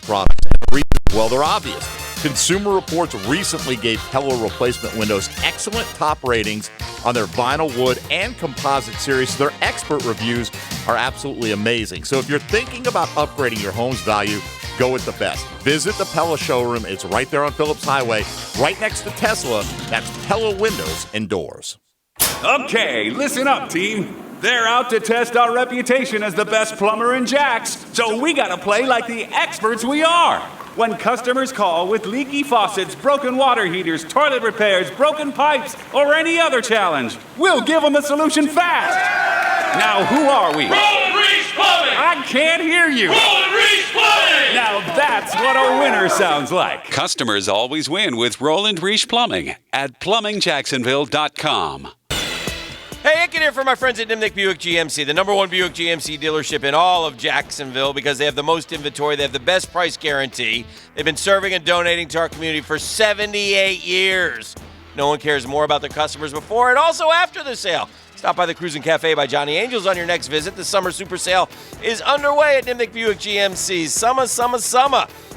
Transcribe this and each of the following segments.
products. And the reasons, well, they're obvious. Consumer Reports recently gave Pella replacement windows excellent top ratings on their vinyl, wood, and composite series. Their expert reviews are absolutely amazing. So if you're thinking about upgrading your home's value, go with the best. Visit the Pella showroom. It's right there on Phillips Highway, right next to Tesla. That's Pella Windows and Doors. Okay, listen up, team. They're out to test our reputation as the best plumber in Jax, so we gotta play like the experts we are. When customers call with leaky faucets, broken water heaters, toilet repairs, broken pipes, or any other challenge, we'll give them the solution fast. Now, who are we? Roland Reese Plumbing! I can't hear you. Roland Reese Plumbing! Now that's what a winner sounds like. Customers always win with Roland Reese Plumbing at PlumbingJacksonville.com. Hey, Aiken here for my friends at Nimnick Buick GMC, the number one Buick GMC dealership in all of Jacksonville because they have the most inventory, they have the best price guarantee. They've been serving and donating to our community for 78 years. No one cares more about their customers before and also after the sale. Stop by the Cruisin' Cafe by Johnny Angels on your next visit. The summer super sale is underway at Nimnick Buick GMC. Summer.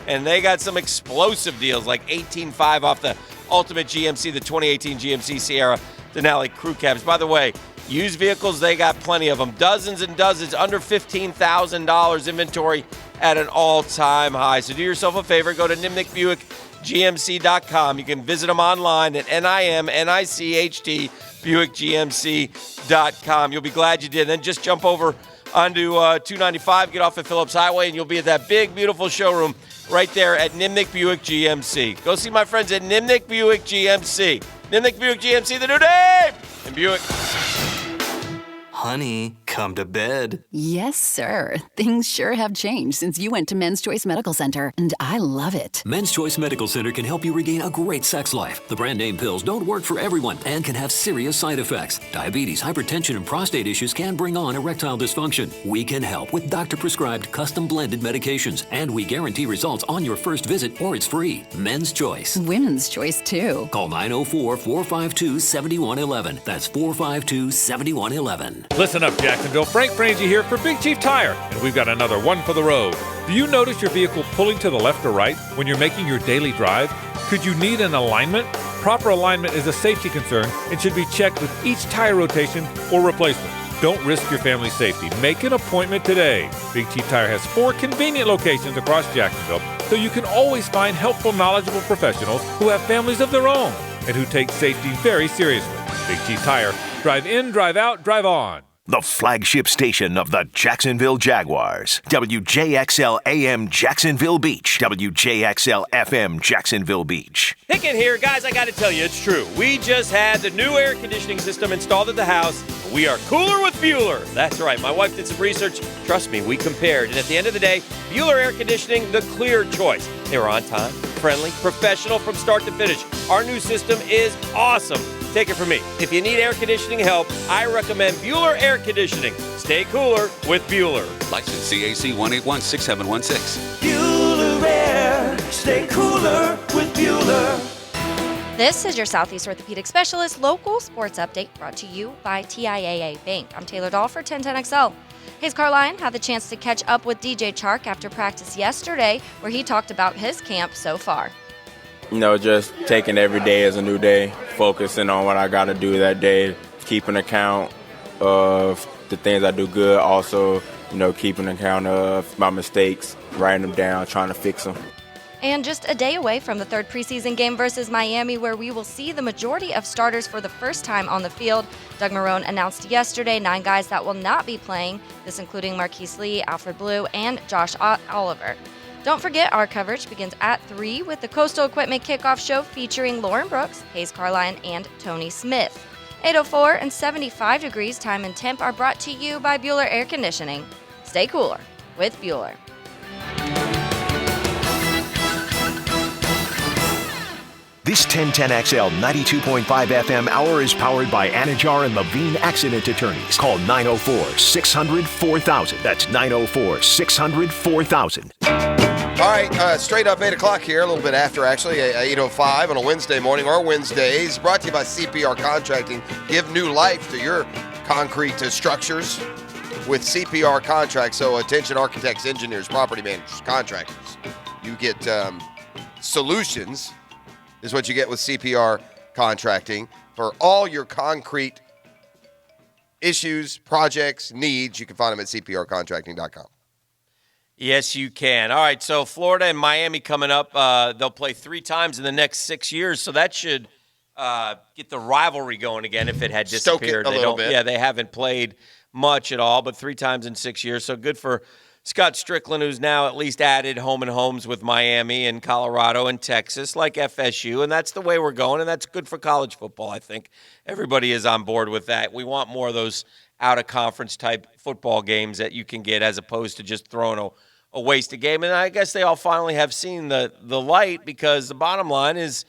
And they got some explosive deals like 18.5 off the Ultimate GMC, the 2018 GMC Sierra Denali Crew Cabs. By the way, used vehicles, they got plenty of them. Dozens and dozens, under $15,000 inventory at an all-time high. So do yourself a favor, go to NimnickBuickGMC.com. You can visit them online at NIMNICHT BuickGMC.com. You'll be glad you did. Then just jump over onto 295, get off at Phillips Highway, and you'll be at that big, beautiful showroom right there at Nimnick Buick GMC. Go see my friends at Nimnick Buick GMC. Nimnick Buick GMC, the new name in Buick. Honey, come to bed. Yes, sir. Things sure have changed since you went to Men's Choice Medical Center, and I love it. Men's Choice Medical Center can help you regain a great sex life. The brand name pills don't work for everyone and can have serious side effects. Diabetes, hypertension, and prostate issues can bring on erectile dysfunction. We can help with doctor-prescribed, custom-blended medications, and we guarantee results on your first visit or it's free. Men's Choice. Women's Choice, too. Call 904-452-7111. That's 452-7111. Listen up, Jacksonville. Frank Frangie here for Big Chief Tire, and we've got another one for the road. Do you notice your vehicle pulling to the left or right when you're making your daily drive? Could you need an alignment? Proper alignment is a safety concern and should be checked with each tire rotation or replacement. Don't risk your family's safety. Make an appointment today. Big Chief Tire has 4 convenient locations across Jacksonville, so you can always find helpful, knowledgeable professionals who have families of their own and who take safety very seriously. Big Chief Tire. Drive in, drive out, drive on. The flagship station of the Jacksonville Jaguars. WJXL AM Jacksonville Beach. WJXL FM Jacksonville Beach. Aiken here. Guys, I got to tell you, it's true. We just had the new air conditioning system installed at the house. We are cooler with Bueller. That's right. My wife did some research. Trust me, we compared. And at the end of the day, Bueller Air Conditioning, the clear choice. They were on time, friendly, professional from start to finish. Our new system is awesome. Take it from me. If you need air conditioning help, I recommend Bueller Air Conditioning. Stay cooler with Bueller. License CAC 1816716. Bueller Air. Stay cooler with Bueller. This is your Southeast Orthopedic Specialist local sports update brought to you by TIAA Bank. I'm Taylor Dahl for 1010XL. Hayes Carline had the chance to catch up with DJ Chark after practice yesterday, where he talked about his camp so far. Just taking every day as a new day, focusing on what I got to do that day, keeping account of the things I do good, also, keeping account of my mistakes, writing them down, trying to fix them. And just a day away from the third preseason game versus Miami, where we will see the majority of starters for the first time on the field. Doug Marrone announced yesterday 9 guys that will not be playing, this including Marquise Lee, Alfred Blue, and Josh Oliver. Don't forget, our coverage begins at 3 with the Coastal Equipment Kickoff Show featuring Lauren Brooks, Hayes Carline, and Tony Smith. 8:04 and 75 degrees time and temp are brought to you by Bueller Air Conditioning. Stay cooler with Bueller. This 1010XL 92.5 FM hour is powered by Anajar and Levine Accident Attorneys. Call 904-600-4000. That's 904-600-4000. All right, straight up 8 o'clock here, a little bit after actually, 8:05 on a Wednesday morning, or Wednesdays, brought to you by CPR Contracting. Give new life to your concrete structures with CPR Contracts. So attention architects, engineers, property managers, contractors. You get solutions, is what you get with CPR Contracting for all your concrete issues, projects, needs. You can find them at cprcontracting.com. Yes, you can. All right, so Florida and Miami coming up. They'll play 3 times in the next 6 years, so that should get the rivalry going again if it had disappeared. Stoke it a little bit. Yeah, they haven't played much at all, but 3 times in 6 years. So good for Scott Strickland, who's now at least added home and homes with Miami and Colorado and Texas, like FSU, and that's the way we're going, and that's good for college football, I think. Everybody is on board with that. We want more of those out-of-conference type football games that you can get as opposed to just throwing a wasted game. And I guess they all finally have seen the light, because the bottom line is,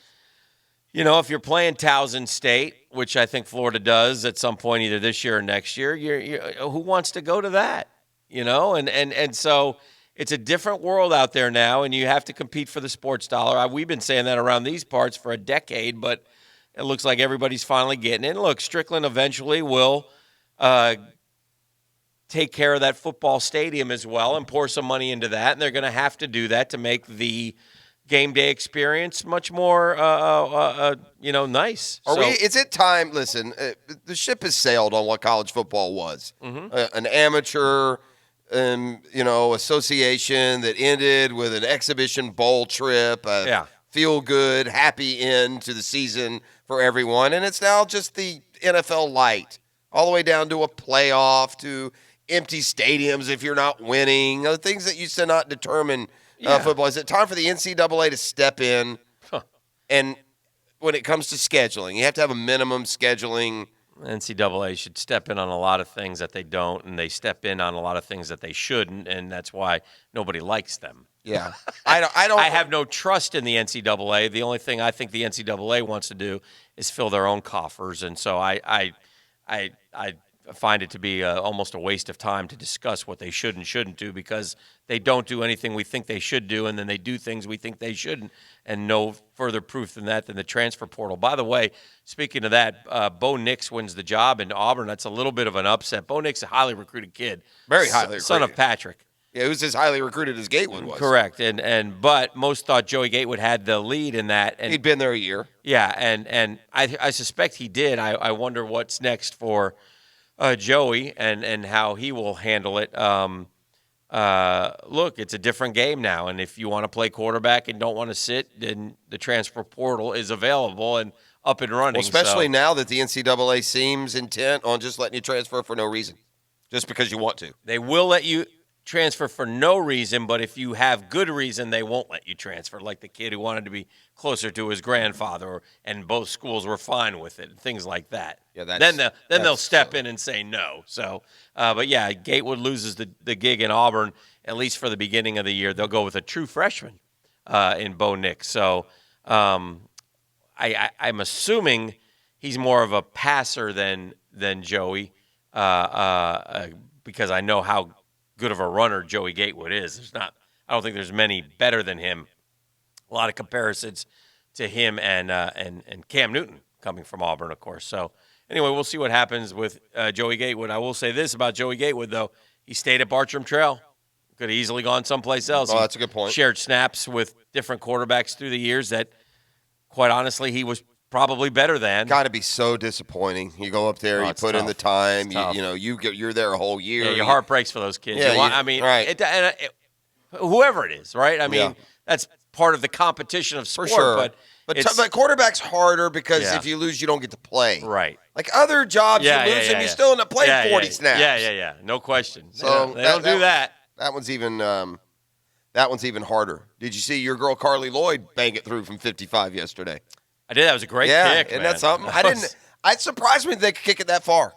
you know, if you're playing Towson State, which I think Florida does at some point either this year or next year, who wants to go to that? You know, and so it's a different world out there now, and you have to compete for the sports dollar. We've been saying that around these parts for a decade, but it looks like everybody's finally getting it. And look, Strickland eventually will take care of that football stadium as well and pour some money into that, and they're going to have to do that to make the game day experience much more, nice. Is it time? Listen, the ship has sailed on what college football was. An amateur, association that ended with an exhibition bowl trip, feel-good, happy end to the season for everyone, and it's now just the NFL light, all the way down to a playoff, to empty stadiums if you're not winning, things that used to not determine football. Is it time for the NCAA to step in? And when it comes to scheduling, you have to have a minimum scheduling. NCAA should step in on a lot of things that they don't, and they step in on a lot of things that they shouldn't, and that's why nobody likes them. Yeah, I don't. I have no trust in the NCAA. The only thing I think the NCAA wants to do is fill their own coffers, and so I find it to be almost a waste of time to discuss what they should and shouldn't do, because they don't do anything we think they should do, and then they do things we think they shouldn't, and no further proof than that than the transfer portal. By the way, speaking of that, Bo Nix wins the job in Auburn. That's a little bit of an upset. Bo Nix, a highly recruited kid. Very highly recruited. Son of Patrick. Yeah, who's as highly recruited as Gatewood was. Correct, but most thought Joey Gatewood had the lead in that. And he'd been there a year. Yeah, and I suspect he did. I wonder what's next for Joey and how he will handle it. Look, it's a different game now, and if you want to play quarterback and don't want to sit, then the transfer portal is available and up and running. Well, especially now that the NCAA seems intent on just letting you transfer for no reason, just because you want to. They will let you transfer for no reason, but if you have good reason, they won't let you transfer, like the kid who wanted to be closer to his grandfather, and both schools were fine with it, and things like that. Yeah, then they'll step in and say no. So, but yeah, Gatewood loses the gig in Auburn, at least for the beginning of the year. They'll go with a true freshman in Bo Nix. So I'm assuming he's more of a passer than Joey, because I know how good of a runner Joey Gatewood is. I don't think there's many better than him. A lot of comparisons to him and Cam Newton coming from Auburn, of course. So anyway, we'll see what happens with Joey Gatewood. I will say this about Joey Gatewood, though. He stayed at Bartram Trail. Could have easily gone someplace else. Oh, that's a good point. Shared snaps with different quarterbacks through the years that, quite honestly, he was probably better than. Got to be so disappointing. You go up there, you put in the time, you're there a whole year. Yeah, your heart breaks for those kids. Yeah, right. Whoever it is, right? I mean, that's part of the competition of sport. For sure. But quarterback's harder because if you lose, you don't get to play. Right. Like other jobs, you lose and you still end up playing 40 snaps. Yeah. No question. So they don't do that. That one's even harder. Did you see your girl Carly Lloyd bang it through from 55 yesterday? I did. That was a great kick, isn't man. that something? It surprised me they could kick it that far.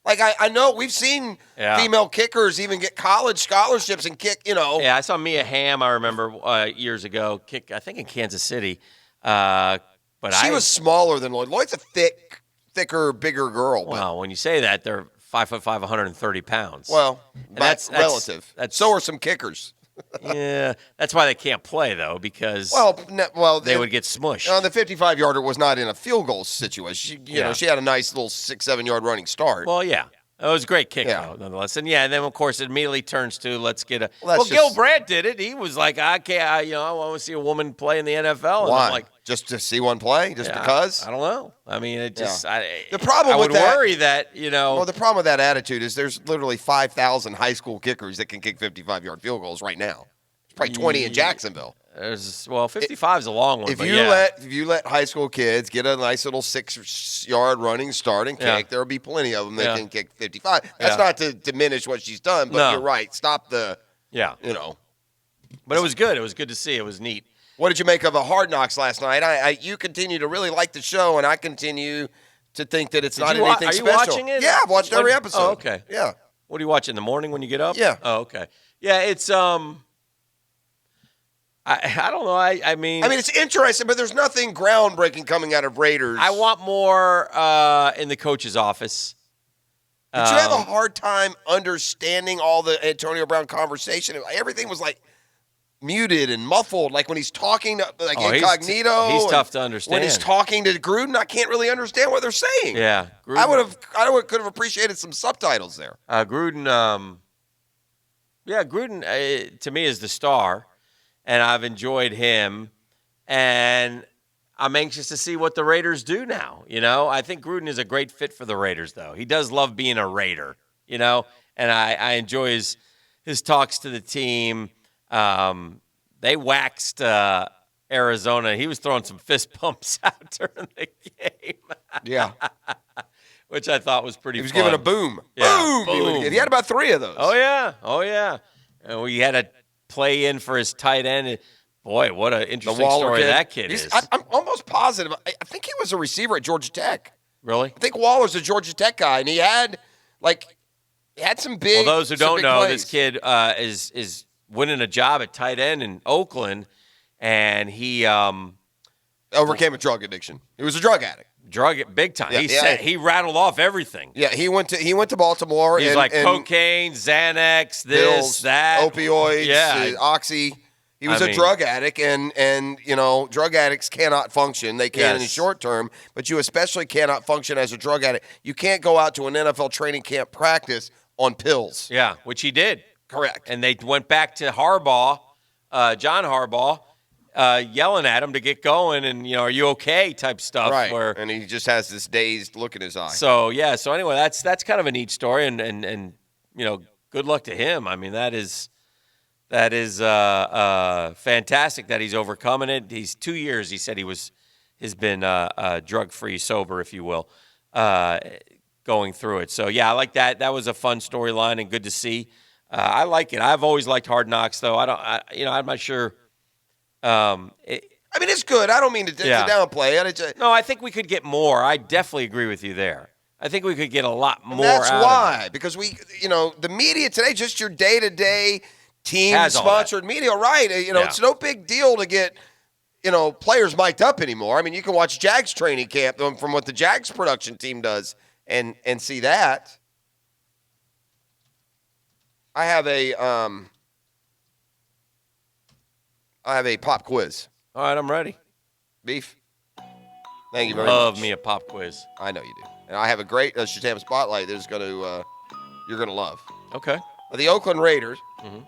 Like, I know we've seen female kickers even get college scholarships and kick, Yeah, I saw Mia Hamm, I remember, years ago, kick, I think in Kansas City. But she was smaller than Lloyd. Lloyd's a thicker, bigger girl. Well, when you say that, they're 5'5", 130 pounds. Well, that's relative. So are some kickers. Yeah, that's why they can't play, though, because they would get smushed. The 55-yarder was not in a field goal situation. She had a nice little 6-7 yard running start. Well, yeah. It was a great kick, though, nonetheless. And then, of course, it immediately turns to let's get a – well, Gil Brandt did it. He was like, I want to see a woman play in the NFL. Why? And I'm like, just to see one play? Just because? I don't know. I mean, it just the problem I with would worry that, Well, the problem with that attitude is there's literally 5,000 high school kickers that can kick 55-yard field goals right now. There's probably 20 in Jacksonville. 55 is a long one. If you let high school kids get a nice little 6-yard running start and kick, there'll be plenty of them that can kick 55. That's not to diminish what she's done, but you're right. Stop the But it was good. It was good to see. It was neat. What did you make of a Hard Knocks last night? You continue to really like the show, and I continue to think that it's not anything special. Are you watching it? Yeah, I've watched every episode. Oh, okay. Yeah. What do you watch in the morning when you get up? Yeah. Oh, okay. Yeah, it's I don't know. I mean, it's interesting, but there's nothing groundbreaking coming out of Raiders. I want more in the coach's office. Did you have a hard time understanding all the Antonio Brown conversation? Everything was like muted and muffled, like when he's talking like incognito. He's tough to understand. When he's talking to Gruden, I can't really understand what they're saying. Yeah, Gruden, I could have appreciated some subtitles there. Gruden, Gruden to me is the star. And I've enjoyed him, and I'm anxious to see what the Raiders do now. I think Gruden is a great fit for the Raiders, though. He does love being a Raider, and I enjoy his talks to the team. They waxed Arizona. He was throwing some fist pumps out during the game. Yeah. Which I thought was pretty fun. He was giving a boom. Yeah, boom. He had about 3 of those. Oh, yeah. And we had a play in for his tight end. And boy, what an interesting story that kid is. I'm almost positive. I think he was a receiver at Georgia Tech. Really? I think Waller's a Georgia Tech guy, and he had some big. Well, those who don't know, plays. this kid is winning a job at tight end in Oakland, and he overcame a drug addiction. He was a drug addict. Big time. He rattled off everything. Yeah, he went to Baltimore. He's like cocaine, Xanax, pills, that, opioids, Oxy. He was a drug addict, and drug addicts cannot function. They can in the short term, but you especially cannot function as a drug addict. You can't go out to an NFL training camp practice on pills. Yeah, which he did. Correct. And they went back to Harbaugh, John Harbaugh, yelling at him to get going and, are you okay type stuff. Right, and he just has this dazed look in his eye. So anyway, that's kind of a neat story, and good luck to him. I mean, that is fantastic that he's overcoming it. He's 2 years, he said has been drug-free, sober, if you will, going through it. So, I like that. That was a fun storyline and good to see. I like it. I've always liked Hard Knocks, though. I'm not sure. It's good. I don't mean to downplay it. No, I think we could get more. I definitely agree with you there. I think we could get a lot more. That's out why, of it. because the media today, just your day-to-day team-sponsored media, right? It's no big deal to get players mic'd up anymore. I mean, you can watch Jags training camp from what the Jags production team does and see that. I have a pop quiz. All right, I'm ready. Beef. Thank you very much. Love me a pop quiz. I know you do. And I have a great Shatam Spotlight that is going to you're going to love. Okay. The Oakland Raiders. Mm-hmm.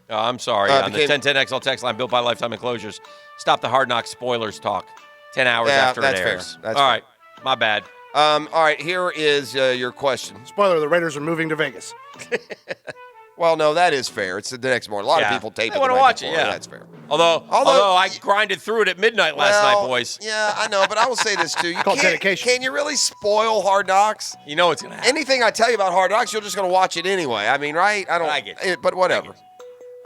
Oh, I'm sorry. On the 1010XL text line, built by Lifetime Enclosures, stop the Hard Knocks spoilers talk 10 hours after it airs. Fair. All right. My bad. All right, here is your question. Spoiler, the Raiders are moving to Vegas. Well, no, that is fair. It's the next morning. A lot of people tape it. They want to watch it, That's fair. Although I grinded through it at midnight last night, boys. Yeah, I know, but I will say this, too. You called dedication. Can you really spoil Hard Knocks? You know what's going to happen. Anything I tell you about Hard Knocks, you're just going to watch it anyway. I mean, right? I get it. But whatever.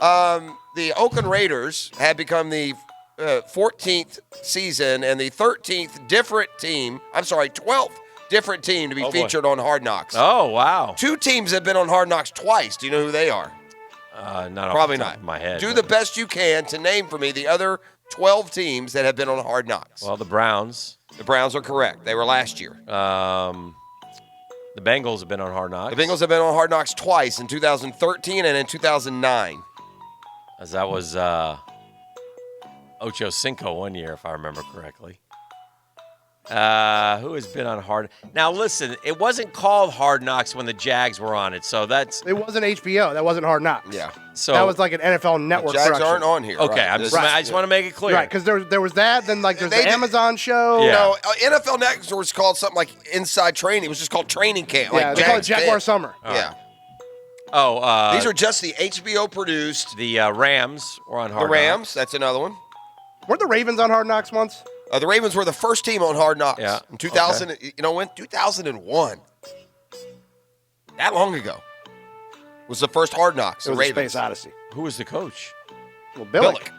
The Oakland Raiders had become the 14th season and the 13th different team. I'm sorry, 12th different team to be featured on Hard Knocks. Oh, wow. 2 teams have been on Hard Knocks twice. Do you know who they are? Probably not. In my head. Do the best you can to name for me the other 12 teams that have been on Hard Knocks. Well, the Browns. The Browns are correct. They were last year. The Bengals have been on Hard Knocks. The Bengals have been on Hard Knocks twice, in 2013 and in 2009. As that was Ocho Cinco one year, if I remember correctly. Who has been on Hard? Now listen, it wasn't called Hard Knocks when the Jags were on it, so that's. It wasn't HBO. That wasn't Hard Knocks. Yeah. So that was like an NFL Network. The Jags production. aren't on here. Okay, right? I just want to make it clear. Right, because there was that. Then like there's the Amazon show. Yeah. No, NFL Network was called something like Inside Training. It was just called Training Camp. Yeah, like they call it Jags Jaguar Fit. Summer. Yeah. Oh, These are just the HBO produced. the Rams were on Hard The Rams, Knocks. that's another one. Weren't the Ravens on Hard Knocks once? The Ravens were the first team on Hard Knocks. Yeah. In 2000, you know when? 2001. That long ago was the first Hard Knocks. It was the a Ravens. Space Odyssey. Who was the coach? Well, Billick. Billick.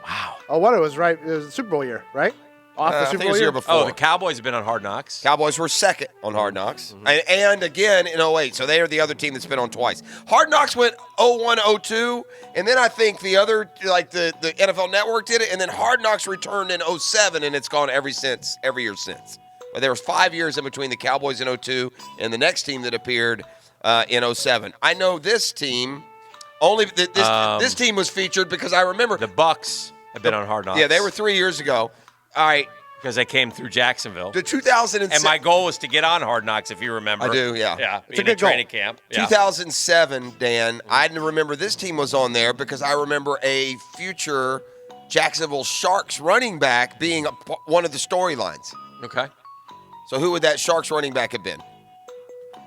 Wow. Oh, what it was right? It was the Super Bowl year, right? Off the I Super think it Bowl was the year year before. Oh, the Cowboys have been on Hard Knocks. Cowboys were second on Hard Knocks. And again in 08. So they are the other team that's been on twice. Hard Knocks went 01, 02. And then I think the other, like the NFL Network did it. And then Hard Knocks returned in 07, and it's gone every year since. But there was 5 years in between the Cowboys in 02 and the next team that appeared in 07. I know this team, this team was featured because I remember. The Bucks have been on Hard Knocks. Yeah, they were 3 years ago. All right. Because they came through Jacksonville. The 2007. And my goal was to get on Hard Knocks, if you remember. I do, yeah. Yeah, It's a being in good goal. training camp. Yeah. 2007, Dan, I didn't remember this team was on there because I remember a future Jacksonville Sharks running back being one of the storylines. Okay. So who would that Sharks running back have been?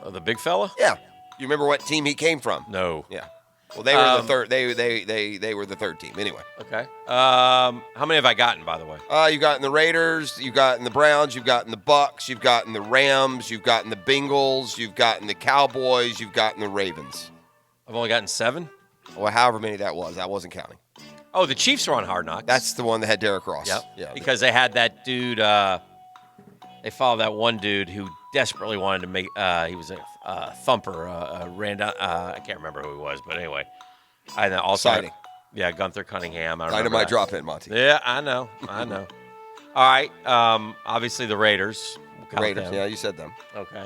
Oh, the big fella? Yeah. You remember what team he came from? No. Yeah. Well, they were the third. They were the third team anyway. Okay. How many have I gotten, by the way? You've gotten the Raiders, you've gotten the Browns, you've gotten the Bucks, you've gotten the Rams, you've gotten the Bengals, you've gotten the Cowboys, you've gotten the Ravens. I've only gotten 7. Well, however many that was, I wasn't counting. Oh, the Chiefs were on Hard Knocks. That's the one that had Derrick Ross. Yep. Yeah. Because they had that dude. They followed that one dude who desperately wanted to make. He was a thumper. I can't remember who he was, but anyway. I know. Also, Exciting. Yeah, Gunther Cunningham. Dynamite drop in, Monty. Yeah, I know. All right. Obviously the Raiders. We'll count Raiders. them. Yeah, you said them. Okay.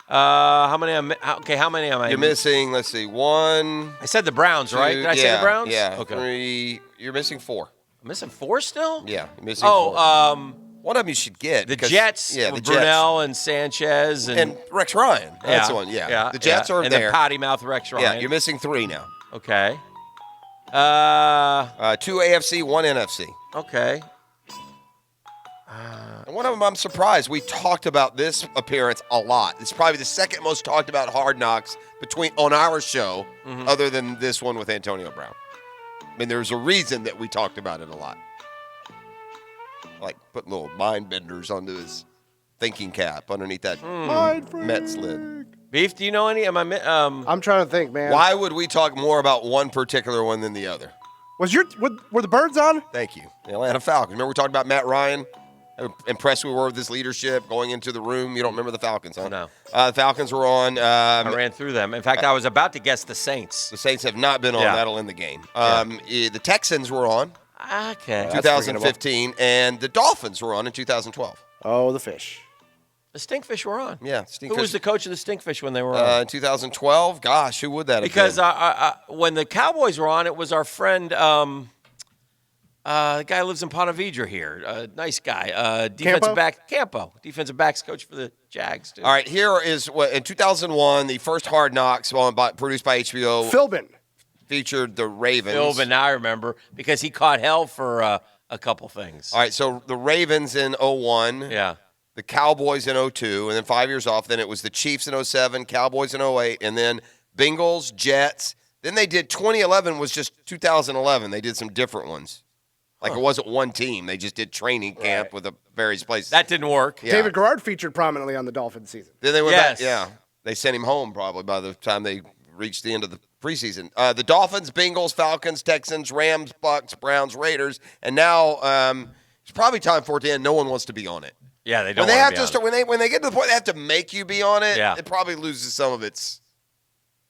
How many? How many am I? You're missing. Let's see. 1. I said the Browns, right? Did I say the Browns? Yeah. Okay. 3. You're missing 4. I'm missing 4 still. Yeah, you're missing 4. One of them you should get. The because- Jets. Yeah, the with Jets. Brunell and Sanchez and Rex Ryan. That's the one. Yeah. The Jets are and there. the potty mouth Rex Ryan. Yeah, you're missing 3 now. Okay. 2 AFC, 1 NFC. Okay. And one of them, I'm surprised. We talked about this appearance a lot. It's probably the second most talked about Hard Knocks on our show, other than this one with Antonio Brown. I mean, there's a reason that we talked about it a lot. Like putting little mind benders onto his thinking cap underneath that Mets lid. Beef, do you know any? I'm trying to think, man. Why would we talk more about one particular one than the other? Were the Birds on? Thank you. The Atlanta Falcons. Remember we talked about Matt Ryan? How impressed we were with his leadership going into the room. You don't remember the Falcons, huh? No. The Falcons were on. I ran through them. In fact, I was about to guess the Saints. The Saints have not been on. Yeah. That'll end the game. The Texans were on. Okay. 2015, and the Dolphins were on in 2012. Oh, the fish. The Stinkfish were on. Yeah, Who was the coach of the Stinkfish when they were on? In 2012? Gosh, who would that have Because been? when the Cowboys were on, it was our friend, the guy who lives in Ponte Vedra here. Nice guy. Defensive back, Campo. Defensive backs coach for the Jags, too. All right, here is what in 2001, the first Hard Knocks produced by HBO. Philbin. Featured the Ravens. Philbin, now I remember, because he caught hell for a couple things. All right, so the Ravens in 01. Yeah. The Cowboys in 02, and then 5 years off. Then it was the Chiefs in 07, Cowboys in 08, and then Bengals, Jets. Then they did 2011 was just 2011. They did some different ones. Like it wasn't one team. They just did training camp with the various places. That didn't work. Yeah. David Garrard featured prominently on the Dolphins season. Then they went back. Yeah. They sent him home probably by the time they reached the end of the preseason. The Dolphins, Bengals, Falcons, Texans, Rams, Bucks, Browns, Raiders, and now it's probably time for it to end. No one wants to be on it. Yeah, they don't. When they want have to start, when they get to the point they have to make you be on it, Yeah. it probably loses some of its,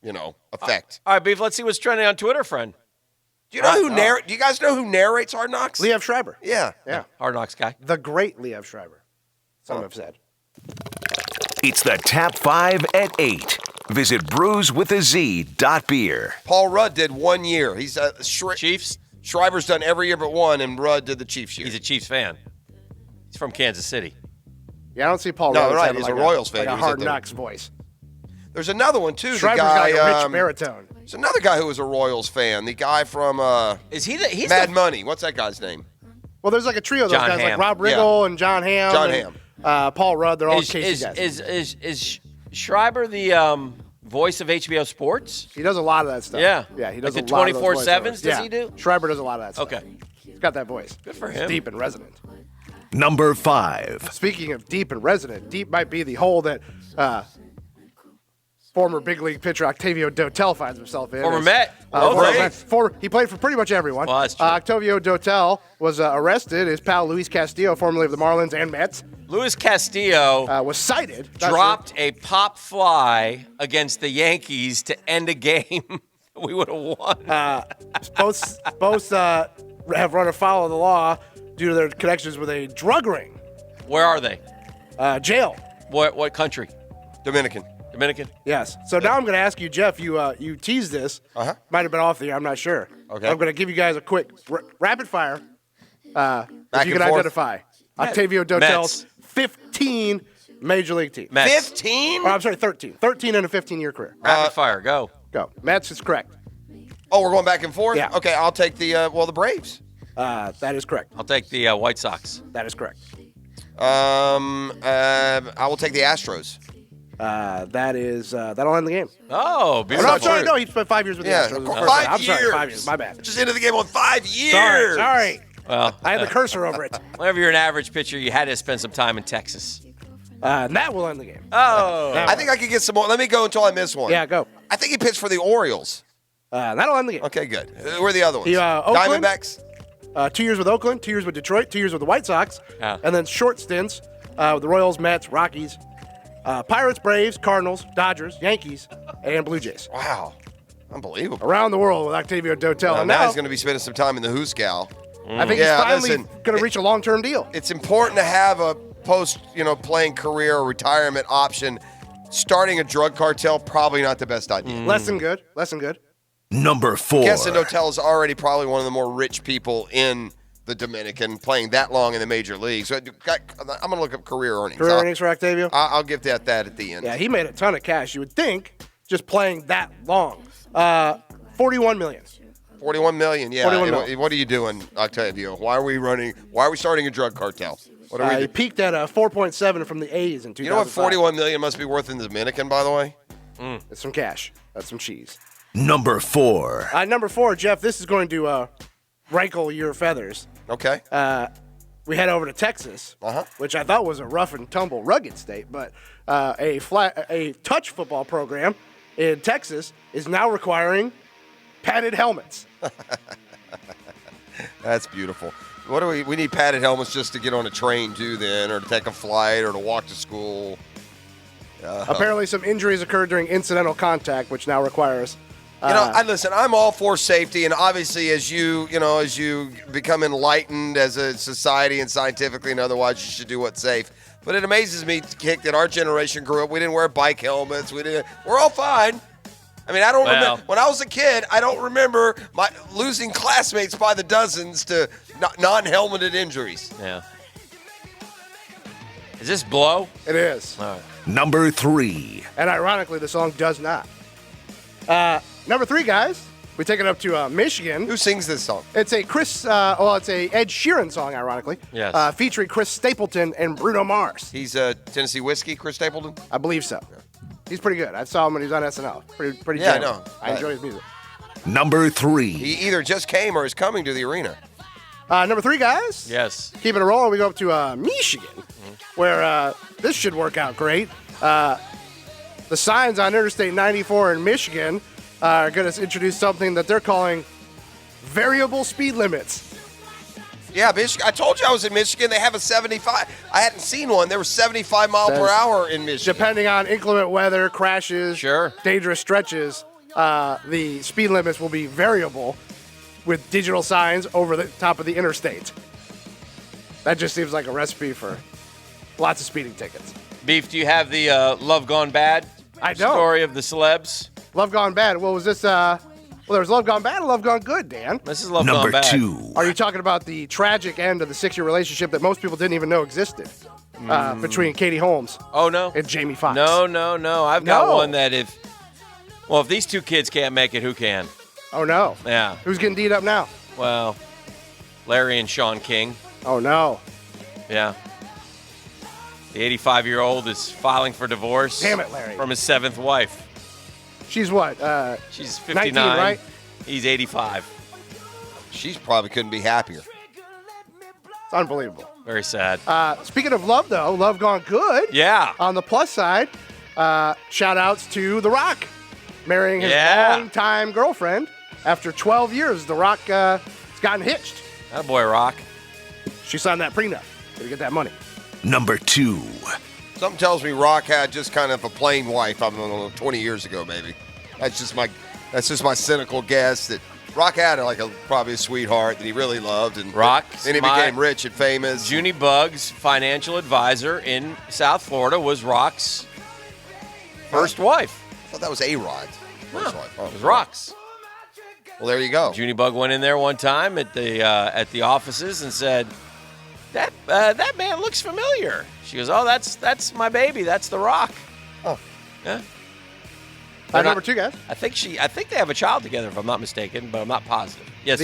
effect. All right, Beef, let's see what's trending on Twitter, friend. Do you know who Do you guys know who narrates Hard Knocks? Liev Schreiber. Yeah. Hard Knocks guy. The great Liev Schreiber. Some have said. It's the Tap 5 at 8. Visit brewswithaz.beer. Paul Rudd did 1 year. He's Chiefs. Schreiber's done every year but one, and Rudd did the Chiefs year. He's a Chiefs fan. He's from Kansas City. Yeah, I don't see Paul No, Rhodes right, having he's a like Royals fan. like a He was at hard the- knocks voice. There's another one, too. Schreiber's the guy, got like a rich baritone. There's another guy who was a Royals fan. The guy from Is he he's Mad Money. What's that guy's name? Well, there's like a trio of those John guys, Hamm. like Rob Riggle and John Hamm. John and, Paul Rudd. They're all Casey guys. Is Schreiber the voice of HBO Sports? He does a lot of that stuff. Yeah. Yeah, he does Like a the lot of those 24/7s, voiceovers. does he do? Schreiber does a lot of that stuff. Okay. He's got that voice. Good for It's him. deep and resonant. Number 5. Speaking of deep and resonant, deep might be the hole that former big league pitcher Octavio Dotel finds himself in. Former Met. He played for pretty much everyone. Well, that's true. Octavio Dotel was arrested. His pal Luis Castillo, formerly of the Marlins and Mets, Luis Castillo was cited. dropped a pop fly against the Yankees to end a game. We would have won. Both have run afoul of the law due to their connections with a drug ring. Where are they? Jail. What country? Dominican. Yes. So now I'm going to ask you, Jeff. You teased this. Might have been off the air. I'm not sure. Okay. I'm going to give you guys a quick rapid fire. If you and can forth. identify Octavio Dotel's 15 major league teams. Mets. 15? Oh, I'm sorry, 13. 13 in a 15-year career. Rapid fire. Go. Mets is correct. Oh, we're going back and forth? Yeah. Okay, I'll take the Braves. That is correct. I'll take the White Sox. That is correct. I will take the Astros. That'll end the game. Oh, Oh, beautiful. no, sorry, no, he spent 5 years with the Yeah, Astros. 5 years. Sorry, 5 years. My bad. Just into the game on 5 years. Sorry. Well, I had the cursor over it. whenever you're an average pitcher, you had to spend some time in Texas. And that will end the game. Oh. I think I could get some more. Let me go until I miss one. Yeah, go. I think he pitched for the Orioles. That'll end the game. Okay, good. Who are the other ones? Oakland? Diamondbacks? 2 years with Oakland, 2 years with Detroit, 2 years with the White Sox, Yeah. and then short stints with the Royals, Mets, Rockies, Pirates, Braves, Cardinals, Dodgers, Yankees, and Blue Jays. Wow. Unbelievable. Around the world with Octavio Dotel. And now he's going to be spending some time in the Hooscal. I think he's finally going to reach a long-term deal. It's important to have a post-playing career or retirement option. Starting a drug cartel, probably not the best idea. Less than good. Less than good. Number 4. Keston Dotel is already probably one of the more rich people in the Dominican, playing that long in the major league. So I'm going to look up career earnings. Career earnings for Octavio? I'll give that at the end. Yeah, he made a ton of cash. You would think, just playing that long. $41 million. $41 million, yeah. 41 million. What are you doing, Octavio? Why are we starting a drug cartel? What are we He doing? peaked at 4.7 from the A's in 2005. You know what $41 million must be worth in the Dominican, by the way? It's some cash. That's some cheese. Number 4. Number 4, Jeff, this is going to rankle your feathers. Okay. We head over to Texas, which I thought was a rough and tumble, rugged state, but a touch football program in Texas is now requiring padded helmets. That's beautiful. What do we need padded helmets just to get on a train too then, or to take a flight, or to walk to school. Apparently some injuries occurred during incidental contact, which now requires listen, I'm all for safety, and obviously as you become enlightened as a society and scientifically and otherwise, you should do what's safe. But it amazes me, Kick, that our generation grew up, we didn't wear bike helmets, we're all fine. I mean, I don't remember, when I was a kid, I don't remember losing classmates by the dozens to non-helmeted injuries. Yeah. Is this Blow? It is. All right. Number 3. And ironically, the song does not. Number 3, guys, we take it up to Michigan. Who sings this song? It's a it's a Ed Sheeran song, ironically. Yes. Featuring Chris Stapleton and Bruno Mars. He's Tennessee Whiskey, Chris Stapleton? I believe so. He's pretty good. I saw him when he was on SNL. Pretty Yeah, I genuine. know. I enjoy his music. Number 3. He either just came or is coming to the arena. Number 3, guys. Yes. Keeping it rolling, we go up to Michigan, where this should work out great. The signs on Interstate 94 in Michigan are going to introduce something that they're calling variable speed limits. Yeah, Michigan. I told you I was in Michigan. They have a 75. I hadn't seen one. There was 75 mile per hour in Michigan. Depending on inclement weather, crashes, dangerous stretches, the speed limits will be variable with digital signs over the top of the interstate. That just seems like a recipe for lots of speeding tickets. Beef, do you have the Love Gone Bad story of the celebs? Love Gone Bad. What was this? Well, there was Love Gone Bad and Love Gone Good, Dan. This is Love Gone Bad. Number 2. Are you talking about the tragic end of the 6-year relationship that most people didn't even know existed? between Katie Holmes. Oh, no? And Jamie Foxx. No. I've got one that if these two kids can't make it, who can? Oh, no. Yeah. Who's getting D'd up now? Well, Larry and Sean King. Oh, no. Yeah. The 85-year-old is filing for divorce. Damn it, Larry. From his 7th wife. She's what? She's 59. 19, right? He's 85. She's probably couldn't be happier. It's unbelievable. Very sad. Speaking of love, though, love gone good. Yeah. On the plus side, shout-outs to The Rock marrying his longtime girlfriend after 12 years. The Rock has gotten hitched. That boy, Rock. She signed that prenup to get that money. Number 2. Something tells me Rock had just kind of a plain wife. I don't know, 20 years ago, maybe. That's just my cynical guess that Rock had probably a sweetheart that he really loved, and then he became rich and famous. Junie Bugg's financial advisor in South Florida was Rock's first wife. I thought that was A-Rod's first wife. It was Rock's. Well, there you go. Junie Bugg went in there one time at the offices and said, "That man looks familiar." She goes, "Oh, that's my baby. That's The Rock." Oh, yeah. Number 2, guys. I think they have a child together, if I'm not mistaken, but I'm not positive. Yes.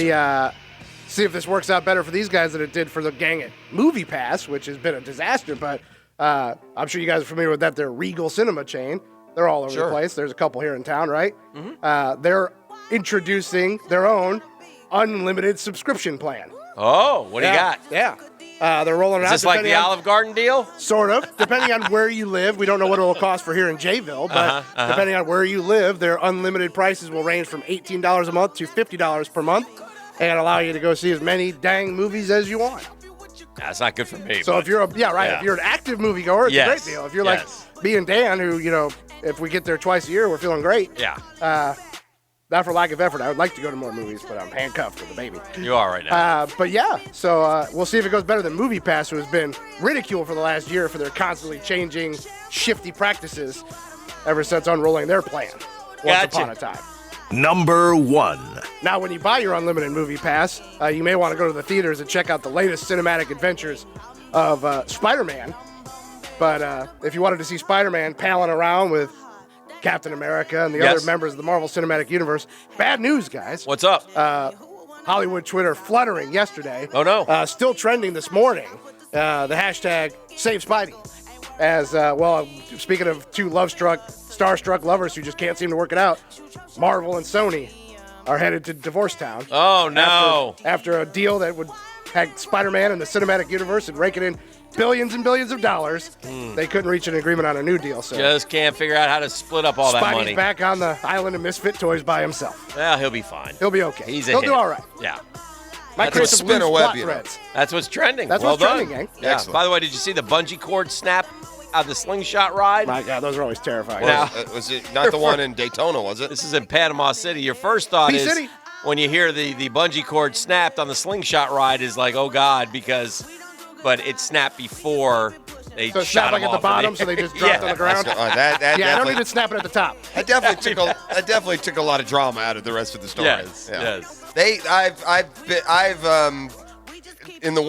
See if this works out better for these guys than it did for the gang at Movie Pass, which has been a disaster. But I'm sure you guys are familiar with that. They're Regal Cinema chain. They're all over the place. There's a couple here in town, right? Mm-hmm. They're introducing their own unlimited subscription plan. Oh, what do you got? Yeah. They're rolling it out. Is this like the Olive Garden deal? Sort of. Depending on where you live. We don't know what it will cost for here in Jayville, but depending on where you live, their unlimited prices will range from $18 a month to $50 per month and allow you to go see as many dang movies as you want. That's not good for me. So if you're if you're an active moviegoer, it's a great deal. If you're like me and Dan, who, if we get there twice a year, we're feeling great. Yeah. Not for lack of effort. I would like to go to more movies, but I'm handcuffed with a baby. You are right now. But yeah, so we'll see if it goes better than Movie Pass, who has been ridiculed for the last year for their constantly changing, shifty practices ever since unrolling their plan once upon a time. Number 1. Now, when you buy your unlimited Movie Pass, you may want to go to the theaters and check out the latest cinematic adventures of Spider-Man. But if you wanted to see Spider-Man palling around with Captain America and the other members of the Marvel Cinematic Universe, bad news, guys. What's up? Hollywood Twitter fluttering yesterday. Oh, no. Still trending this morning. The hashtag Save Spidey. As, speaking of two starstruck lovers who just can't seem to work it out, Marvel and Sony are headed to Divorce Town. Oh, no. After a deal that would have Spider-Man in the cinematic universe and raking in billions and billions of dollars. They couldn't reach an agreement on a new deal. So just can't figure out how to split up all that money. Spidey's back on the island of misfit toys by himself. Well, he'll be fine. He'll be okay. He'll do all right. Yeah. Might create some loose plot threads. That's what's trending. That's what's trending, gang. Yeah. Excellent. By the way, did you see the bungee cord snap out of the slingshot ride? My God, those are always terrifying. Was it not the one in Daytona, was it? This is in Panama City. Your first thought is City. When you hear the bungee cord snapped on the slingshot ride is like, oh God, but it snapped before they so shot like him at the off bottom, so they just dropped on the ground. I don't even snap it at the top. That definitely took a lot of drama out of the rest of the story. Yes. I've in the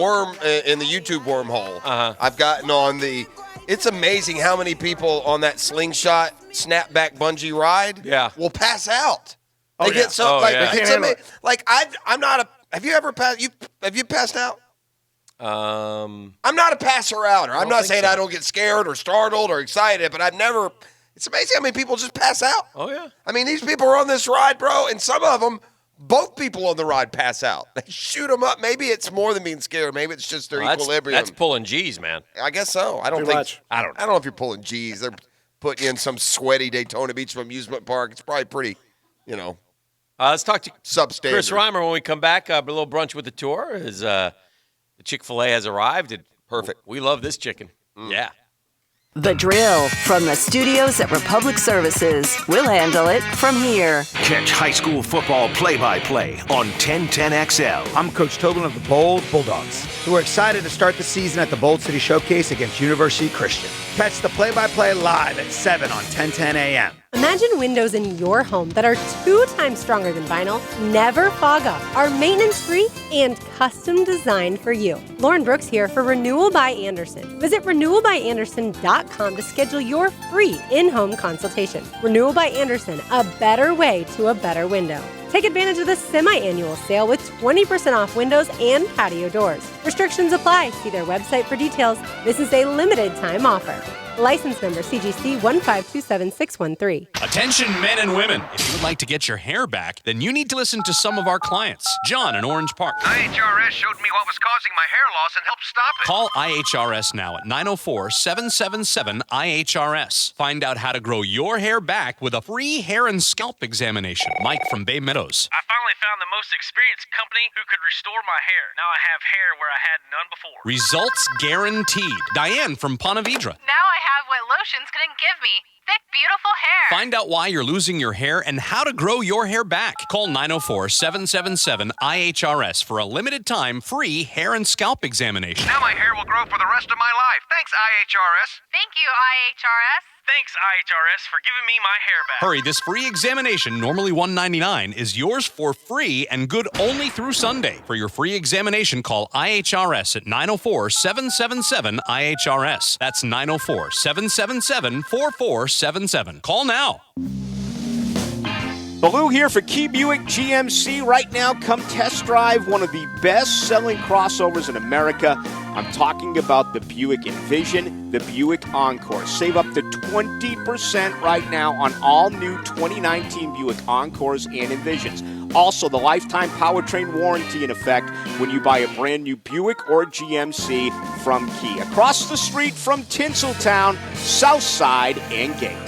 YouTube wormhole. I've gotten on the. It's amazing how many people on that slingshot snapback bungee ride will pass out. They get so it's amazing. Like I'm not a. Have you ever passed? Have you passed out? I'm not a passer outer. I'm not saying I don't get scared or startled or excited, but I've never. It's amazing how many people just pass out. Oh yeah. I mean, these people are on this ride, bro, and some of them, both people on the ride pass out. They shoot them up. Maybe it's more than being scared. Maybe it's just their equilibrium. That's pulling G's, man. I guess so. I don't know if you're pulling G's. They're putting you in some sweaty Daytona Beach amusement park. It's probably pretty, let's talk to substandard. Chris Reimer when we come back. A little brunch with the tour. The Chick-fil-A has arrived. Perfect. We love this chicken. Yeah. The Drill from the studios at Republic Services. We'll handle it from here. Catch high school football play-by-play on 1010XL. I'm Coach Tobin of the Bold Bulldogs, who are excited to start the season at the Bold City Showcase against University Christian. Catch the play-by-play live at 7 on 1010 AM. Imagine windows in your home that are 2 times stronger than vinyl, never fog up, are maintenance-free, and custom designed for you. Lauren Brooks here for Renewal by Andersen. Visit renewalbyandersen.com to schedule your free in-home consultation. Renewal by Andersen, a better way to a better window. Take advantage of the semi-annual sale with 20% off windows and patio doors. Restrictions apply. See their website for details. This is a limited time offer. License number CGC 1527613. Attention men and women. If you would like to get your hair back, then you need to listen to some of our clients. John in Orange Park. IHRS showed me what was causing my hair loss and helped stop it. Call IHRS now at 904-777-IHRS. Find out how to grow your hair back with a free hair and scalp examination. Mike from Bay Meadows. I finally found the most experienced company who could restore my hair. Now I have hair where I had none before. Results guaranteed. Diane from Ponte Vedra. Now I have what lotions couldn't give me. Thick, beautiful hair. Find out why you're losing your hair and how to grow your hair back. Call 904-777-IHRS for a limited time free hair and scalp examination. Now my hair will grow for the rest of my life. Thanks, IHRS. Thank you, IHRS. Thanks, IHRS, for giving me my hair back. Hurry, this free examination, normally $199, is yours for free and good only through Sunday. For your free examination, call IHRS at 904-777-IHRS. That's 904-777-4477. Call now. Baloo here for Key Buick GMC. Right now, come test drive one of the best-selling crossovers in America. I'm talking about the Buick Envision, the Buick Encore. Save up to 20% right now on all new 2019 Buick Encores and Envisions. Also, the lifetime powertrain warranty in effect when you buy a brand new Buick or GMC from Key. Across the street from Tinseltown, Southside, and Gate.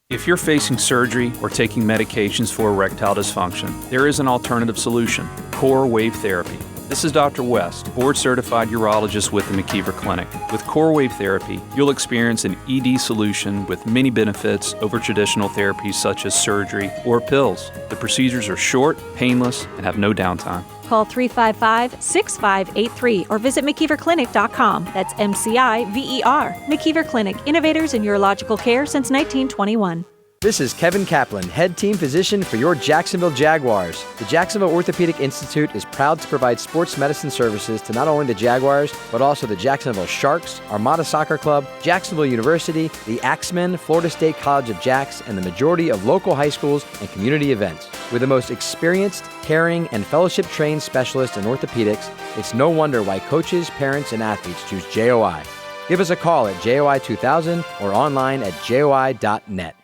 If you're facing surgery or taking medications for erectile dysfunction, there is an alternative solution, Core Wave Therapy. This is Dr. West, board-certified urologist with the McKeever Clinic. With Core Wave Therapy, you'll experience an ED solution with many benefits over traditional therapies such as surgery or pills. The procedures are short, painless, and have no downtime. Call 355-6583 or visit McKeeverClinic.com. That's MCIVER. McKeever Clinic, innovators in urological care since 1921. This is Kevin Kaplan, head team physician for your Jacksonville Jaguars. The Jacksonville Orthopedic Institute is proud to provide sports medicine services to not only the Jaguars, but also the Jacksonville Sharks, Armada Soccer Club, Jacksonville University, the Axemen, Florida State College of Jacks, and the majority of local high schools and community events. With the most experienced, caring, and fellowship-trained specialists in orthopedics, it's no wonder why coaches, parents, and athletes choose JOI. Give us a call at JOI 2000 or online at joi.net.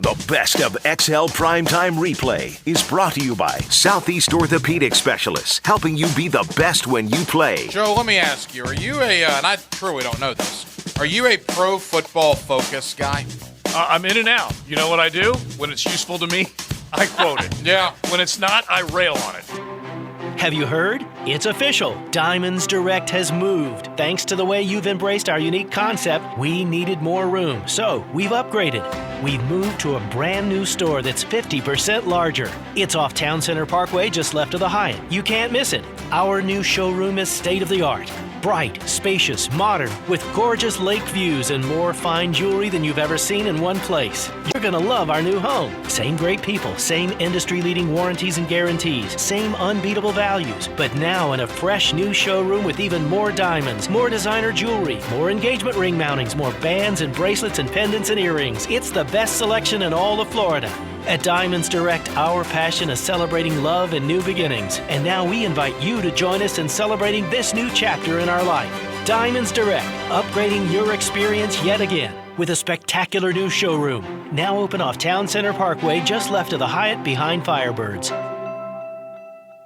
The best of XL Primetime Replay is brought to you by Southeast Orthopedic Specialists, helping you be the best when you play. Joe, let me ask you, are you and I truly don't know this, are you a pro football focus guy? I'm in and out. You know what I do? When it's useful to me, I quote it. Yeah. When it's not, I rail on it. Have you heard? It's official. Diamonds Direct has moved. Thanks to the way you've embraced our unique concept, we needed more room, so we've upgraded. We've moved to a brand new store that's 50% larger. It's off Town Center Parkway, just left of the Hyatt. You can't miss it. Our new showroom is state-of-the-art. Bright, spacious, modern, with gorgeous lake views and more fine jewelry than you've ever seen in one place. You're gonna love our new home. Same great people, same industry-leading warranties and guarantees, same unbeatable values, but now in a fresh new showroom with even more diamonds, more designer jewelry, more engagement ring mountings, more bands and bracelets and pendants and earrings. It's the best selection in all of Florida. At Diamonds Direct, our passion is celebrating love and new beginnings. And now we invite you to join us in celebrating this new chapter in our life. Diamonds Direct, upgrading your experience yet again with a spectacular new showroom. Now open off Town Center Parkway, just left of the Hyatt behind Firebirds.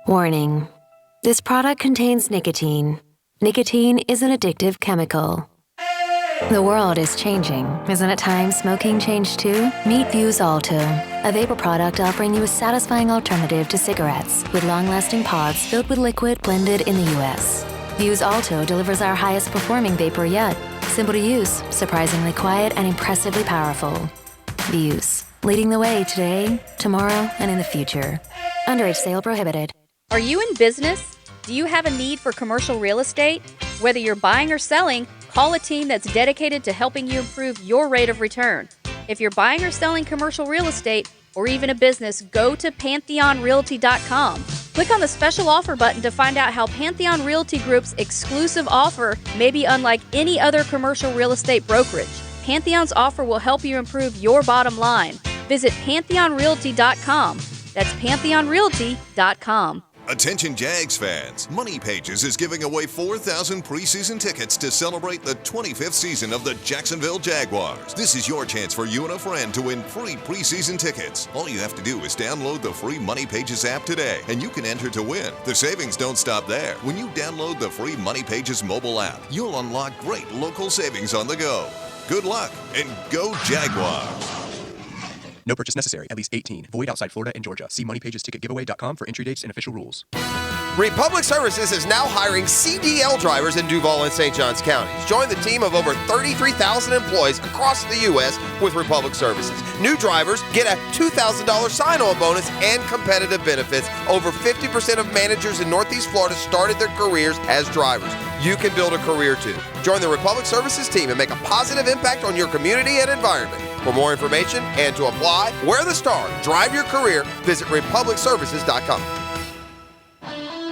Warning. This product contains nicotine. Nicotine is an addictive chemical. The world is changing. Isn't it time smoking changed too? Meet Vuse Alto, a vapor product offering you a satisfying alternative to cigarettes with long-lasting pods filled with liquid blended in the U.S. Vuse Alto delivers our highest performing vapor yet. Simple to use, surprisingly quiet, and impressively powerful. Vuse, leading the way today, tomorrow, and in the future. Underage sale prohibited. Are you in business? Do you have a need for commercial real estate? Whether you're buying or selling, call a team that's dedicated to helping you improve your rate of return. If you're buying or selling commercial real estate or even a business, go to PantheonRealty.com. Click on the special offer button to find out how Pantheon Realty Group's exclusive offer may be unlike any other commercial real estate brokerage. Pantheon's offer will help you improve your bottom line. Visit PantheonRealty.com. That's PantheonRealty.com. Attention Jags fans, Money Pages is giving away 4,000 preseason tickets to celebrate the 25th season of the Jacksonville Jaguars. This is your chance for you and a friend to win free preseason tickets. All you have to do is download the free Money Pages app today, and you can enter to win. The savings don't stop there. When you download the free Money Pages mobile app, you'll unlock great local savings on the go. Good luck, and go Jaguars! No purchase necessary. At least 18. Void outside Florida and Georgia. See moneypagesticketgiveaway.com for entry dates and official rules. Republic Services is now hiring CDL drivers in Duval and St. Johns counties. Join the team of over 33,000 employees across the U.S. with Republic Services. New drivers get a $2,000 sign-on bonus and competitive benefits. Over 50% of managers in Northeast Florida started their careers as drivers. You can build a career too. Join the Republic Services team and make a positive impact on your community and environment. For more information and to apply, wear the star, drive your career, visit republicservices.com.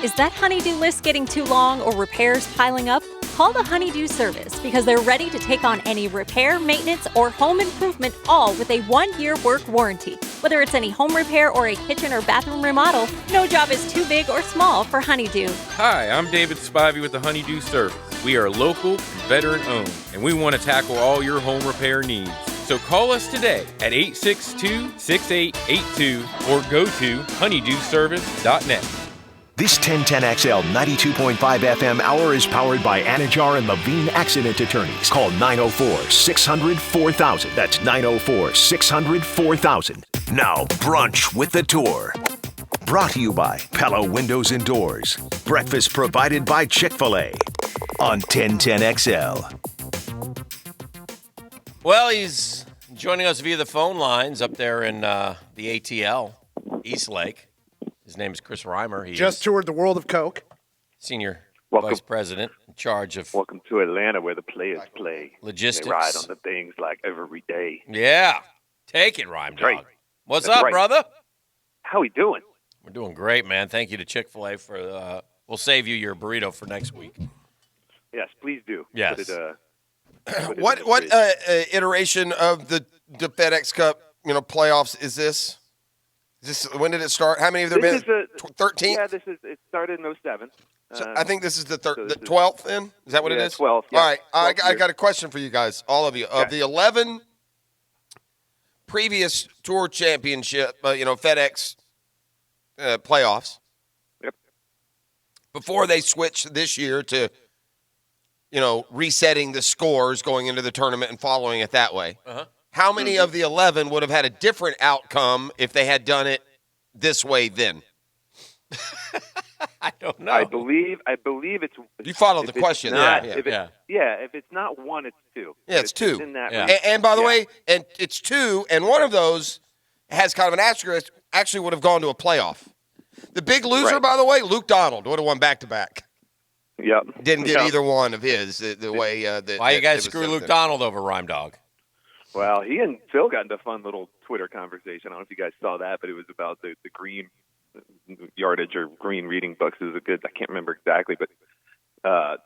Is that honeydew list getting too long or repairs piling up? Call the Honeydew Service because they're ready to take on any repair, maintenance, or home improvement, all with a 1-year work warranty. Whether it's any home repair or a kitchen or bathroom remodel, no job is too big or small for Honeydew. Hi, I'm David Spivey with the Honeydew Service. We are local, veteran-owned, and we want to tackle all your home repair needs. So call us today at 862-6882 or go to honeydewservice.net. This 1010XL 92.5 FM hour is powered by Anajar and Levine Accident Attorneys. Call 904-600-4000. That's 904-600-4000. Now, Brunch with the Tour. Brought to you by Pella Windows and Doors. Breakfast provided by Chick-fil-A on 1010XL. Well, he's joining us via the phone lines up there in the ATL, East Lake. His name is Chris Reimer. He just toured the World of Coke. Senior Vice President in charge of... Welcome to Atlanta, where the players play. Logistics. They ride on the things like every day. Yeah. Take it, Rhyme Dog. Right. What's That's up, right. brother? How we doing? We're doing great, man. Thank you to Chick-fil-A for... we'll save you your burrito for next week. Yes, please do. Yes. Put it, What iteration of the FedEx Cup playoffs is this? When did it start? How many have there been? 13? Yeah, it started in 2007. So I think this is the 12th then? Is that what it is? 12th. Yeah. All right. I got a question for you guys, all of you. Of the 11 previous Tour Championship, FedEx playoffs, before they switched this year to, resetting the scores going into the tournament and following it that way, how many of the 11 would have had a different outcome if they had done it this way then? I don't know. I believe it's. You follow the question. If it's not one, it's two. Yeah, it's two. In that and by the way, and it's two, and one of those has kind of an asterisk, actually would have gone to a playoff. The big loser, by the way, Luke Donald, would have won back-to-back. Yep. Didn't get either one of his the way that. Why you guys screw Luke Donald over, Rhyme Dog? Well, he and Phil got into a fun little Twitter conversation. I don't know if you guys saw that, but it was about the green yardage or green reading books. Is a good. I can't remember exactly, but I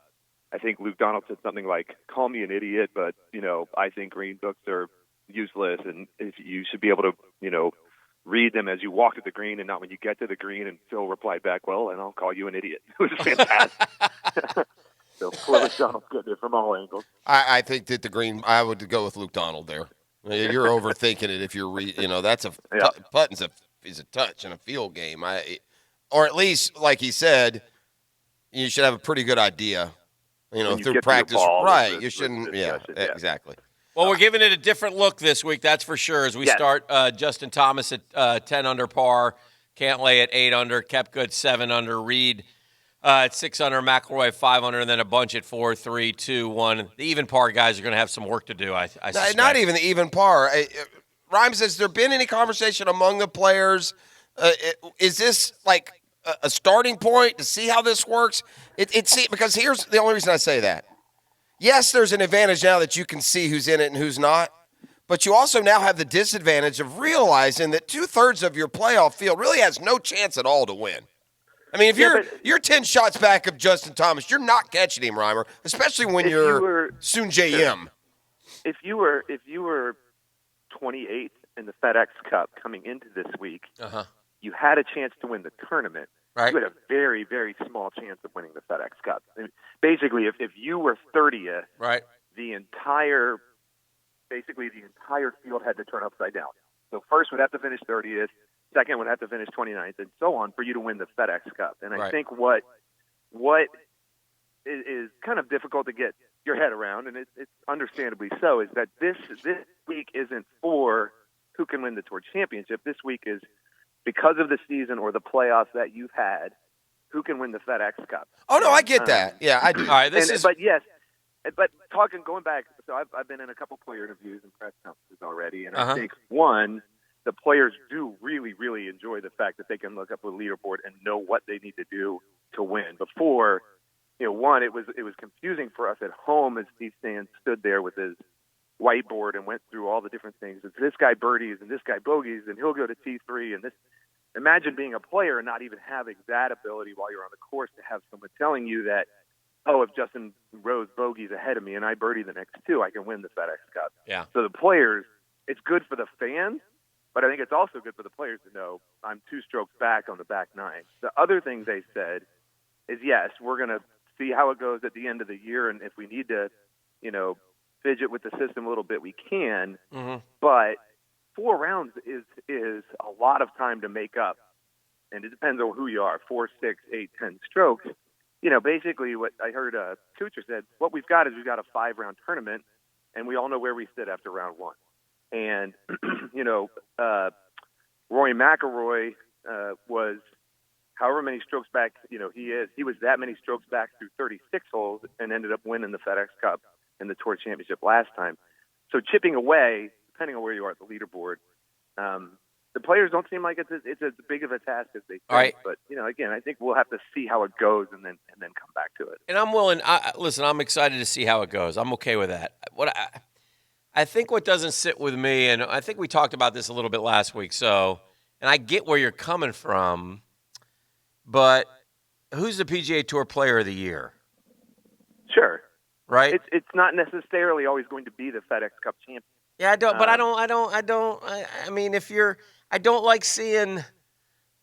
think Luke Donald said something like, "Call me an idiot, but I think green books are useless, and if you should be able to read them as you walk to the green and not when you get to the green." And Phil replied back, "Well, and I'll call you an idiot." It was fantastic. So clearly Donald's good there from all angles. I think that I would go with Luke Donald there. You're overthinking it if you're that's putting's is a touch in a field game. Or at least, like he said, you should have a pretty good idea, through practice. Right. You shouldn't. Exactly. Well, we're giving it a different look this week, that's for sure, as we start Justin Thomas at 10 under par, Cantlay at 8 under, Koepka 7 under, Reed at 6 under, McIlroy 5 under, and then a bunch at 4, 3, 2, 1. The even par guys are going to have some work to do, I suspect. Not even the even par. Rhymes, has there been any conversation among the players? Is this like a starting point to see how this works? Because here's the only reason I say that. Yes, there's an advantage now that you can see who's in it and who's not. but you also now have the disadvantage of realizing that 2/3 of your playoff field really has no chance at all to win. I mean, if you're 10 shots back of Justin Thomas, you're not catching him, Reimer, especially when you're Soon J.M. If you were 28th in the FedEx Cup coming into this week, you had a chance to win the tournament. Right. You had a very, very small chance of winning the FedEx Cup. I mean, basically, if you were 30th, right, the entire field had to turn upside down. So first would have to finish 30th, second would have to finish 29th, and so on for you to win the FedEx Cup. And I think what is kind of difficult to get your head around, and it's understandably so, is that this week isn't for who can win the Tour Championship. This week is because of the season or the playoffs that you've had, who can win the FedEx Cup. Oh, no, I get that. Yeah, I do. All right, But going back, so I've been in a couple player interviews and press conferences already, and I think, the players do really, really enjoy the fact that they can look up a leaderboard and know what they need to do to win. Before, it was confusing for us at home as Steve Sands stood there with his whiteboard and went through all the different things. It's this guy birdies and this guy bogeys and he'll go to T3 and this. Imagine being a player and not even having that ability while you're on the course to have someone telling you that, oh, if Justin Rose bogeys ahead of me and I birdie the next two, I can win the FedEx Cup. Yeah. So the players, it's good for the fans, but I think it's also good for the players to know I'm 2 strokes back on the back nine. The other thing they said is, yes, we're going to see how it goes at the end of the year, and if we need to, fidget with the system a little bit, we can. But 4 rounds is a lot of time to make up, and it depends on who you are. 4, 6, 8, 10 strokes. Basically what I heard Kuchar said, what we've got is we've got a 5-round tournament, and we all know where we sit after round 1. And, Rory McIlroy was however many strokes back, he was that many strokes back through 36 holes and ended up winning the FedEx Cup and the Tour Championship last time. So chipping away, depending on where you are at the leaderboard, the players don't seem like it's as big of a task as they think. Right. But, again, I think we'll have to see how it goes and then come back to it. And I'm willing. Listen, I'm excited to see how it goes. I'm okay with that. I think what doesn't sit with me, and I think we talked about this a little bit last week. So, and I get where you're coming from, but who's the PGA Tour Player of the Year? Sure. Right. It's not necessarily always going to be the FedEx Cup champion. Yeah, I don't. But I mean, I don't like seeing.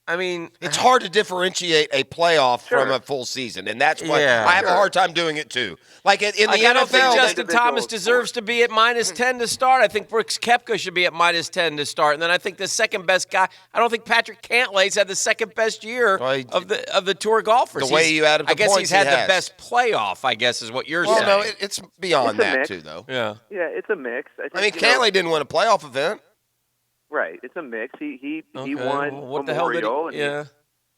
I mean, it's hard to differentiate a playoff from a full season, and that's why I have a hard time doing it too. Like in the NFL, I don't think Justin Thomas deserves to be at -10 to start. I think Brooks Koepka should be at -10 to start, and then I think the second best guy. I don't think Patrick Cantlay's had the second best year of the tour golfers. The way you added the points, I guess points he's had he the has. best playoff. I guess is what you're well, saying. no, it's beyond It's a that mix. too, though. Yeah. Yeah, it's a mix. I mean, Cantlay didn't win a playoff event. Right, it's a mix. He Okay, won well, what the hell did he- Memorial. yeah.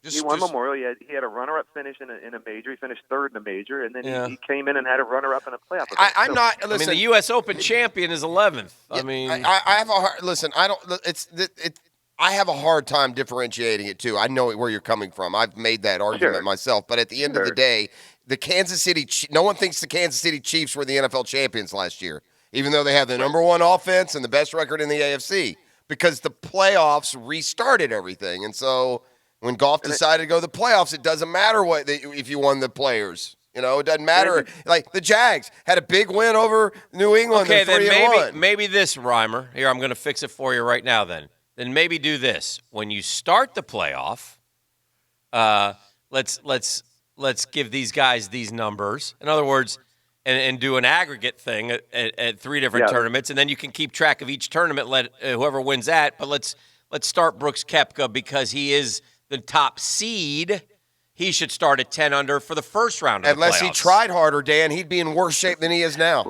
He won Memorial. He had a runner-up finish in a major. He finished 3rd in a major, and then he came in and had a runner-up in a playoff event. I'm not. Listen, I mean, the U.S. Open champion is 11th. I mean, I have a hard listen. I don't. I have a hard time differentiating it too. I know where you're coming from. I've made that argument myself. But at the end of the day, the Kansas City. No one thinks the Kansas City Chiefs were the NFL champions last year, even though they have the #1 offense and the best record in the AFC, because the playoffs restarted everything. And so when golf decided to go to the playoffs, it doesn't matter if you won the players. It doesn't matter. Like the Jags had a big win over New England. Okay, then maybe this, Reimer. Here, I'm going to fix it for you right now. Then maybe do this when you start the playoff. Let's give these guys these numbers. In other words, and do an aggregate thing at 3 different tournaments, and then you can keep track of each tournament. Let whoever wins that. But let's start Brooks Koepka because he is the top seed. He should start at 10 under for the first round of Unless the playoffs. he tried harder, Dan, he'd be in worse shape than he is now.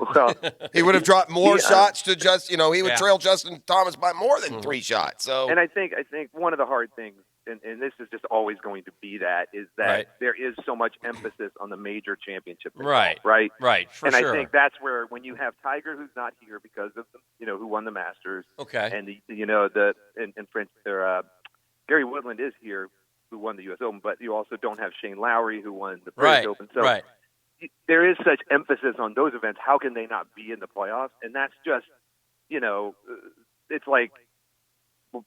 He would have dropped more shots to he would trail Justin Thomas by more than 3 shots. So, and I think one of the hard things, and this is just always going to be that, is that there is so much emphasis on the major championship. Right. For and sure. I think that's where when you have Tiger, who's not here because of who won the Masters. Okay. And Gary Woodland is here, who won the U.S. Open, but you also don't have Shane Lowry, who won the British Open. So there is such emphasis on those events. How can they not be in the playoffs? And that's just it's like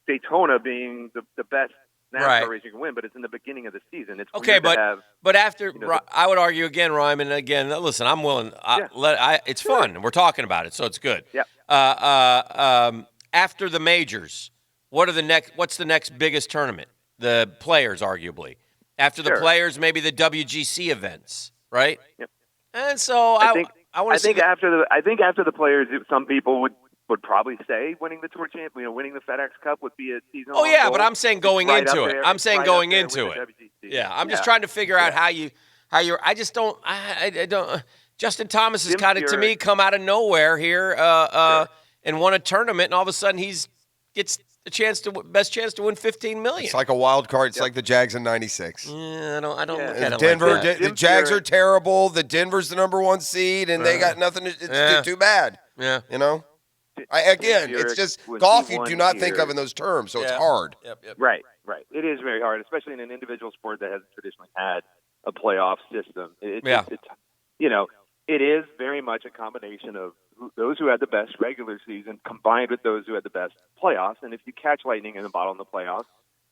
Daytona being the best NASCAR Right. race you can win, but it's in the beginning of the season. It's Okay, weird to have, but after I would argue again, Ryman. Again, listen, I'm willing. It's fun. We're talking about it, so it's good. Yeah. After the majors, what's the next biggest tournament? The Players, arguably. After the Sure. Players, maybe the WGC events, right? Yep. And so I want to see. after the Players, some people would probably say winning the Tour winning the FedEx Cup would be a seasonal. Oh yeah, goal. but I'm saying going It's right into up it. there. I'm It's saying right going up there into with it. the WGC. Yeah, I'm just trying to figure out how you're. I just don't. I don't. Justin Thomas has Jim kind of, to me, Furyk. come out of nowhere here and won a tournament, and all of a sudden gets the best chance to win $15 million. It's like a wild card. It's like the Jags in '96. Yeah, I don't look at it Denver, like that. the Jags are terrible. The Denver's the number 1 seed, and they got nothing. It's too bad. Yeah. It's just when golf. he You won do not think here- of in those terms, so it's Yeah. hard. Yep. Right. It is very hard, especially in an individual sport that hasn't traditionally had a playoff system. It is very much a combination of those who had the best regular season combined with those who had the best playoffs. And if you catch lightning in the bottle in the playoffs,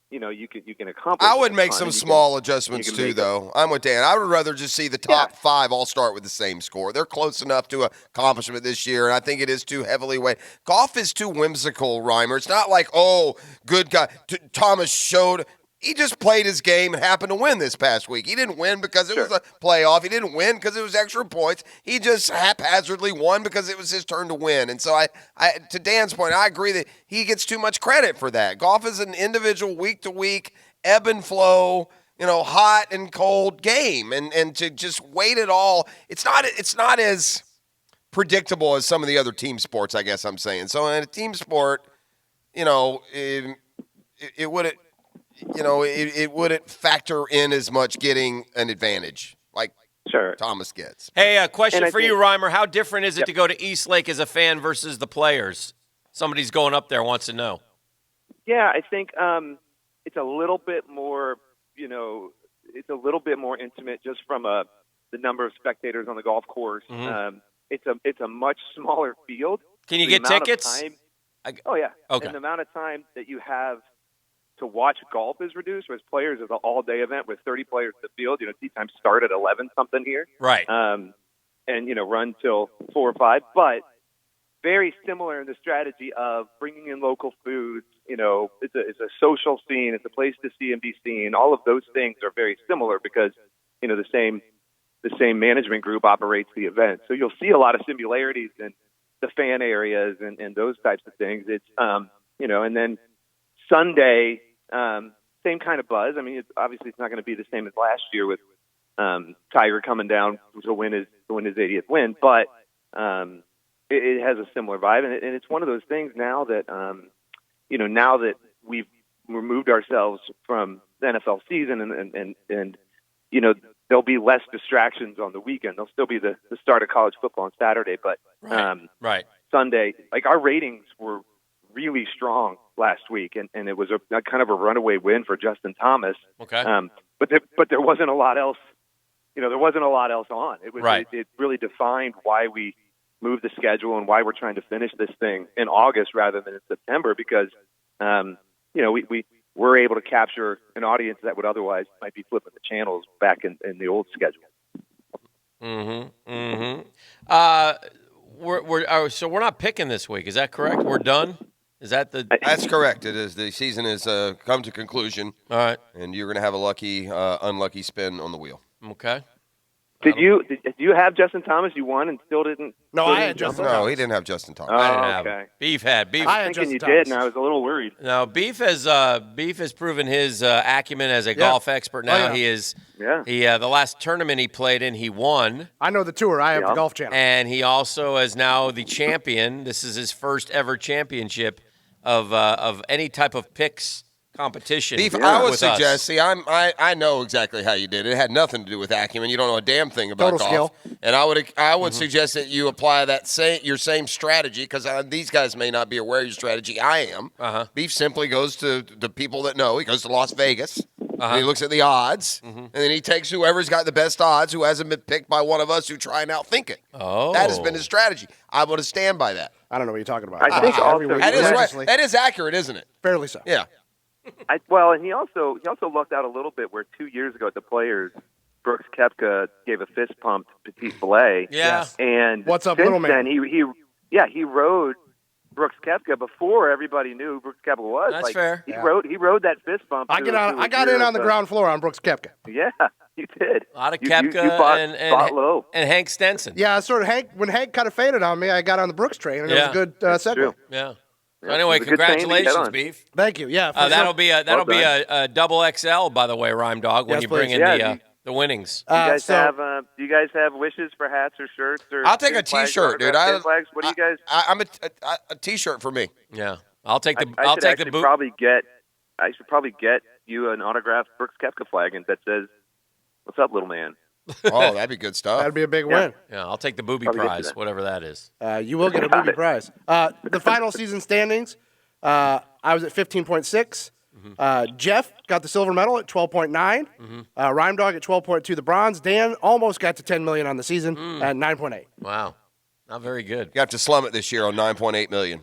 you can accomplish. I would a make ton, some and you small can- adjustments you can too, make though. I'm with Dan. I would rather just see the top 5 all start with the same score. They're close enough to accomplishment this year, and I think it is too heavily weighted. Golf is too whimsical, Reimer. It's not like, good guy. Thomas showed. He just played his game and happened to win this past week. He didn't win because it was a playoff. He didn't win because it was extra points. He just haphazardly won because it was his turn to win. And so I to Dan's point, I agree that he gets too much credit for that. Golf is an individual week to week, ebb and flow, hot and cold game. And to just weight it all, it's not as predictable as some of the other team sports, I guess I'm saying. So in a team sport, it wouldn't. It wouldn't factor in as much getting an advantage like Thomas gets. Hey, a question And for I you, think- Reimer. How different is it to go to East Lake as a fan versus the Players? Somebody's going up there wants to know. Yeah, I think it's a little bit more, it's a little bit more intimate just from the number of spectators on the golf course. Mhm. It's a much smaller field. Can you The get amount of tickets? time- oh yeah. Okay. And the amount of time that you have to watch golf is reduced. Whereas Players is an all-day event with 30 players in the field. Tee times start at 11 something here. Right. And run till 4 or 5, but very similar in the strategy of bringing in local foods. It's a social scene. It's a place to see and be seen. All of those things are very similar because the same management group operates the event. So you'll see a lot of similarities in the fan areas and those types of things. It's and then Sunday, same kind of buzz. I mean, it's not going to be the same as last year with Tiger coming down to win his 80th win, but it has a similar vibe, and it's one of those things now that now that we've removed ourselves from the NFL season, and there'll be less distractions on the weekend. There'll still be the start of college football on Saturday, but Right. Sunday, like our ratings were really strong last week, and it was a kind of a runaway win for Justin Thomas. Okay. But there wasn't a lot else. There wasn't a lot else on. It was Right. it really defined why we moved the schedule and why we're trying to finish this thing in August rather than in September, because we were able to capture an audience that would otherwise might be flipping the channels back in the old schedule. So we're not picking this week. Is that correct? We're done. Is that the? That's correct. It is. The season has come to conclusion. All right. And you're going to have a unlucky spin on the wheel. Okay. Did you have Justin Thomas? You won and still didn't. No, still I didn't had jump Justin on? No, he didn't have Justin Thomas. I didn't have okay. him. Beef had. Beef. I I had was thinking Justin you did, Thomas. and I was a little worried. No, Beef has proven his acumen as a golf expert. Now yeah. he is. Yeah. The last tournament he played in, he won, I know the tour. I have the Golf Channel. and he also is now the champion. This is his first ever championship of any type of picks competition. Beef, I would with us. suggest. See, I know exactly how you did it. It had nothing to do with acumen. You don't know a damn thing about Total golf. skill. And I would suggest that you apply your same strategy, because these guys may not be aware of your strategy. I am. Uh-huh. Beef simply goes to the people that know. He goes to Las Vegas. and he looks at the odds, and then he takes whoever's got the best odds, who hasn't been picked by one of us who try and outthink it. Oh. That has been his strategy. I'm going to stand by that. I don't know what you're talking about. I think also that is right. That is accurate, isn't it? Fairly so. Yeah. And he also lucked out a little bit where 2 years ago at the Players, Brooks Koepka gave a fist pump to Petit Filet. Yeah. And what's up, since little man? then, he rode Brooks Koepka before everybody knew who Brooks Koepka was. That's fair. He rode that fist bump. I got in on the ground floor on Brooks Koepka. Yeah, you did. A lot of You Koepka bought low. and Hank Stenson. Yeah, sort of when Hank kind of faded on me, I got on the Brooks train, and it was a good segue. True. Yeah. So anyway, It's a good thing to get congratulations, on. Beef. Thank you. Yeah, That'll be a double XL, by the way, Rhyme Dog, when Yes, you bring please. in the winnings. Do you guys have wishes for hats or shirts? Or I'll take a flags, T-shirt, dude. autographed flags? What do you guys? I'm a T-shirt for me. Yeah, I'll take the I I'll should take the actually boot. I should probably get you an autographed Brooks Koepka flag and that says, "What's up, little man?" Oh, that'd be good stuff. That'd be a big win. Yeah, I'll take the booby Probably get prize, that. whatever that is. You will get a booby prize. The final season standings, I was at 15.6. Jeff got the silver medal at 12.9. Rhyme Dog at 12.2, the bronze. Dan almost got to 10 million on the season at 9.8. Wow, not very good. You have to slum it this year on 9.8 million.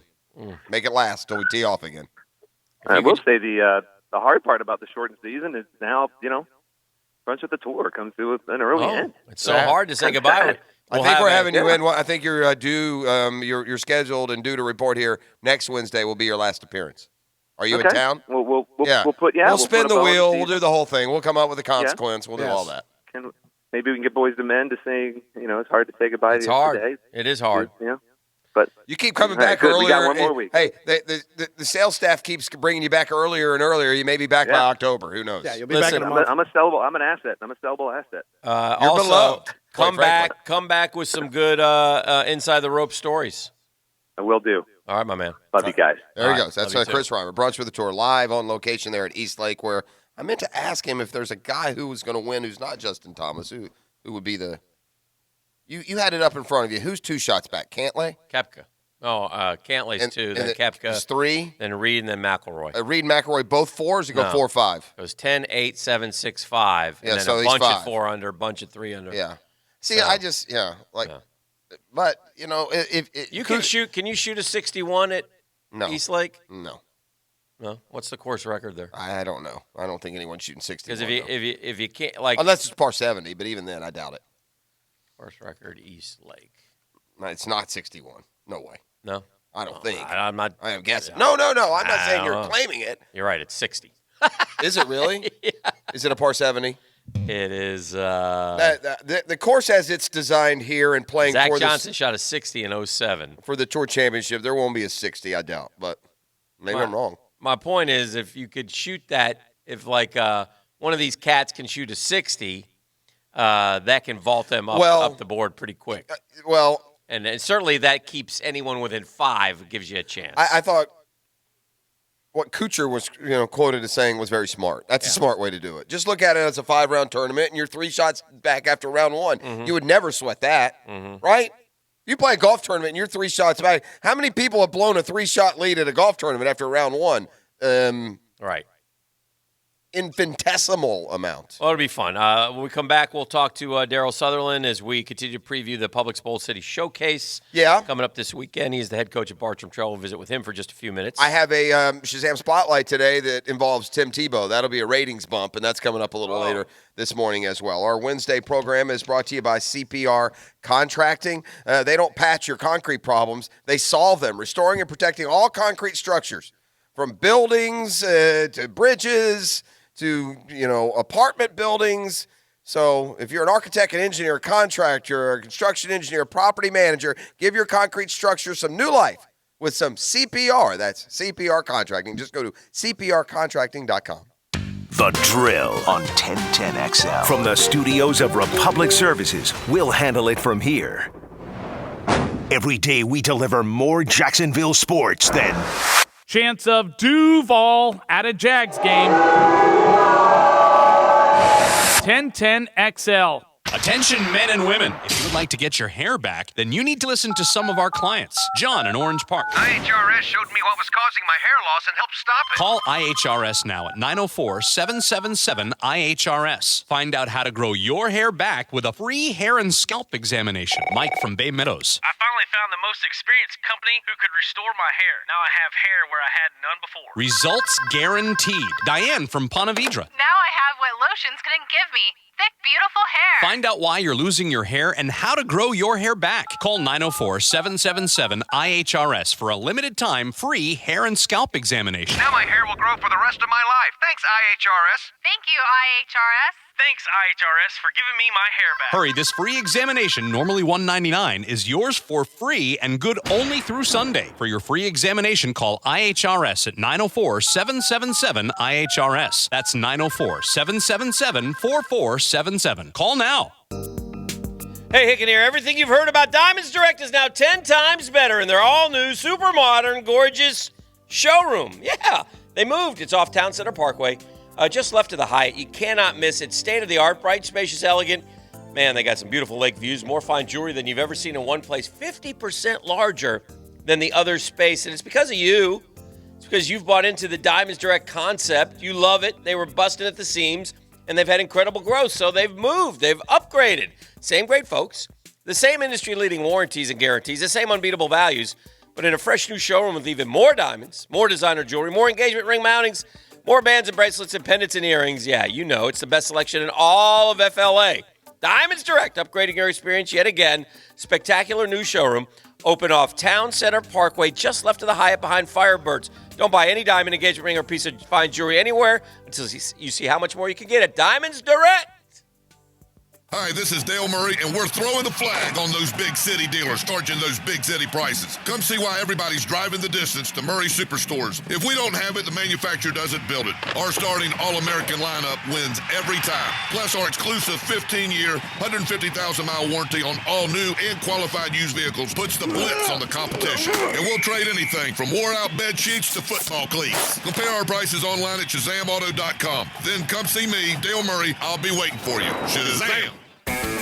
Make it last till we tee off again. I will say the hard part about the shortened season is now Brunch with the Tour comes to an early end. It's so hard to say goodbye. I think we're having you in. I think you're due. You're scheduled and due to report here next Wednesday. Will be your last appearance. Are you in town? We'll We'll spin put the a bow on wheel. season. We'll do the whole thing. We'll come up with a consequence. We'll do all that. Maybe we can get Boys to Men to say, it's hard to say goodbye It's to you hard. today. It is hard. Yeah. But you keep coming All right, back good. earlier. We got one more week. Hey, the sales staff keeps bringing you back earlier and earlier. You may be back by October. Who knows? Yeah, you'll be back in a month. I'm a sellable. I'm an asset. I'm a sellable asset. You're Also, beloved. come back with some good inside the rope stories. I will do. All right, my man. Love you guys. There he goes. Love That's you too. Chris Reimer. Brunch with the Tour live on location there at East Lake, where I meant to ask him if there's a guy who was going to win who's not Justin Thomas. Who would be the? You had it up in front of you. Who's 2 shots back? Cantlay? Koepka. Oh, Cantlay's 2, then Koepka. It's 3. Then Reed, and then McIlroy. Reed and McIlroy both 4s. You go 4-5. It was 10, 8, 7, 6, 5. Yeah, And then so a he's bunch 5. of 4 under, a bunch of 3 under. Yeah. See, So, I just but if you can shoot. Can you shoot a 61 at No. East Lake? No. No. What's the course record there? I don't know. I don't think anyone's shooting 60. Because if you can't unless it's par 70, but even then, I doubt it. Course record East Lake. No, it's not 61. No way. No. I don't think. I'm not. I am guessing. No. I'm not saying you're claiming it. You're right. It's 60. Is it really? Yeah. Is it a par 70? It is. The course as it's designed here and playing Zach for Johnson shot a 60 in 07. For the Tour Championship, there won't be a 60, I doubt. But maybe I'm wrong. My point is, if you could shoot that, if one of these cats can shoot a 60, that can vault them up the board pretty quick. And certainly that keeps anyone within 5, gives you a chance. I thought what Kuchar was quoted as saying was very smart. That's a smart way to do it. Just look at it as a 5-round tournament, and you're 3 shots back after round 1. Mm-hmm. You would never sweat that, right? You play a golf tournament, and you're 3 shots back. How many people have blown a 3-shot lead at a golf tournament after round 1? Right. Infinitesimal amount. Well, it'll be fun. When we come back, we'll talk to Daryl Sutherland as we continue to preview the Publix Bowl City Showcase. Yeah. Coming up this weekend. He's the head coach at Bartram Trail. We'll visit with him for just a few minutes. I have a Shazam Spotlight today that involves Tim Tebow. That'll be a ratings bump, and that's coming up a little later this morning as well. Our Wednesday program is brought to you by CPR Contracting. They don't patch your concrete problems. They solve them, restoring and protecting all concrete structures, from buildings to bridges to, apartment buildings. So if you're an architect, an engineer, a contractor, a construction engineer, a property manager, give your concrete structure some new life with some CPR. That's CPR Contracting. Just go to cprcontracting.com. The Drill on 1010XL. From the studios of Republic Services, we'll handle it from here. Every day we deliver more Jacksonville sports than... Chance of Duval at a Jags game. 1010XL. Attention men and women. If you would like to get your hair back, then you need to listen to some of our clients. John in Orange Park. IHRS showed me what was causing my hair loss and helped stop it. Call IHRS now at 904-777-IHRS. Find out how to grow your hair back with a free hair and scalp examination. Mike from Bay Meadows. I finally found the most experienced company who could restore my hair. Now I have hair where I had none before. Results guaranteed. Diane from Ponte Vedra. Now I have what lotions couldn't give me. Thick, beautiful hair. Find out why you're losing your hair and how to grow your hair back. Call 904-777-IHRS for a limited time free hair and scalp examination. Now my hair will grow for the rest of my life. Thanks, IHRS. Thank you, IHRS. Thanks, IHRS, for giving me my hair back. Hurry, this free examination, normally $199, is yours for free and good only through Sunday. For your free examination, call IHRS at 904-777-IHRS. That's 904-777-4477. Call now. Hey, Hicken here. Everything you've heard about Diamonds Direct is now 10 times better in their all-new, super modern, gorgeous showroom. Yeah, they moved. It's off Town Center Parkway. Just left of the Hyatt. You cannot miss it. State-of-the-art, bright, spacious, elegant. Man, they got some beautiful lake views, more fine jewelry than you've ever seen in one place, 50% larger than the other space. And it's because of you. It's because you've bought into the Diamonds Direct concept. You love it. They were busting at the seams, and they've had incredible growth. So they've moved. They've upgraded. Same great folks. The same industry-leading warranties and guarantees. The same unbeatable values. But in a fresh new showroom with even more diamonds, more designer jewelry, more engagement ring mountings, more bands and bracelets and pendants and earrings. Yeah, you know, it's the best selection in all of FLA. Diamonds Direct, upgrading your experience yet again. Spectacular new showroom. Open off Town Center Parkway, just left of the Hyatt behind Firebirds. Don't buy any diamond engagement ring or piece of fine jewelry anywhere until you see how much more you can get at Diamonds Direct. Hi, this is Dale Murray, and we're throwing the flag on those big city dealers charging those big city prices. Come see why everybody's driving the distance to Murray Superstores. If we don't have it, the manufacturer doesn't build it. Our starting All-American lineup wins every time. Plus, our exclusive 15-year, 150,000-mile warranty on all new and qualified used vehicles puts the blitz on the competition. And we'll trade anything from wore-out bed sheets to football cleats. Compare our prices online at ShazamAuto.com. Then come see me, Dale Murray. I'll be waiting for you. Shazam!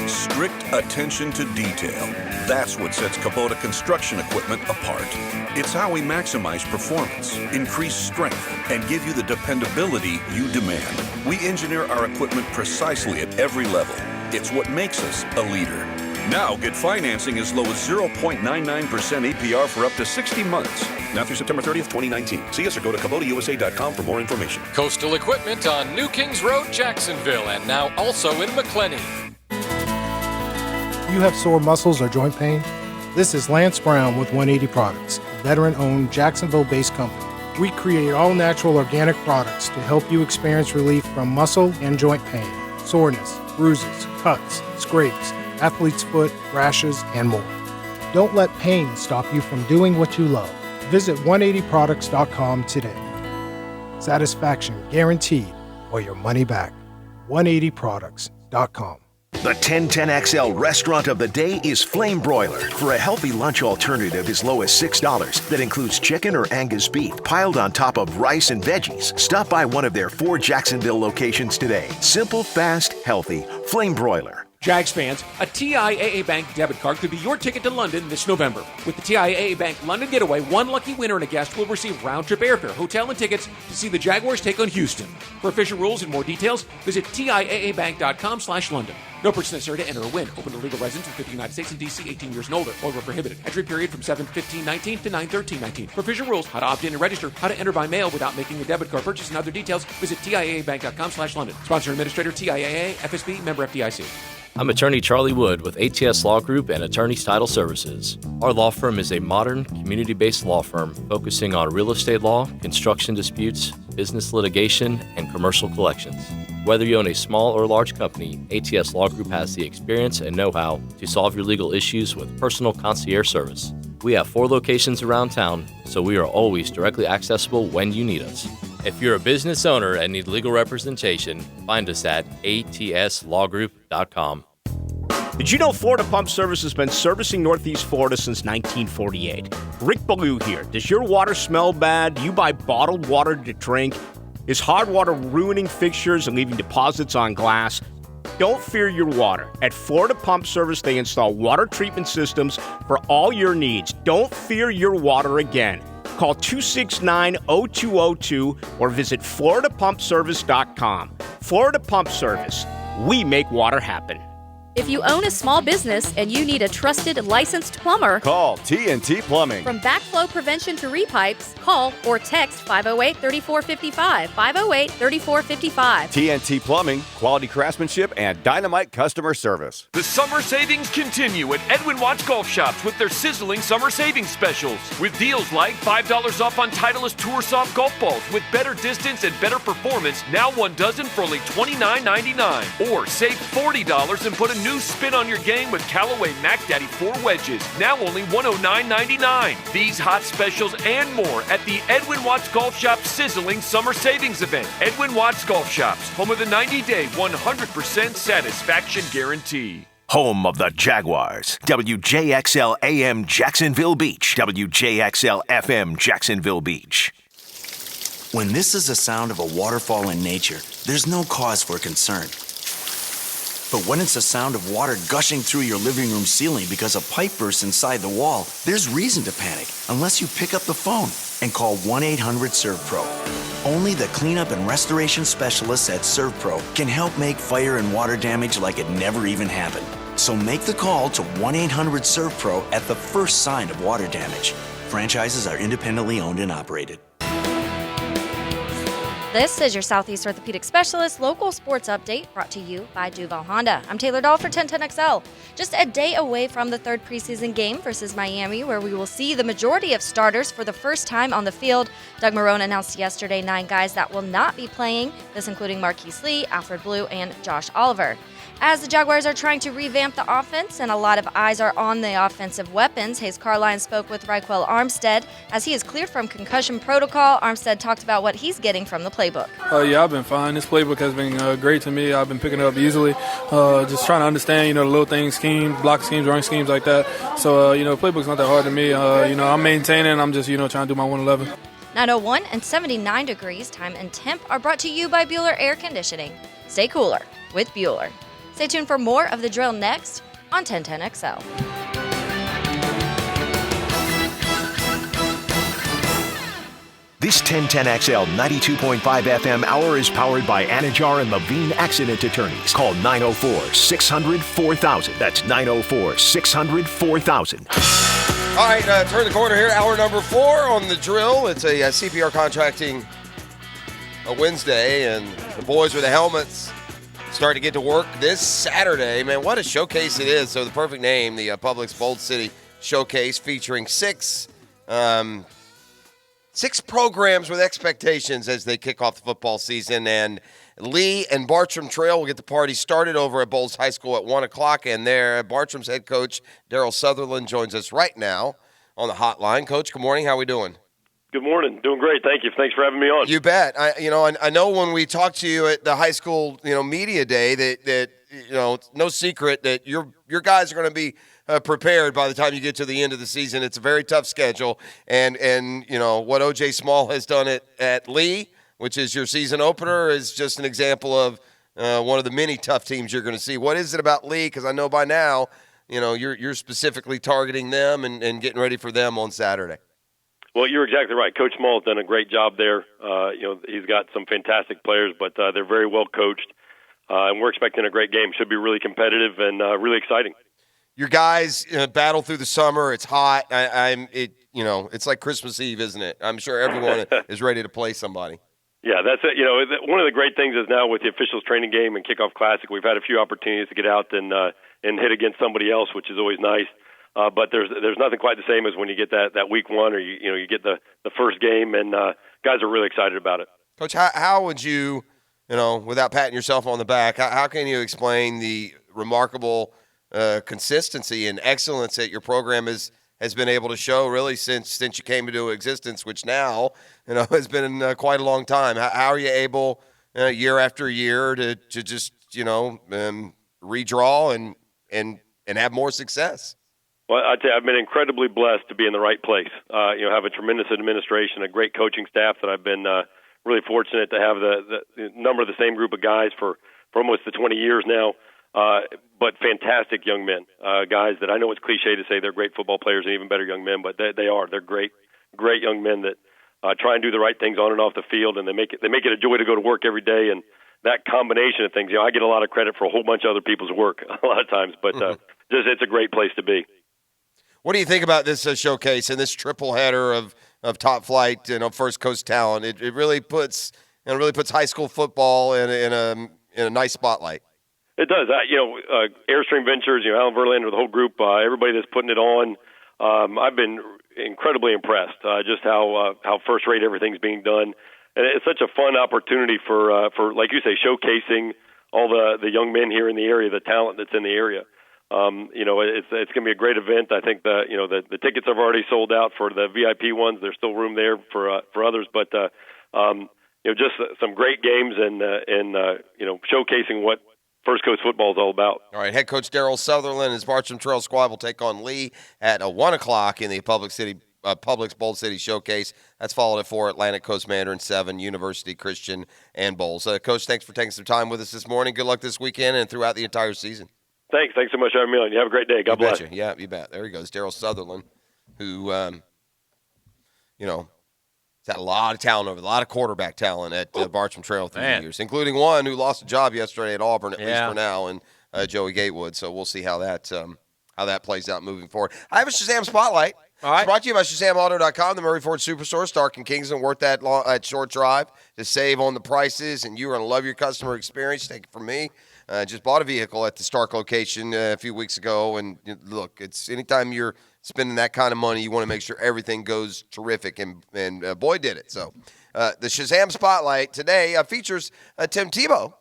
Strict attention to detail. That's what sets Kubota construction equipment apart. It's how we maximize performance, increase strength, and give you the dependability you demand. We engineer our equipment precisely at every level. It's what makes us a leader. Now get financing as low as 0.99% APR for up to 60 months. Now through September 30th, 2019. See us or go to KubotaUSA.com for more information. Coastal Equipment on New Kings Road, Jacksonville, and now also in McClenny. You have sore muscles or joint pain? This is Lance Brown with 180 Products, a veteran-owned Jacksonville-based company. We create all-natural organic products to help you experience relief from muscle and joint pain, soreness, bruises, cuts, scrapes, athlete's foot, rashes, and more. Don't let pain stop you from doing what you love. Visit 180products.com today. Satisfaction guaranteed or your money back. 180products.com. The 1010XL restaurant of the day is Flame Broiler. For a healthy lunch alternative as low as $6 that includes chicken or Angus beef piled on top of rice and veggies, stop by one of their 4 Jacksonville locations today. Simple, fast, healthy. Flame Broiler. Jags fans, a TIAA Bank debit card could be your ticket to London this November. With the TIAA Bank London Getaway, one lucky winner and a guest will receive round-trip airfare, hotel, and tickets to see the Jaguars take on Houston. For official rules and more details, visit TIAABank.com/London. No purchase necessary to enter or win. Open to legal residents within the United States and D.C. 18 years and older. Or were prohibited. Entry period from 7/15/19 to 9/13/19. For official rules, how to opt in and register, how to enter by mail without making a debit card purchase, and other details, visit TIAABank.com/London. Sponsor and administrator TIAA, FSB, member FDIC. I'm attorney Charlie Wood with ATS Law Group and Attorneys Title Services. Our law firm is a modern, community-based law firm focusing on real estate law, construction disputes, business litigation, and commercial collections. Whether you own a small or large company, ATS Law Group has the experience and know-how to solve your legal issues with personal concierge service. We have 4 locations around town, so we are always directly accessible when you need us. If you're a business owner and need legal representation, find us at atslawgroup.com. Did you know Florida Pump Service has been servicing Northeast Florida since 1948? Rick Ballou here. Does your water smell bad? Do you buy bottled water to drink? Is hard water ruining fixtures and leaving deposits on glass? Don't fear your water. At Florida Pump Service, they install water treatment systems for all your needs. Don't fear your water again. Call 269-0202 or visit floridapumpservice.com. Florida Pump Service. We make water happen. If you own a small business and you need a trusted, licensed plumber, call TNT Plumbing. From backflow prevention to repipes, call or text 508-3455, 508-3455. TNT Plumbing, quality craftsmanship, and dynamite customer service. The summer savings continue at Edwin Watts Golf Shops with their sizzling summer savings specials. With deals like $5 off on Titleist Tour Soft golf balls with better distance and better performance, now 1 dozen for only $29.99. Or save $40 and put a new spin on your game with Callaway Mac Daddy 4 wedges, now only $109.99. These hot specials and more at the Edwin Watts Golf Shop Sizzling Summer Savings Event. Edwin Watts Golf Shops, home of the 90-day 100% satisfaction guarantee. Home of the Jaguars. WJXL AM Jacksonville Beach. WJXL FM Jacksonville Beach. When this is the sound of a waterfall in nature, there's no cause for concern. But when it's the sound of water gushing through your living room ceiling because a pipe bursts inside the wall, there's reason to panic unless you pick up the phone and call 1-800-SERVPRO. Only the cleanup and restoration specialists at ServPro can help make fire and water damage like it never even happened. So make the call to 1-800-SERVPRO at the first sign of water damage. Franchises are independently owned and operated. This is your Southeast Orthopedic Specialist local sports update brought to you by Duval Honda. I'm Taylor Dahl for 1010XL. Just a day away from the third preseason game versus Miami, where we will see the majority of starters for the first time on the field. Doug Marrone announced yesterday 9 guys that will not be playing, this including Marquise Lee, Alfred Blue, and Josh Oliver. As the Jaguars are trying to revamp the offense and a lot of eyes are on the offensive weapons, Hayes Carline spoke with Raquel Armstead. As he is cleared from concussion protocol, Armstead talked about what he's getting from the playbook. Yeah, I've been fine. This playbook has been great to me. I've been picking it up easily. Just trying to understand, the little things, schemes, block schemes, running schemes like that. So, the playbook's not that hard to me. I'm maintaining. I'm just, trying to do my 111. 9:01 and 79 degrees, time and temp are brought to you by Bueller Air Conditioning. Stay cooler with Bueller. Stay tuned for more of The Drill next on 1010XL. This 1010XL 92.5 FM hour is powered by Anajar and Levine Accident Attorneys. Call 904-600-4000. That's 904-600-4000. All right, turn the corner here. Hour number 4 on The Drill. It's a CPR contracting a Wednesday, and the boys with the helmets start to get to work this Saturday. Man, what a showcase it is. So the perfect name, the Publix Bold City Showcase, featuring 6 programs with expectations as they kick off the football season. And Lee and Bartram Trail will get the party started over at Bolles High School at 1 o'clock. And there, Bartram's head coach, Daryl Sutherland, joins us right now on the hotline. Coach, good morning. How are we doing? Good morning. Doing great. Thank you. Thanks for having me on. You bet. I know when we talked to you at the high school, media day that it's no secret that your guys are going to be prepared by the time you get to the end of the season. It's a very tough schedule, and what O.J. Small has done at Lee, which is your season opener, is just an example of one of the many tough teams you're going to see. What is it about Lee? Because I know by now, you're specifically targeting them and getting ready for them on Saturday. Well, you're exactly right. Coach Small has done a great job there. He's got some fantastic players, but they're very well coached, and we're expecting a great game. Should be really competitive and really exciting. Your guys battle through the summer. It's hot. It's like Christmas Eve, isn't it? I'm sure everyone is ready to play somebody. Yeah, that's it. One of the great things is now with the officials training game and kickoff classic, we've had a few opportunities to get out and hit against somebody else, which is always nice. But there's nothing quite the same as when you get that week one or you get the first game, and guys are really excited about it. Coach, how would you, without patting yourself on the back, how can you explain the remarkable consistency and excellence that your program has been able to show really since you came into existence, which now has been quite a long time? How are you able year after year to just redraw and have more success? Well, I'd say I've been incredibly blessed to be in the right place. Have a tremendous administration, a great coaching staff that I've been really fortunate to have the number of the same group of guys for for almost the 20 years now. But fantastic young men, guys that I know it's cliche to say they're great football players and even better young men, but they are. They're great young men that try and do the right things on and off the field, and they make it a joy to go to work every day. And that combination of things, I get a lot of credit for a whole bunch of other people's work a lot of times, but just it's a great place to be. What do you think about this showcase and this triple header of top flight, First Coast talent? It really puts high school football in a nice spotlight. It does. Airstream Ventures, Alan Verlander, the whole group, everybody that's putting it on. I've been incredibly impressed just how first-rate everything's being done. And it's such a fun opportunity for like you say, showcasing all the young men here in the area, the talent that's in the area. It's going to be a great event. I think the tickets have already sold out for the VIP ones. There's still room there for others, but just some great games and showcasing what First Coast football is all about. All right, head coach Daryl Sutherland and his Bartram Trail squad will take on Lee at 1 o'clock in the Publix Bold City Showcase. That's followed at 4, Atlantic Coast Mandarin, 7, University Christian, and Bowls. Coach, thanks for taking some time with us this morning. Good luck this weekend and throughout the entire season. Thanks so much for having me on. You have a great day. God bless. You. Yeah, you bet. There he goes, Daryl Sutherland, who, he's had a lot of talent a lot of quarterback talent at Bartram Trail through the years, including one who lost a job yesterday at Auburn, at least for now, and Joey Gatewood. So we'll see how that plays out moving forward. I have a Shazam Spotlight. All right. It's brought to you by ShazamAuto.com, the Murray Ford Superstore, Stark and Kingston, worth that short drive to save on the prices, and you're going to love your customer experience. Take it from me. Just bought a vehicle at the Stark location a few weeks ago, and look, it's anytime you're spending that kind of money, you want to make sure everything goes terrific, and boy, did it. So the Shazam Spotlight today features Tim Tebow,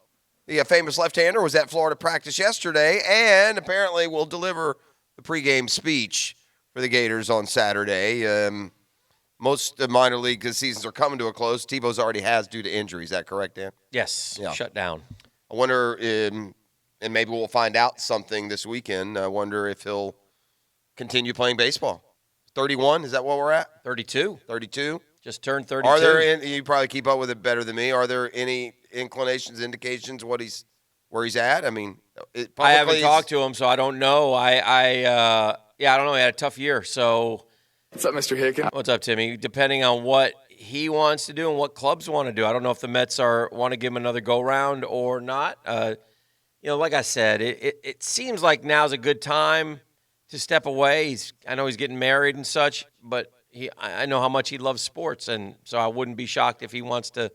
the famous left-hander, was at Florida practice yesterday, and apparently will deliver the pregame speech for the Gators on Saturday. Most minor league seasons are coming to a close. Tebow's already has due to injury. Is that correct, Dan? Yes, shut down. I wonder, and maybe we'll find out something this weekend. I wonder if he'll continue playing baseball. 31, is that what we're at? 32. 32? Just turned 32. Are there, you probably keep up with it better than me, are there any inclinations, indications where he's at? I mean, I haven't talked to him, so I don't know. I don't know. He had a tough year, so. What's up, Mr. Hicken? What's up, Timmy? Depending on what he wants to do and what clubs want to do. I don't know if the Mets want to give him another go-round or not. Like I said, it seems like now's a good time to step away. I know he's getting married and such, but I know how much he loves sports, and so I wouldn't be shocked if he wants to.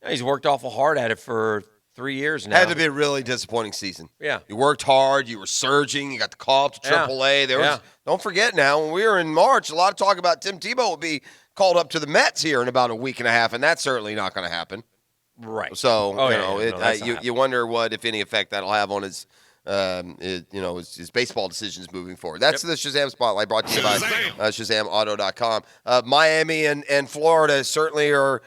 He's worked awful hard at it for 3 years now. Had to be a really disappointing season. Yeah. You worked hard. You were surging. You got the call up to AAA. Don't forget now, when we were in March, a lot of talk about Tim Tebow would be called up to the Mets here in about a week and a half, and that's certainly not going to happen. Right. So, you wonder what, if any, effect that'll have on his baseball decisions moving forward. That's the Shazam Spotlight, brought to you by ShazamAuto.com. Miami and Florida certainly are,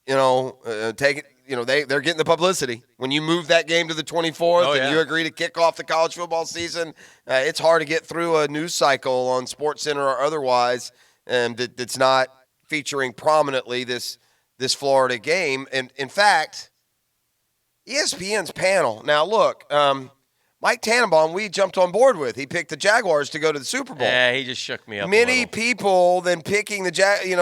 taking. They're getting the publicity. When you move that game to the 24th and you agree to kick off the college football season, it's hard to get through a news cycle on SportsCenter or otherwise that's not featuring prominently this Florida game. And in fact, ESPN's panel. Now, look, Mike Tannenbaum, we jumped on board with. He picked the Jaguars to go to the Super Bowl. Yeah, he just shook me up. Many people then picking the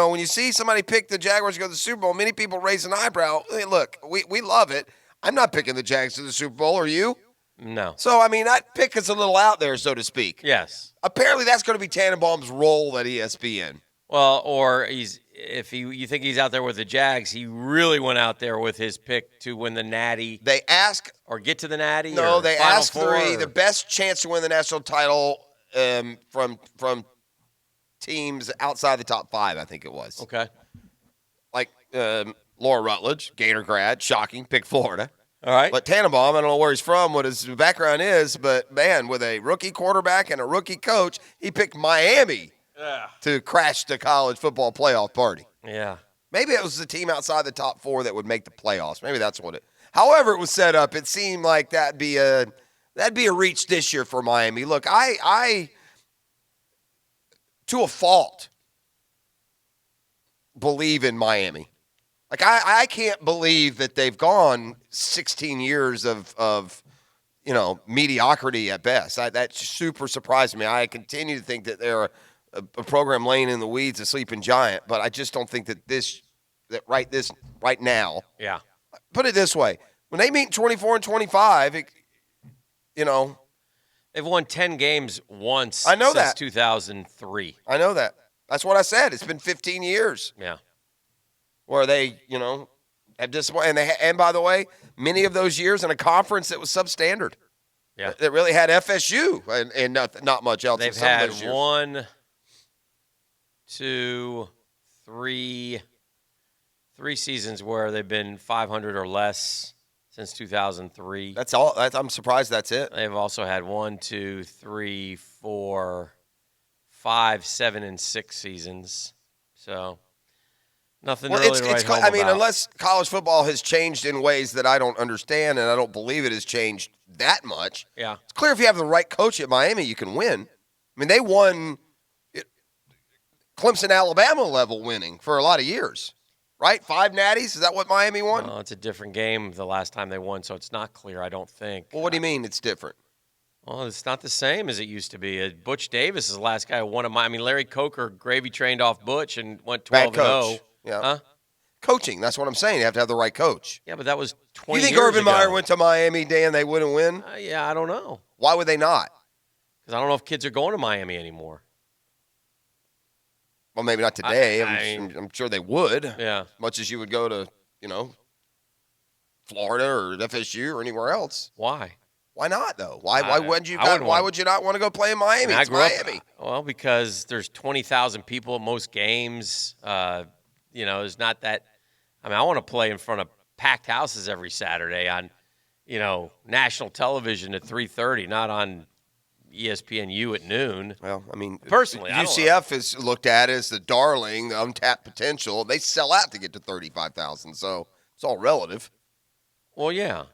when you see somebody pick the Jaguars to go to the Super Bowl, many people raise an eyebrow. Hey, look, we love it. I'm not picking the Jags to the Super Bowl. Are you? No. So, that pick is a little out there, so to speak. Yes. Apparently, that's going to be Tannenbaum's role at ESPN. Well, or you think he's out there with the Jags, he really went out there with his pick to win the Natty. They ask or get to the Natty. No, they Final ask Four, the best chance to win the national title from teams outside the top 5. I think it was. Okay. Like Laura Rutledge, Gator grad, shocking, pick Florida. All right. But Tannenbaum, I don't know where he's from, what his background is, but man, with a rookie quarterback and a rookie coach, he picked Miami. To crash the college football playoff party. Yeah. Maybe it was the team outside the top 4 that would make the playoffs. Maybe that's what it. However it was set up, it seemed like that'd be a reach this year for Miami. Look, I to a fault believe in Miami. Like, I can't believe that they've gone 16 years of mediocrity at best. That super surprised me. I continue to think that they're a program laying in the weeds, a sleeping giant, but I just don't think that right now. Yeah. Put it this way. When they meet 24 and 25, they've won 10 games once I know since that. 2003. I know that. That's what I said. It's been 15 years. Yeah. Where they, have disappointed. And by the way, many of those years in a conference that was substandard. Yeah. That really had FSU and not much else. They've in some had of those years. 1, 2, 3 seasons where they've been 500 or less since 2003. That's all. I'm surprised that's it. They've also had 1, 2, 3, 4, 5, 7, and 6 seasons. So nothing really to write home about. Unless college football has changed in ways that I don't understand, and I don't believe it has changed that much. Yeah. It's clear if you have the right coach at Miami, you can win. I mean, they won Clemson, Alabama level winning for a lot of years, right? 5 natties. Is that what Miami won? Well, it's a different game the last time they won, so it's not clear, I don't think. Well, what do you mean it's different? Well, it's not the same as it used to be. Butch Davis is the last guy who won a Miami. Larry Coker gravy trained off Butch and went 12-0. Yeah. Huh? Coaching. That's what I'm saying. You have to have the right coach. Yeah, but that was 20 You think years Urban ago. Meyer went to Miami, Dan, they wouldn't win? Yeah, I don't know. Why would they not? Because I don't know if kids are going to Miami anymore. Well, maybe not today. I'm sure they would. Yeah. Much as you would go to, Florida or FSU or anywhere else. Why? Why not, though? Why would you not want to go play in Miami? I It's grew up- Miami. well, because there's 20,000 people at most games. There's not that. I want to play in front of packed houses every Saturday on, national television at 3:30, not on ESPNU at noon. Well, personally, I don't know. UCF is looked at as the darling, the untapped potential. They sell out to get to 35,000, so it's all relative. Well, yeah.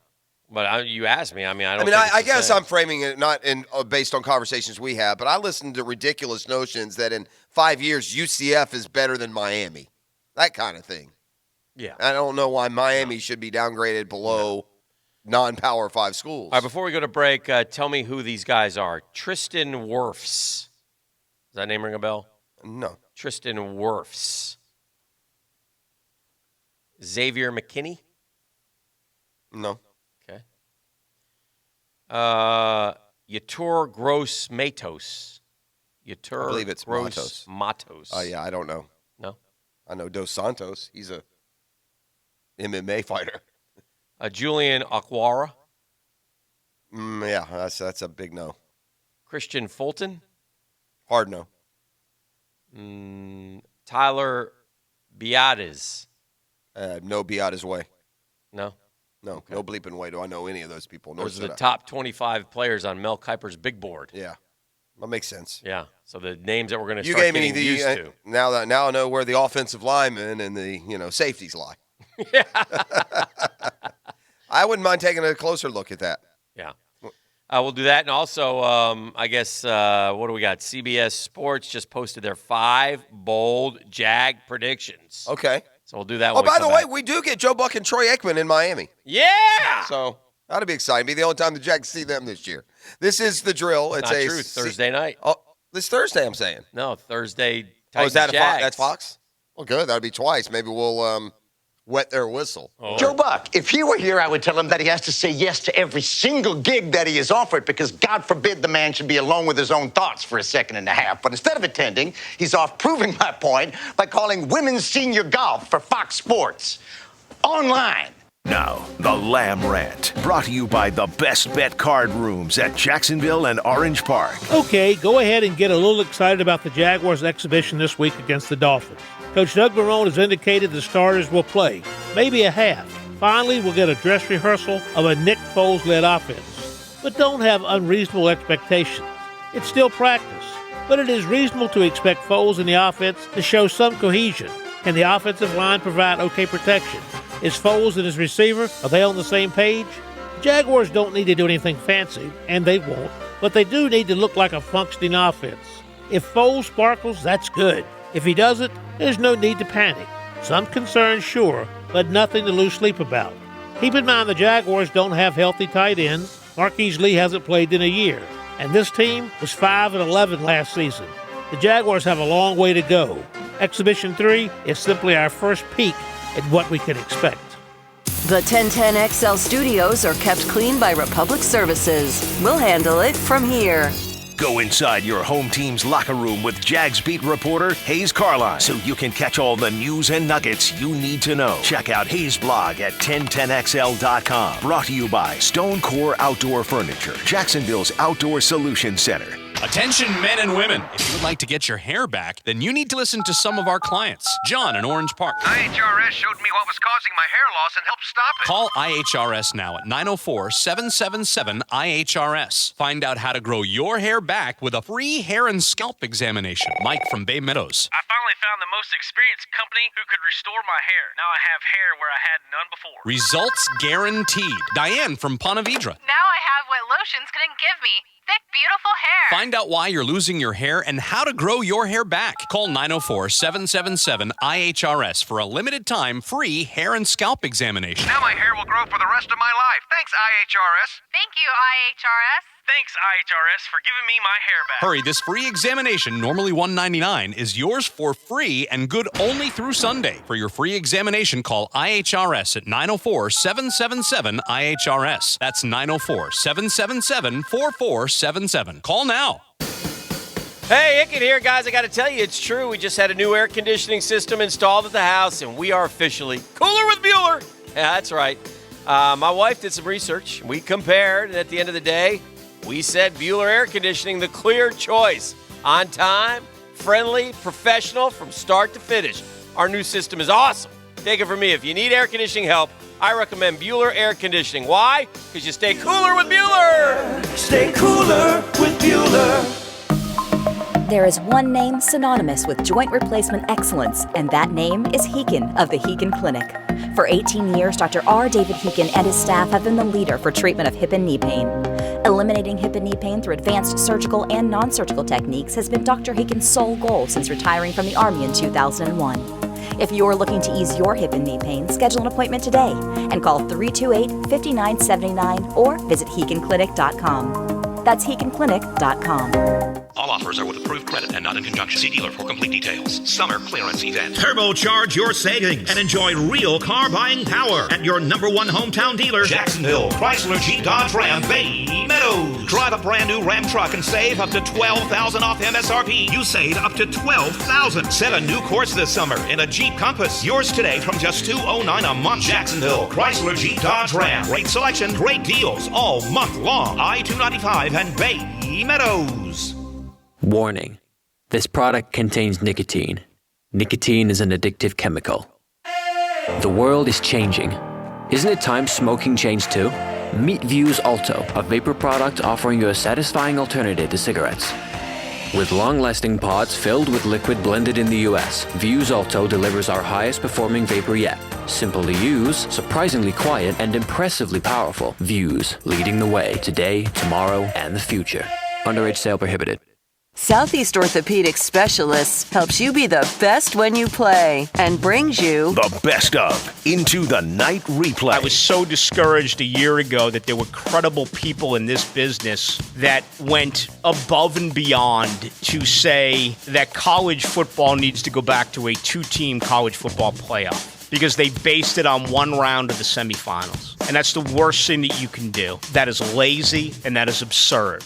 But you asked me. I I guess I'm framing it not based on conversations we have, but I listen to ridiculous notions that in 5 years UCF is better than Miami, that kind of thing. Yeah. I don't know why Miami should be downgraded below non-Power 5 schools. All right, before we go to break, tell me who these guys are. Tristan Wirfs. Does that name ring a bell? No. Tristan Wirfs. Xavier McKinney? No. Okay. Yatur Gross Matos. Yatur I believe it's Gross Matos. Oh, yeah, I don't know. No? I know Dos Santos. He's a MMA fighter. Julian Aquara. Yeah, that's a big no. Christian Fulton. Hard no. Tyler Biadasz. No Biadasz way. No? No, no bleeping way do I know any of those people. Those are the top 25 players on Mel Kiper's big board. Yeah, that makes sense. Yeah, so the names that we're going to You start gave me getting used to. Now I know where the offensive linemen and the safeties lie. Yeah. I wouldn't mind taking a closer look at that. Yeah. We'll do that. And also, I guess, what do we got? CBS Sports just posted their 5 bold Jag predictions. Okay. So we'll do that Oh, when we by the come way, back. we do get Joe Buck and Troy Aikman in Miami. Yeah! So that'll be exciting. Be the only time the Jags see them this year. This is the drill. It's not true. Thursday night. Oh, this Thursday, I'm saying. No, Thursday. Oh, is that Jags. That's Fox? Well, good. That'll be twice. Maybe we'll wet their whistle. Oh. Joe Buck, if he were here, I would tell him that he has to say yes to every single gig that he is offered because God forbid the man should be alone with his own thoughts for a second and a half. But instead of attending, he's off proving my point by calling women's senior golf for Fox Sports. Online. Now, the Lamb Rant, brought to you by the Best Bet Card Rooms at Jacksonville and Orange Park. Okay, go ahead and get a little excited about the Jaguars' exhibition this week against the Dolphins. Coach Doug Marrone has indicated the starters will play, maybe a half. Finally, we'll get a dress rehearsal of a Nick Foles-led offense. But don't have unreasonable expectations. It's still practice, but it is reasonable to expect Foles and the offense to show some cohesion. Can the offensive line provide okay protection? Is Foles and his receiver, are they on the same page? Jaguars don't need to do anything fancy, and they won't, but they do need to look like a functioning offense. If Foles sparkles, that's good. If he doesn't, there's no need to panic. Some concern, sure, but nothing to lose sleep about. Keep in mind the Jaguars don't have healthy tight ends. Marquise Lee hasn't played in a year, and this team was 5-11 last season. The Jaguars have a long way to go. Exhibition 3 is simply our first peek at what we can expect. The 1010XL studios are kept clean by Republic Services. We'll handle it from here. Go inside your home team's locker room with Jags beat reporter Hayes Carline so you can catch all the news and nuggets you need to know. Check out Hayes' blog at 1010XL.com. Brought to you by Stone Core Outdoor Furniture, Jacksonville's Outdoor Solution Center. Attention men and women. If you would like to get your hair back, then you need to listen to some of our clients. John in Orange Park. IHRS showed me what was causing my hair loss and helped stop it. Call IHRS now at 904-777-IHRS. Find out how to grow your hair back with a free hair and scalp examination. Mike from Bay Meadows. I finally found the most experienced company who could restore my hair. Now I have hair where I had none before. Results guaranteed. Diane from Ponte Vedra. Now I have what lotions couldn't give me. Thick, beautiful hair. Find out why you're losing your hair and how to grow your hair back. Call 904-777-IHRS for a limited time free hair and scalp examination. Now my hair will grow for the rest of my life. Thanks, IHRS. Thank you, IHRS. Thanks, IHRS, for giving me my hair back. Hurry, this free examination, normally $199, is yours for free and good only through Sunday. For your free examination, call IHRS at 904-777-IHRS. That's 904-777-4477. Call now. Hey, Hickett here, guys. I got to tell you, it's true. We just had a new air conditioning system installed at the house, and we are officially cooler with Bueller. Yeah, that's right. My wife did some research. We compared, and at the end of the day, we said Bueller Air Conditioning, the clear choice. On time, friendly, professional from start to finish. Our new system is awesome. Take it from me. If you need air conditioning help, I recommend Bueller Air Conditioning. Why? Because you stay cooler with Bueller. Stay cooler with Bueller. There is one name synonymous with joint replacement excellence, and that name is Heekin of the Heekin Clinic. For 18 years, Dr. R. David Heekin and his staff have been the leader for treatment of hip and knee pain. Eliminating hip and knee pain through advanced surgical and non-surgical techniques has been Dr. Heekin's sole goal since retiring from the Army in 2001. If you're looking to ease your hip and knee pain, schedule an appointment today and call 328-5979 or visit HeekinClinic.com. That's HeekinClinic.com. All offers are with approved credit and not in conjunction. See dealer for complete details. Summer clearance event. Turbocharge your savings and enjoy real car buying power at your number one hometown dealer, Jacksonville Chrysler Jeep Dodge Ram Bay Meadows. Drive a brand new Ram truck and save up to $12,000 off MSRP. You save up to $12,000. Set a new course this summer in a Jeep Compass. Yours today from just $209 a month. Jacksonville Chrysler Jeep Dodge Ram. Great selection, great deals all month long. I-295 and Bay Meadows. Warning. This product contains nicotine. Nicotine is an addictive chemical. The world is changing. Isn't it time smoking changed too? Meet Vuse Alto, a vapor product offering you a satisfying alternative to cigarettes. With long-lasting pods filled with liquid blended in the US, Vuse Alto delivers our highest performing vapor yet. Simple to use, surprisingly quiet, and impressively powerful. Vuse, leading the way today, tomorrow, and the future. Underage sale prohibited. Southeast Orthopedic Specialists helps you be the best when you play and brings you the best of Into the Night Replay. I was so discouraged a year ago that there were credible people in this business that went above and beyond to say that college football needs to go back to a two-team college football playoff because they based it on one round of the semifinals. And that's the worst thing that you can do. That is lazy and that is absurd.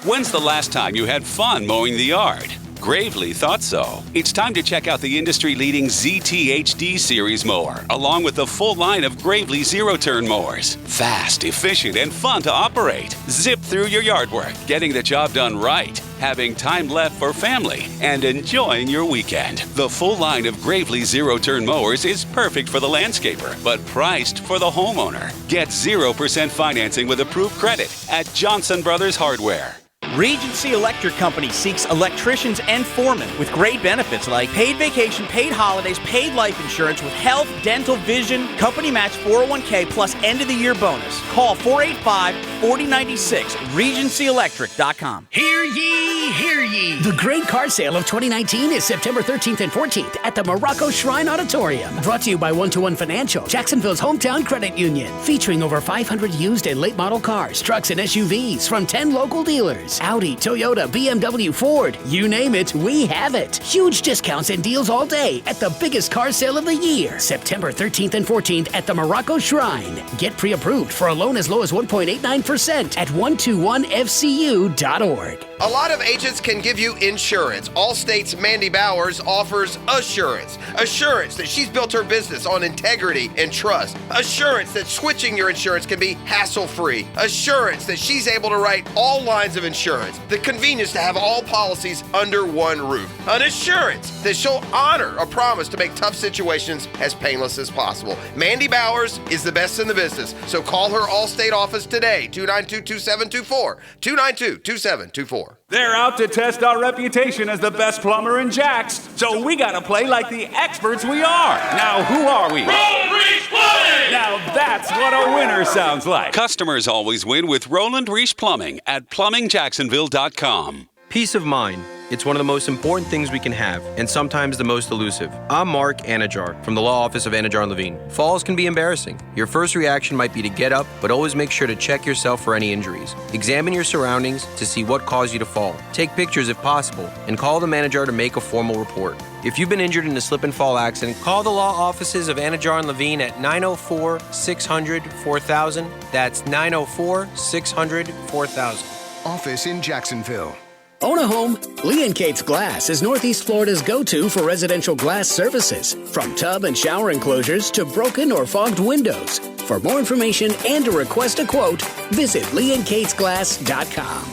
When's the last time you had fun mowing the yard? Gravely thought so. It's time to check out the industry-leading ZT-HD series mower, along with the full line of Gravely zero-turn mowers. Fast, efficient, and fun to operate. Zip through your yard work, getting the job done right, having time left for family, and enjoying your weekend. The full line of Gravely zero-turn mowers is perfect for the landscaper, but priced for the homeowner. Get 0% financing with approved credit at Johnson Brothers Hardware. Regency Electric Company seeks electricians and foremen with great benefits like paid vacation, paid holidays, paid life insurance with health, dental, vision, company match 401k plus end-of-the-year bonus. Call 485-4096, regencyelectric.com. Hear ye, hear ye. The Great Car Sale of 2019 is September 13th and 14th at the Morocco Shrine Auditorium. Brought to you by One-to-One Financial, Jacksonville's hometown credit union. Featuring over 500 used and late model cars, trucks, and SUVs from 10 local dealers. Audi, Toyota, BMW, Ford. You name it, we have it. Huge discounts and deals all day at the biggest car sale of the year. September 13th and 14th at the Morocco Shrine. Get pre-approved for a loan as low as 1.89% at 121fcu.org. A lot of agents can give you insurance. Allstate's Mandy Bowers offers assurance. Assurance that she's built her business on integrity and trust. Assurance that switching your insurance can be hassle-free. Assurance that she's able to write all lines of insurance. The convenience to have all policies under one roof. An assurance that she'll honor a promise to make tough situations as painless as possible. Mandy Bowers is the best in the business, so call her Allstate office today, 292-2724, 292-2724. They're out to test our reputation as the best plumber in Jax, so we gotta play like the experts we are. Now, who are we? Roland Reese Plumbing! Now that's what a winner sounds like. Customers always win with Roland Reese Plumbing at PlumbingJacksonville.com. Peace of mind. It's one of the most important things we can have, and sometimes the most elusive. I'm Mark Anajar from the Law Office of Anajar & Levine. Falls can be embarrassing. Your first reaction might be to get up, but always make sure to check yourself for any injuries. Examine your surroundings to see what caused you to fall. Take pictures if possible, and call the manager to make a formal report. If you've been injured in a slip and fall accident, call the law offices of Anajar & Levine at 904-600-4000. That's 904-600-4000. Office in Jacksonville. Own a home? Lee & Kate's Glass is Northeast Florida's go-to for residential glass services. From tub and shower enclosures to broken or fogged windows. For more information and to request a quote, visit leeandkatesglass.com.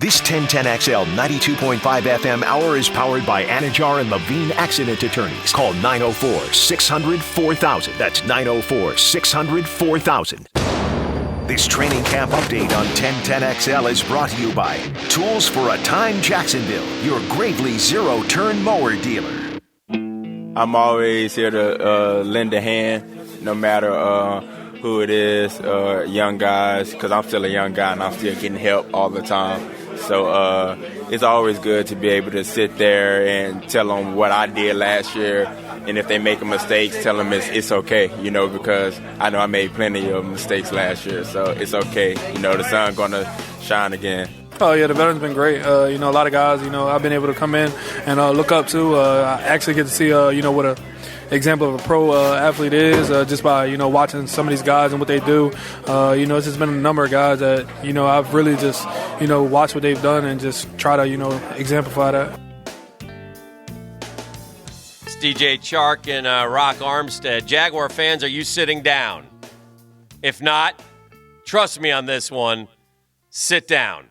This 1010XL 92.5 FM hour is powered by Anajar & Levine Accident Attorneys. Call 904-600-4000. That's 904-600-4000. This training camp update on 1010XL is brought to you by Tools for a Time Jacksonville, your Gravely zero-turn mower dealer. I'm always here to lend a hand, no matter who it is, young guys, because I'm still a young guy and I'm still getting help all the time. So it's always good to be able to sit there and tell them what I did last year. And if they make a mistake, tell them it's okay, because I know I made plenty of mistakes last year. So it's okay. The sun's going to shine again. Oh, yeah, the veteran's been great. A lot of guys, I've been able to come in and look up to. I actually get to see, what a example of a pro athlete is just by, watching some of these guys and what they do. It's just been a number of guys that, I've really just, watched what they've done and just try to, exemplify that. DJ Chark and Rock Armstead. Jaguar fans, are you sitting down? If not, trust me on this one, sit down.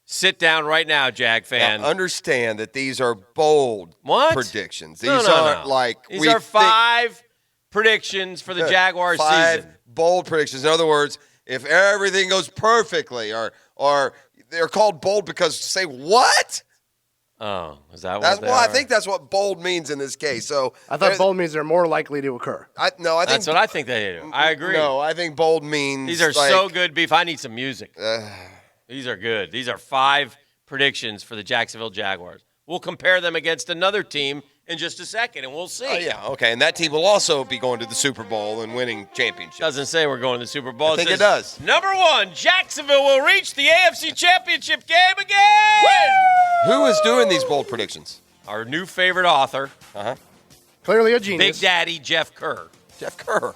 Sit down right now, Jag fan. Now, understand that these are bold predictions. These aren't like these are five predictions for the Jaguars five season. Bold predictions. In other words, if everything goes perfectly, or they're called bold because say what? Oh, is that what they are? I think that's what bold means in this case. So I thought bold means they're more likely to occur. I think that's what I think they do. I agree. No, I think bold means these are so good, Beef. I need some music. These are good. These are five predictions for the Jacksonville Jaguars. We'll compare them against another team in just a second, and we'll see. Oh, yeah, okay. And that team will also be going to the Super Bowl and winning championships. Doesn't say we're going to the Super Bowl. I think it does. Number one, Jacksonville will reach the AFC Championship game again. Woo! Who is doing these bold predictions? Our new favorite author. Clearly a genius. Big Daddy Jeff Kerr. Jeff Kerr,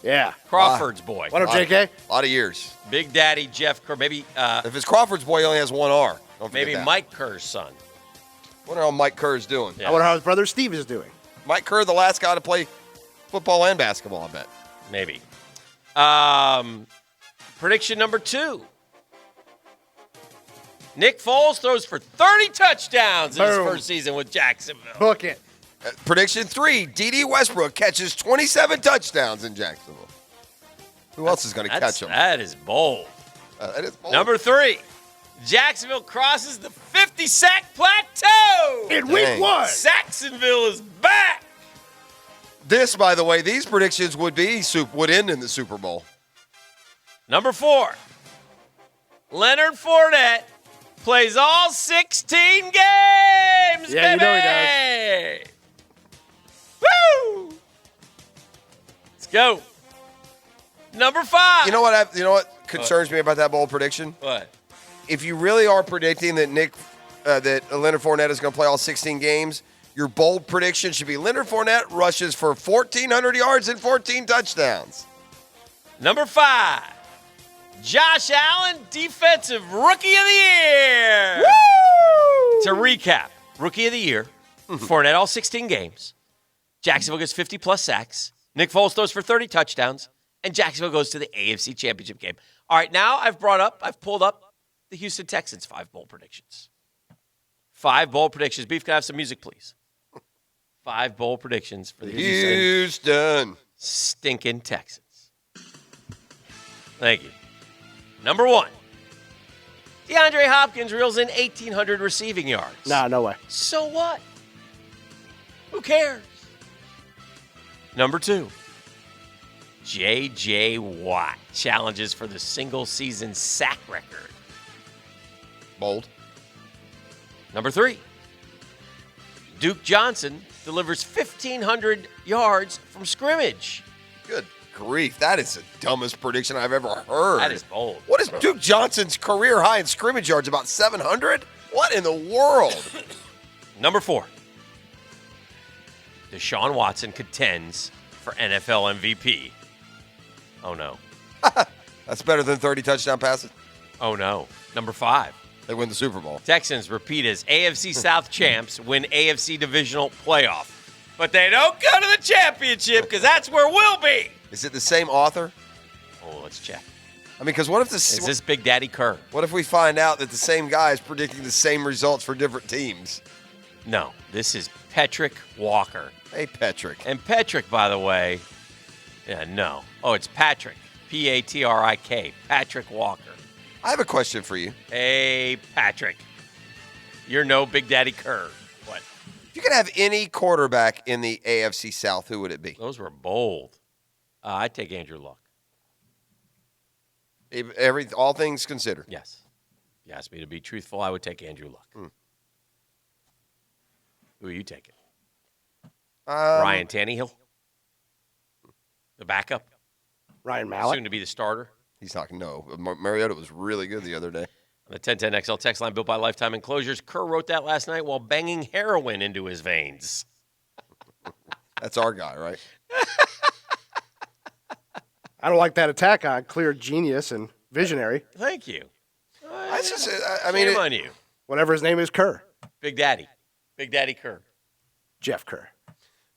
yeah. Crawford's boy. What up, JK? A lot of years. Big Daddy Jeff Kerr. Maybe if it's Crawford's boy, he only has one R. Maybe Mike Kerr's son. Wonder how Mike Kerr is doing. I wonder how his brother Steve is doing. Mike Kerr, the last guy to play football and basketball, I bet. Maybe. Prediction number 2. Nick Foles throws for 30 touchdowns in his first season with Jacksonville. Book it. Prediction 3, D.D. Westbrook catches 27 touchdowns in Jacksonville. Who else is going to catch them? That is bold. That is bold. Number 3, Jacksonville crosses the 50-sack plateau. In week 1. Sacksonville is back. This, by the way, these predictions would end in the Super Bowl. Number 4, Leonard Fournette plays all 16 games, Yeah, baby! you know he does. Woo! Let's go. Number 5. You know what concerns me about that bold prediction? What? If you really are predicting that that Leonard Fournette is going to play all 16 games, your bold prediction should be Leonard Fournette rushes for 1,400 yards and 14 touchdowns. Number 5, Josh Allen, Defensive Rookie of the Year. Woo! To recap, Rookie of the Year, Fournette all 16 games. Jacksonville gets 50-plus sacks. Nick Foles throws for 30 touchdowns. And Jacksonville goes to the AFC Championship game. All right, now I've pulled up the Houston Texans 5 bold predictions. 5 bold predictions. Beef, can I have some music, please? 5 bold predictions for the Houston stinking Texans. Thank you. Number 1, DeAndre Hopkins reels in 1,800 receiving yards. Nah, no way. So what? Who cares? Number 2, J.J. Watt challenges for the single-season sack record. Bold. Number 3, Duke Johnson delivers 1,500 yards from scrimmage. Good grief. That is the dumbest prediction I've ever heard. That is bold. What is Duke Johnson's career high in scrimmage yards? About 700? What in the world? Number 4, Deshaun Watson contends for NFL MVP. Oh, no. That's better than 30 touchdown passes. Oh, no. Number 5, they win the Super Bowl. Texans repeat as AFC South champs, win AFC divisional playoff. But they don't go to the championship because that's where we'll be. Is it the same author? Oh, let's check. I mean, because what if Is this Big Daddy Kerr? What if we find out that the same guy is predicting the same results for different teams? No, this is Patrick Walker. Hey, Patrick. And Patrick, by the way, no. Oh, it's Patrick. P-A-T-R-I-K. Patrick Walker. I have a question for you. Hey, Patrick. You're no Big Daddy Kerr. What? If you could have any quarterback in the AFC South, who would it be? Those were bold. I'd take Andrew Luck. All things considered. Yes. You asked me to be truthful, I would take Andrew Luck. Who are you taking? Ryan Tannehill? The backup? Ryan Mallett? Soon to be the starter? He's not. No. Mariota was really good the other day. The 1010XL text line built by Lifetime Enclosures. Kerr wrote that last night while banging heroin into his veins. That's our guy, right? I don't like that attack on clear genius and visionary. Thank you. Shame on you. Whatever his name is, Kerr. Big Daddy. Big Daddy Kerr. Jeff Kerr.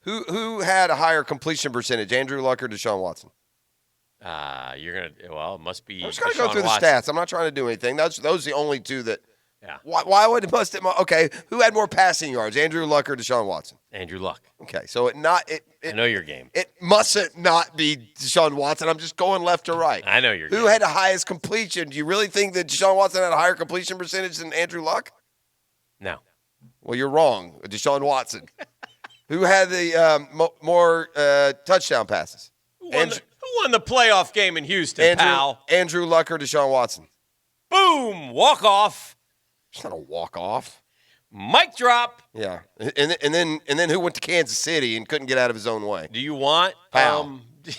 Who had a higher completion percentage, Andrew Luck or Deshaun Watson? It must be. I'm just going to go Deshaun through Watson. the stats. I'm not trying to do anything. Those are the only two that. Yeah. Okay, who had more passing yards, Andrew Luck or Deshaun Watson? Andrew Luck. Okay, so I know your game. It mustn't not be Deshaun Watson. I'm just going left to right. I know your game. Who had the highest completion? Do you really think that Deshaun Watson had a higher completion percentage than Andrew Luck? No. Well, you're wrong. Deshaun Watson. Who had the more touchdown passes? Who won the playoff game in Houston, pal? Andrew Luck or Deshaun Watson? Boom! Walk off. It's not a walk off. Mic drop. Yeah, and then who went to Kansas City and couldn't get out of his own way? Do you want? Pal. Do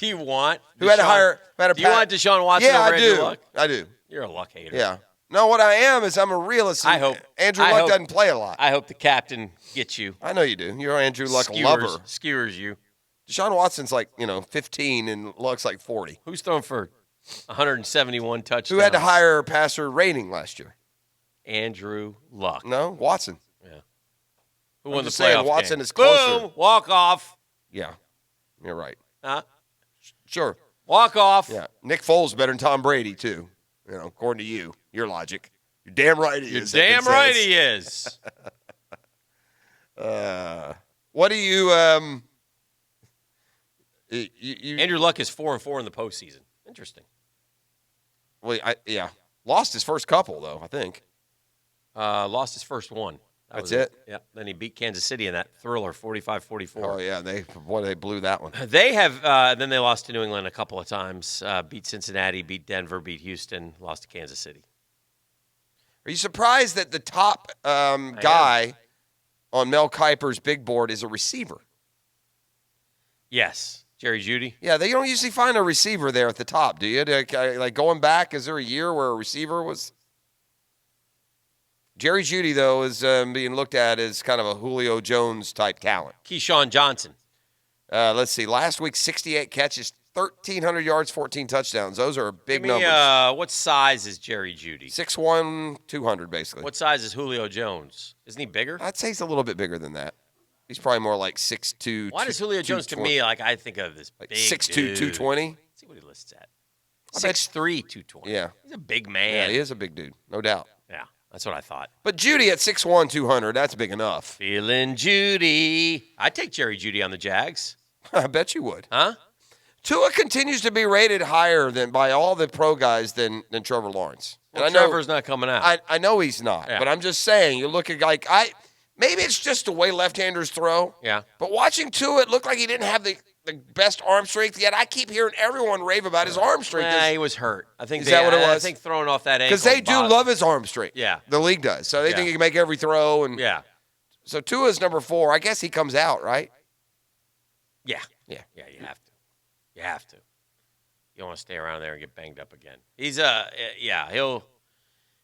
you want? Who had a higher? Do you want Deshaun Watson over Andrew Luck? I do. You're a Luck hater. Yeah. No, what I am is I'm a realist. I hope Andrew Luck doesn't play a lot. I hope the captain gets you. I know you do. You're an Andrew Luck lover. Skewers you. Deshaun Watson's 15 and Luck's 40. Who's throwing for 171 touchdowns? Who had the higher passer rating last year? Andrew Luck. No, Watson. Yeah. Who won the saying playoff Watson game? is closer. Boom! Walk off. Yeah, you're right. Huh? Sure. Walk off. Yeah. Nick Foles is better than Tom Brady too. According to you, your logic. You're damn right he is. You're damn right he is. What do you Andrew Luck is 4-4 in the postseason. Interesting. Well, yeah. Lost his first couple, though, I think. Lost his first one. That's it? Yeah. Then he beat Kansas City in that thriller, 45-44. Oh, yeah. They blew that one. They have then they lost to New England a couple of times. Beat Cincinnati, beat Denver, beat Houston, lost to Kansas City. Are you surprised that the top guy on Mel Kiper's big board is a receiver? Yes. Jerry Jeudy? Yeah, they don't usually find a receiver there at the top, do you? Like going back, is there a year where a receiver was? Jerry Jeudy, though, is being looked at as kind of a Julio Jones type talent. Keyshawn Johnson. Let's see. Last week, 68 catches, 1,300 yards, 14 touchdowns. Those are big numbers. What size is Jerry Jeudy? 6'1", 200, basically. What size is Julio Jones? Isn't he bigger? I'd say he's a little bit bigger than that. He's probably more like 6'2". Why does Julio Jones, to me, like I think of this big 6'2", dude. 220? Let's see what he lists at. 6'3", 220. Yeah. He's a big man. Yeah, he is a big dude, no doubt. Yeah, that's what I thought. But Jeudy at 6'1", 200, that's big enough. Feeling Jeudy. I'd take Jerry Jeudy on the Jags. I bet you would. Huh? Tua continues to be rated higher than by all the pro guys than Trevor Lawrence. Well, and I know, Trevor's not coming out. I know he's not, but I'm just saying, you look at maybe it's just the way left-handers throw. Yeah. But watching Tua, it looked like he didn't have the best arm strength, yet I keep hearing everyone rave about his arm strength. He was hurt. I think is that what it was? I think throwing off that ankle. Because they do love his arm strength. Yeah. The league does. So they think he can make every throw. And yeah. So Tua's number 4. I guess he comes out, right? Yeah. You have to. You have to. You don't want to stay around there and get banged up again. He's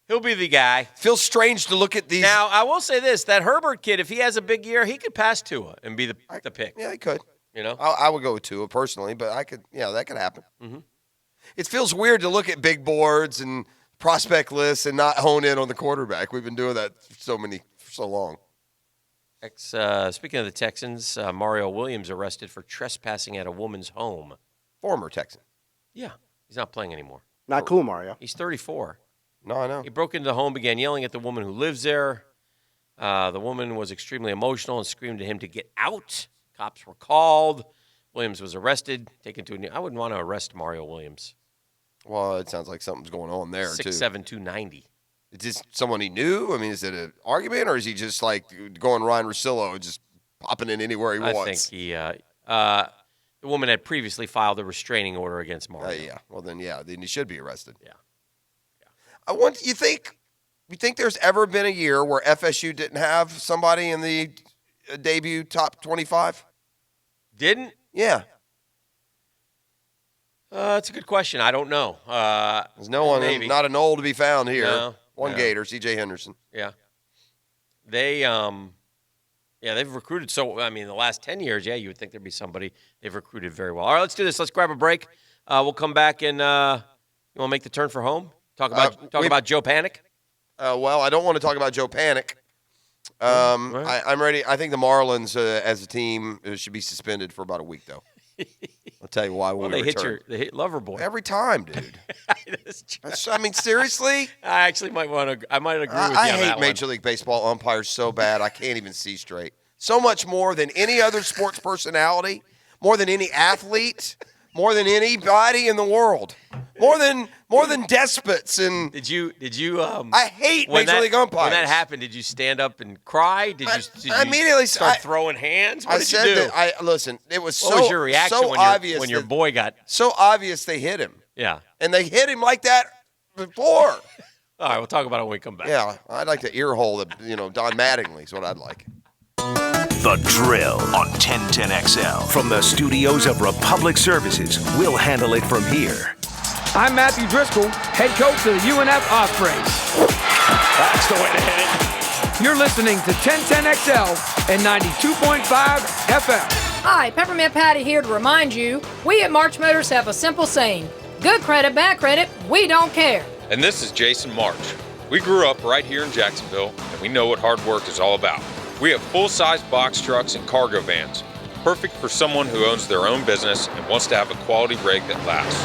he'll be the guy. Feels strange to look at these. Now, I will say this, that Herbert kid, if he has a big year, he could pass Tua and be the pick. Yeah, he could. You know? I would go with Tua personally, but that could happen. Mm-hmm. It feels weird to look at big boards and prospect lists and not hone in on the quarterback. We've been doing that for so long. Speaking of the Texans, Mario Williams arrested for trespassing at a woman's home. Former Texan. Yeah. He's not playing anymore. Not cool, Mario. He's 34. No, I know. He broke into the home, began yelling at the woman who lives there. The woman was extremely emotional and screamed at him to get out. Cops were called. Williams was arrested, taken to a new. I wouldn't want to arrest Mario Williams. Well, it sounds like something's going on there, 6'7", too. 290. Is this someone he knew? I mean, is it an argument, or is he just like going Ryan Russillo and just popping in anywhere he wants? I think he the woman had previously filed a restraining order against Mario. Yeah. Well, then he should be arrested. Yeah. You think there's ever been a year where FSU didn't have somebody in the debut top 25? Didn't? Yeah. That's a good question. I don't know. There's no one, not an old to be found here. No, Gator, C.J. Henderson. Yeah. They've recruited. So, I mean, the last 10 years, you would think there'd be somebody. They've recruited very well. All right, let's do this. Let's grab a break. We'll come back and you want to make the turn for home? Talk about Joe Panic? Well, I don't want to talk about Joe Panic. Right. I'm ready. I think the Marlins as a team should be suspended for about a week, though. I'll tell you why when we return. They hit Loverboy. Every time, dude. I mean, seriously? I actually might agree with you on that one. I hate Major League Baseball umpires so bad I can't even see straight. So much more than any other sports personality, more than any athlete, more than anybody in the world. More than despots and Did you I hate Major League umpires. When that happened, did you stand up and cry? Did you immediately start throwing hands? What did you do? Listen, it was what was your reaction obvious when your boy got so obvious they hit him. Yeah. And they hit him like that before. All right, we'll talk about it when we come back. Yeah, I'd like to earhole Don Mattingly is what I'd like. The Drill on 1010XL. From the studios of Republic Services, we'll handle it from here. I'm Matthew Driscoll, head coach of the UNF Ospreys. That's the way to hit it. You're listening to 1010XL and 92.5 FM. Hi, Peppermint Patty here to remind you, we at March Motors have a simple saying, good credit, bad credit, we don't care. And this is Jason March. We grew up right here in Jacksonville, and we know what hard work is all about. We have full-size box trucks and cargo vans, perfect for someone who owns their own business and wants to have a quality rig that lasts.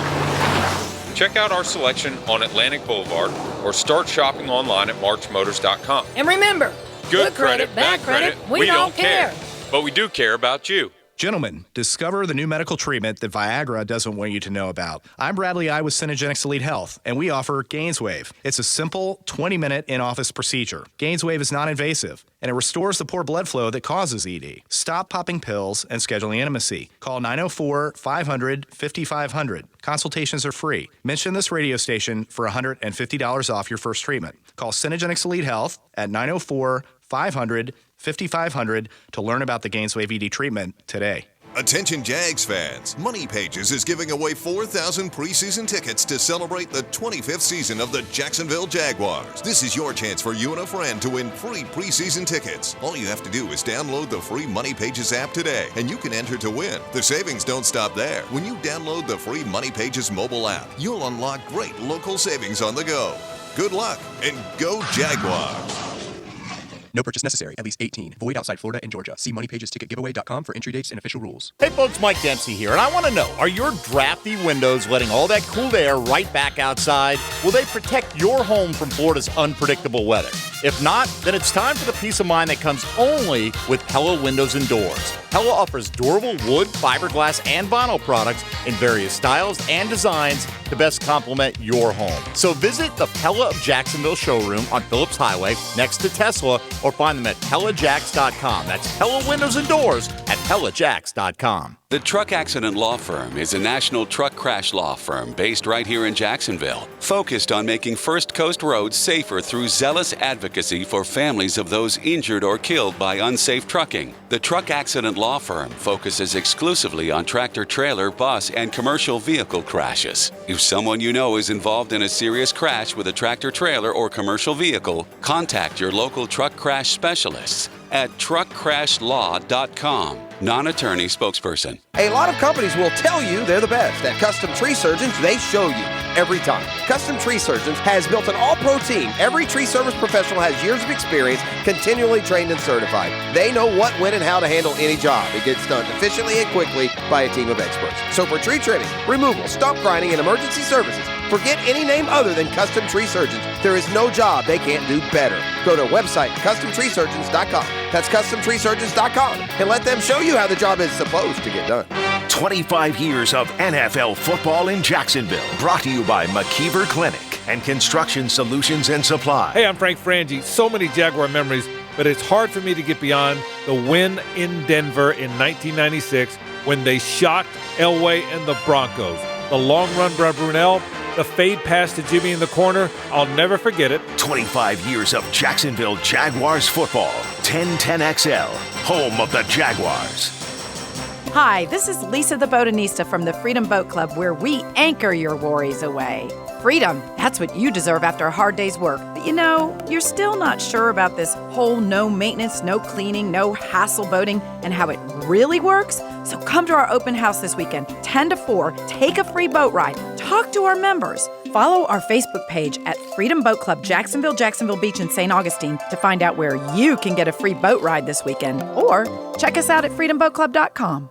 Check out our selection on Atlantic Boulevard or start shopping online at marchmotors.com. And remember, good credit, bad credit, we don't care. But we do care about you. Gentlemen, discover the new medical treatment that Viagra doesn't want you to know about. I'm Bradley I with Synergenics Elite Health, and we offer GainsWave. It's a simple 20-minute in-office procedure. GainsWave is non-invasive, and it restores the poor blood flow that causes ED. Stop popping pills and scheduling intimacy. Call 904-500-5500. Consultations are free. Mention this radio station for $150 off your first treatment. Call Synergenics Elite Health at 904-500-5500 to learn about the GainsWave ED treatment today. Attention Jags fans, Money Pages is giving away 4,000 preseason tickets to celebrate the 25th season of the Jacksonville Jaguars. This is your chance for you and a friend to win free preseason tickets. All you have to do is download the free Money Pages app today, and you can enter to win. The savings don't stop there. When you download the free Money Pages mobile app, you'll unlock great local savings on the go. Good luck, and go Jaguars! No purchase necessary. At least 18. Void outside Florida and Georgia. See moneypagesticketgiveaway.com for entry dates and official rules. Hey folks, Mike Dempsey here, and I want to know, are your drafty windows letting all that cool air right back outside? Will they protect your home from Florida's unpredictable weather? If not, then it's time for the peace of mind that comes only with Pella Windows and Doors. Pella offers durable wood, fiberglass, and vinyl products in various styles and designs to best complement your home. So visit the Pella of Jacksonville showroom on Phillips Highway next to Tesla, or find them at PellaJacks.com. That's Pella Windows and Doors at PellaJacks.com. The Truck Accident Law Firm is a national truck crash law firm based right here in Jacksonville, focused on making First Coast roads safer through zealous advocacy for families of those injured or killed by unsafe trucking. The Truck Accident Law Firm focuses exclusively on tractor trailer, bus, and commercial vehicle crashes. If someone you know is involved in a serious crash with a tractor trailer or commercial vehicle, contact your local truck crash specialists at truckcrashlaw.com. Non-attorney spokesperson. A lot of companies will tell you they're the best. At Custom Tree Surgeons, they show you every time. Custom Tree Surgeons has built an all-pro team. Every tree service professional has years of experience, continually trained and certified. They know what, when, and how to handle any job. It gets done efficiently and quickly by a team of experts. So for tree trimming, removal, stump grinding, and emergency services, forget any name other than Custom Tree Surgeons. There is no job they can't do better. Go to website CustomTreeSurgeons.com. That's CustomTreeSurgeons.com, and let them show you how the job is supposed to get done. 25 years of NFL football in Jacksonville. Brought to you by McKeever Clinic and Construction Solutions and Supply. Hey, I'm Frank Frangie. So many Jaguar memories, but it's hard for me to get beyond the win in Denver in 1996 when they shocked Elway and the Broncos. The long run by Brunell, the fade pass to Jimmy in the corner, I'll never forget it. 25 years of Jacksonville Jaguars football. 1010XL, home of the Jaguars. Hi, this is Lisa the Botanista from the Freedom Boat Club, where we anchor your worries away. Freedom, that's what you deserve after a hard day's work. But you know, you're still not sure about this whole no maintenance, no cleaning, no hassle boating and how it really works? So come to our open house this weekend, 10 to 4, take a free boat ride, talk to our members. Follow our Facebook page at Freedom Boat Club Jacksonville, Jacksonville Beach, and St. Augustine to find out where you can get a free boat ride this weekend. Or check us out at freedomboatclub.com.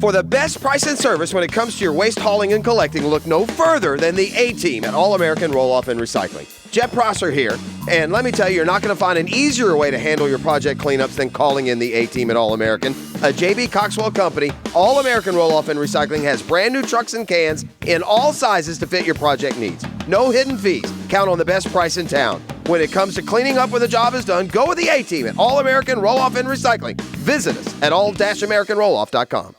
For the best price and service when it comes to your waste hauling and collecting, look no further than the A-Team at All-American Roll-Off and Recycling. Jet Prosser here, and let me tell you, you're not going to find an easier way to handle your project cleanups than calling in the A-Team at All-American. A J.B. Coxwell company, All-American Roll-Off and Recycling has brand new trucks and cans in all sizes to fit your project needs. No hidden fees. Count on the best price in town. When it comes to cleaning up when the job is done, go with the A-Team at All-American Roll-Off and Recycling. Visit us at all-americanrolloff.com.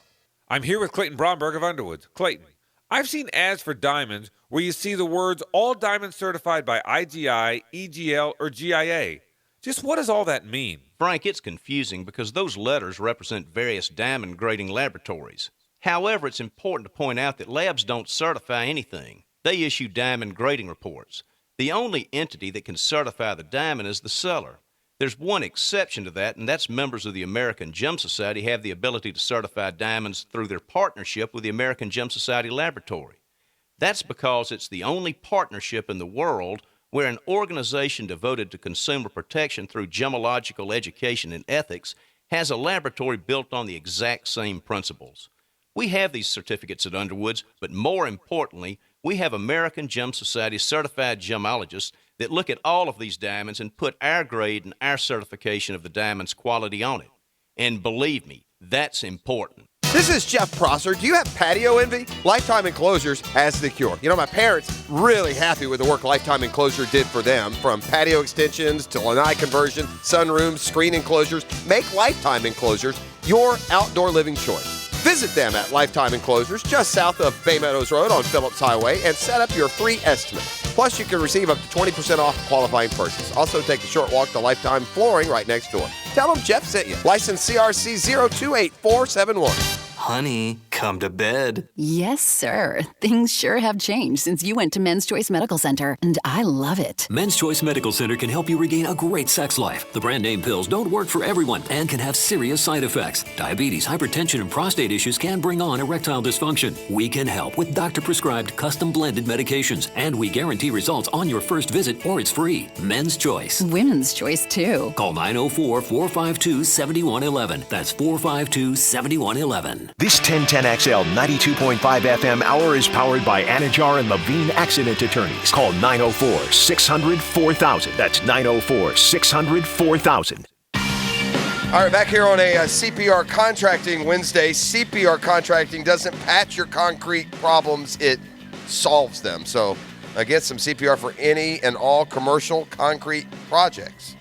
I'm here with Clayton Bromberg of Underwoods. Clayton, I've seen ads for diamonds where you see the words all diamonds certified by IGI, EGL, or GIA. Just what does all that mean? Frank, it's confusing because those letters represent various diamond grading laboratories. However, it's important to point out that labs don't certify anything. They issue diamond grading reports. The only entity that can certify the diamond is the seller. There's one exception to that, and that's members of the American Gem Society have the ability to certify diamonds through their partnership with the American Gem Society Laboratory. That's because it's the only partnership in the world where an organization devoted to consumer protection through gemological education and ethics has a laboratory built on the exact same principles. We have these certificates at Underwoods, but more importantly, we have American Gem Society certified gemologists that look at all of these diamonds and put our grade and our certification of the diamond's quality on it. And believe me, that's important. This is Jeff Prosser. Do you have patio envy? Lifetime Enclosures has the cure. You know, my parents really happy with the work Lifetime Enclosure did for them, from patio extensions to lanai conversion, sunrooms, screen enclosures. Make Lifetime Enclosures your outdoor living choice. Visit them at Lifetime Enclosures just south of Bay Meadows Road on Phillips Highway and set up your free estimate. Plus, you can receive up to 20% off qualifying purchase. Also, take a short walk to Lifetime Flooring right next door. Tell them Jeff sent you. License CRC 028471. Honey, come to bed. Yes, sir. Things sure have changed since you went to Men's Choice Medical Center, and I love it. Men's Choice Medical Center can help you regain a great sex life. The brand name pills don't work for everyone and can have serious side effects. Diabetes, hypertension, and prostate issues can bring on erectile dysfunction. We can help with doctor-prescribed, custom-blended medications, and we guarantee results on your first visit, or it's free. Men's Choice. Women's Choice, too. Call 904-452-7111. That's 452-7111. This 1010XL 92.5 FM hour is powered by Anajar and Levine Accident Attorneys. Call 904-600-4000. That's 904-600-4000. All right, back here on a CPR Contracting Wednesday. CPR Contracting doesn't patch your concrete problems, it solves them. So get some CPR for any and all commercial concrete projects.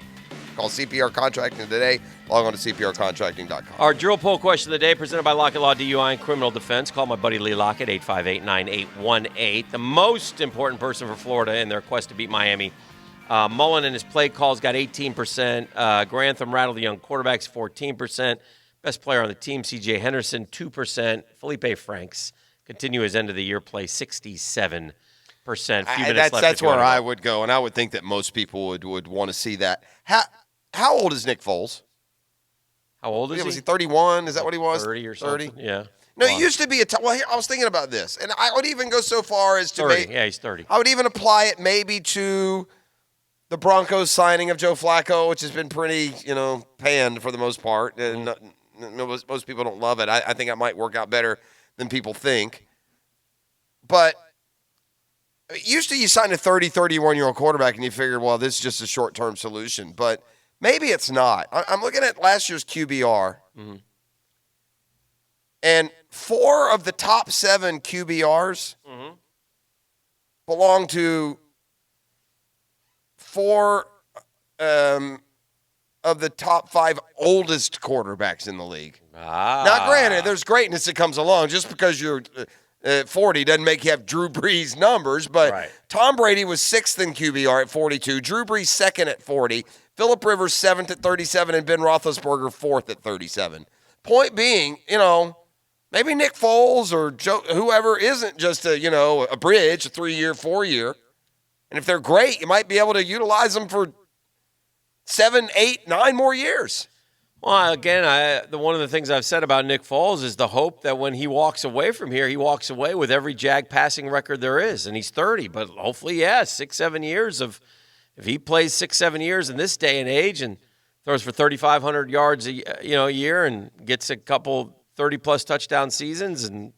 Call CPR Contracting today. Log on to CPRcontracting.com. Our drill poll question of the day presented by Lockett Law DUI and Criminal Defense. Call my buddy Lee Lockett, 858-9818. The most important person for Florida in their quest to beat Miami. Mullen and his play calls got 18%. Grantham rattled the young quarterbacks, 14%. Best player on the team, C.J. Henderson, 2%. Felipe Franks continue his end-of-the-year play, 67%. That's where I would go, and I would think that most people would want to see that. How old is Nick Foles? How old is he? Was he 31? Is that what he was? 30 or something. 30? Yeah. No, it used to be well, here, I was thinking about this, and I would even go so far as to 30. Yeah, he's 30. I would even apply it maybe to the Broncos signing of Joe Flacco, which has been pretty, panned for the most part. And most people don't love it. I think it might work out better than people think. But usually you sign a 30, 31-year-old quarterback, and you figure, well, this is just a short-term solution. But maybe it's not. I'm looking at last year's QBR, and 4 of the top 7 QBRs belong to 4 of the top 5 oldest quarterbacks in the league. Now, granted, there's greatness that comes along. Just because you're 40 doesn't make you have Drew Brees numbers, but Tom Brady was 6th in QBR at 42, Drew Brees 2nd at 40, Phillip Rivers 7th at 37, and Ben Roethlisberger 4th at 37. Point being, maybe Nick Foles or whoever isn't just a bridge, a 3-year, 4-year. And if they're great, you might be able to utilize them for 7, 8, 9 more years. Well, again, one of the things I've said about Nick Foles is the hope that when he walks away from here, he walks away with every Jag passing record there is. And he's 30, but hopefully, 6, 7 years of – if he plays 6, 7 years in this day and age and throws for 3,500 yards a year and gets a couple 30-plus touchdown seasons, and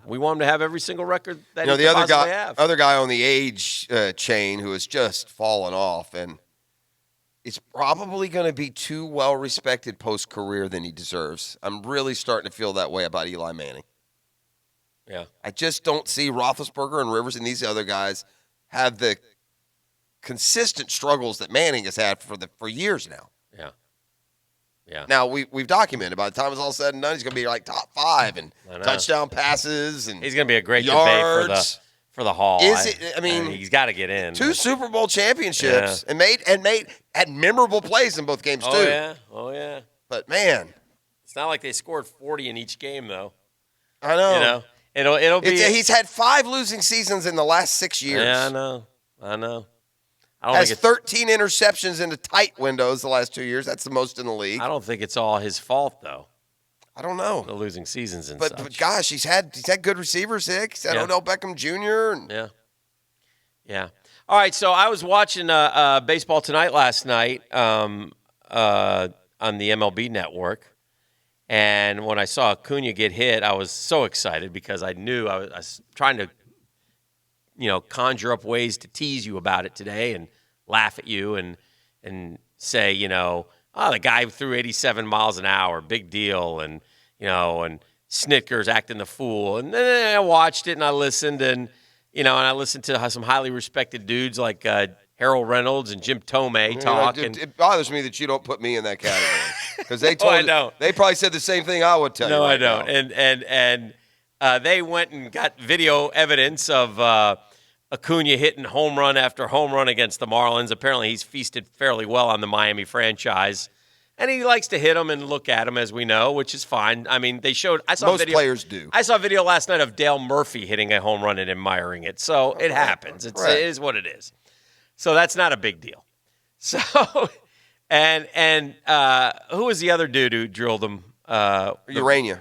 we want him to have every single record that he can possibly have. Other guy on the age chain who has just fallen off, and is probably going to be too well-respected post-career than he deserves. I'm really starting to feel that way about Eli Manning. Yeah. I just don't see Roethlisberger and Rivers and these other guys have the consistent struggles that Manning has had for years now. Yeah. Yeah. Now, we've documented by the time it's all said and done, he's going to be like top 5 and touchdown passes. And he's going to be a great yards. debate for the Hall. I mean, he's got to get in. 2 Super Bowl championships and had memorable plays in both games too. Oh yeah. But man, it's not like they scored 40 in each game though. I know. It'll be. He's had 5 losing seasons in the last 6 years. Yeah, I know. Has 13 interceptions into tight windows the last 2 years. That's the most in the league. I don't think it's all his fault though. I don't know. The losing seasons and but gosh, he's had good receivers. He's had Odell Beckham Jr. Yeah. All right, so I was watching Baseball Tonight last night on the MLB Network, and when I saw Acuna get hit, I was so excited because I knew I was trying to, conjure up ways to tease you about it today and laugh at you and say, the guy threw 87 miles an hour, big deal, and Snitker's acting the fool. And then I watched it and I listened and I listened to some highly respected dudes like Harold Reynolds and Jim Tomei talk. It bothers me that you don't put me in that category because they I don't. They probably said the same thing I would tell you. No, right I don't. Now. And they went and got video evidence of Acuna hitting home run after home run against the Marlins. Apparently, he's feasted fairly well on the Miami franchise. And he likes to hit them and look at them, as we know, which is fine. I mean, Most players do. I saw a video last night of Dale Murphy hitting a home run and admiring it. So it happens. It is what it is. So that's not a big deal. So, and who was the other dude who drilled him? Urania.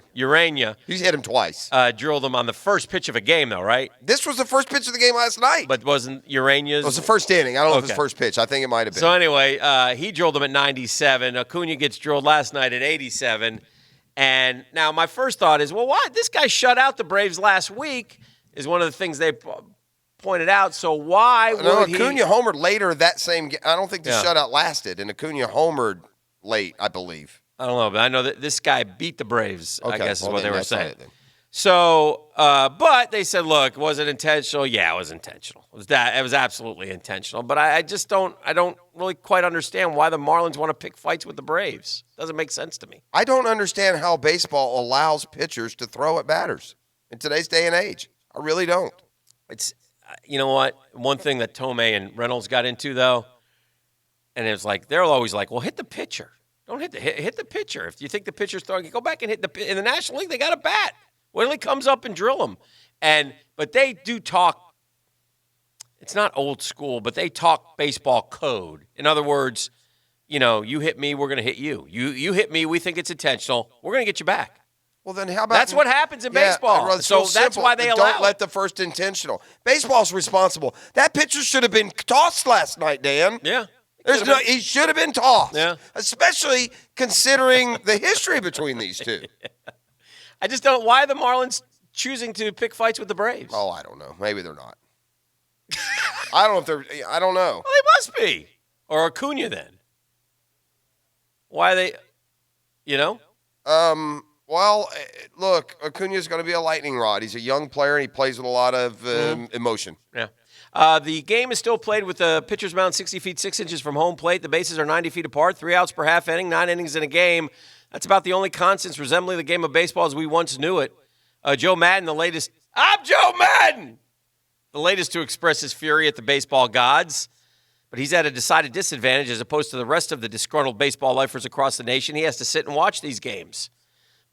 He's hit him twice. Drilled him on the first pitch of a game, though, right? This was the first pitch of the game last night. But wasn't Urania's? It was the first inning. I don't know if it was first pitch. I think it might have been. So anyway, he drilled him at 97. Acuna gets drilled last night at 87. And now my first thought is, well, why? This guy shut out the Braves last week is one of the things they pointed out. So why would he? Acuna homered later that same game. I don't think the shutout lasted, and Acuna homered late, I believe. I don't know, but I know that this guy beat the Braves, I guess is what they were saying. So, but they said, look, was it intentional? Yeah, it was intentional. It was absolutely intentional. But I don't really quite understand why the Marlins want to pick fights with the Braves. Doesn't make sense to me. I don't understand how baseball allows pitchers to throw at batters in today's day and age. I really don't. It's, you know what? One thing that Tomei and Reynolds got into, though, and it was like, they're always like, well, hit the pitcher. Don't hit the pitcher. If you think the pitcher's throwing, go back and hit in the National League, they got a bat. When he comes up and drill him. But they do talk, it's not old school, but they talk baseball code. In other words, you hit me, we're going to hit you. You hit me, we think it's intentional. We're going to get you back. Well, then how about... That's what happens in baseball. So that's why they allow Don't let the first intentional. Baseball's responsible. That pitcher should have been tossed last night, Dan. Yeah. He should have been tossed. Yeah. Especially considering the history between these two. I just don't. Why are the Marlins choosing to pick fights with the Braves? Oh, I don't know. Maybe they're not. I don't know if they're. I don't know. Well, they must be. Or Acuna then. Why are they? Well, look, Acuna's going to be a lightning rod. He's a young player and he plays with a lot of emotion. Yeah. The game is still played with the pitcher's mound 60 feet 6 inches from home plate. The bases are 90 feet apart. 3 outs per half inning. 9 innings in a game. That's about the only constants resembling the game of baseball as we once knew it. Joe Madden, the latest. I'm Joe Madden! The latest to express his fury at the baseball gods. But he's at a decided disadvantage as opposed to the rest of the disgruntled baseball lifers across the nation. He has to sit and watch these games.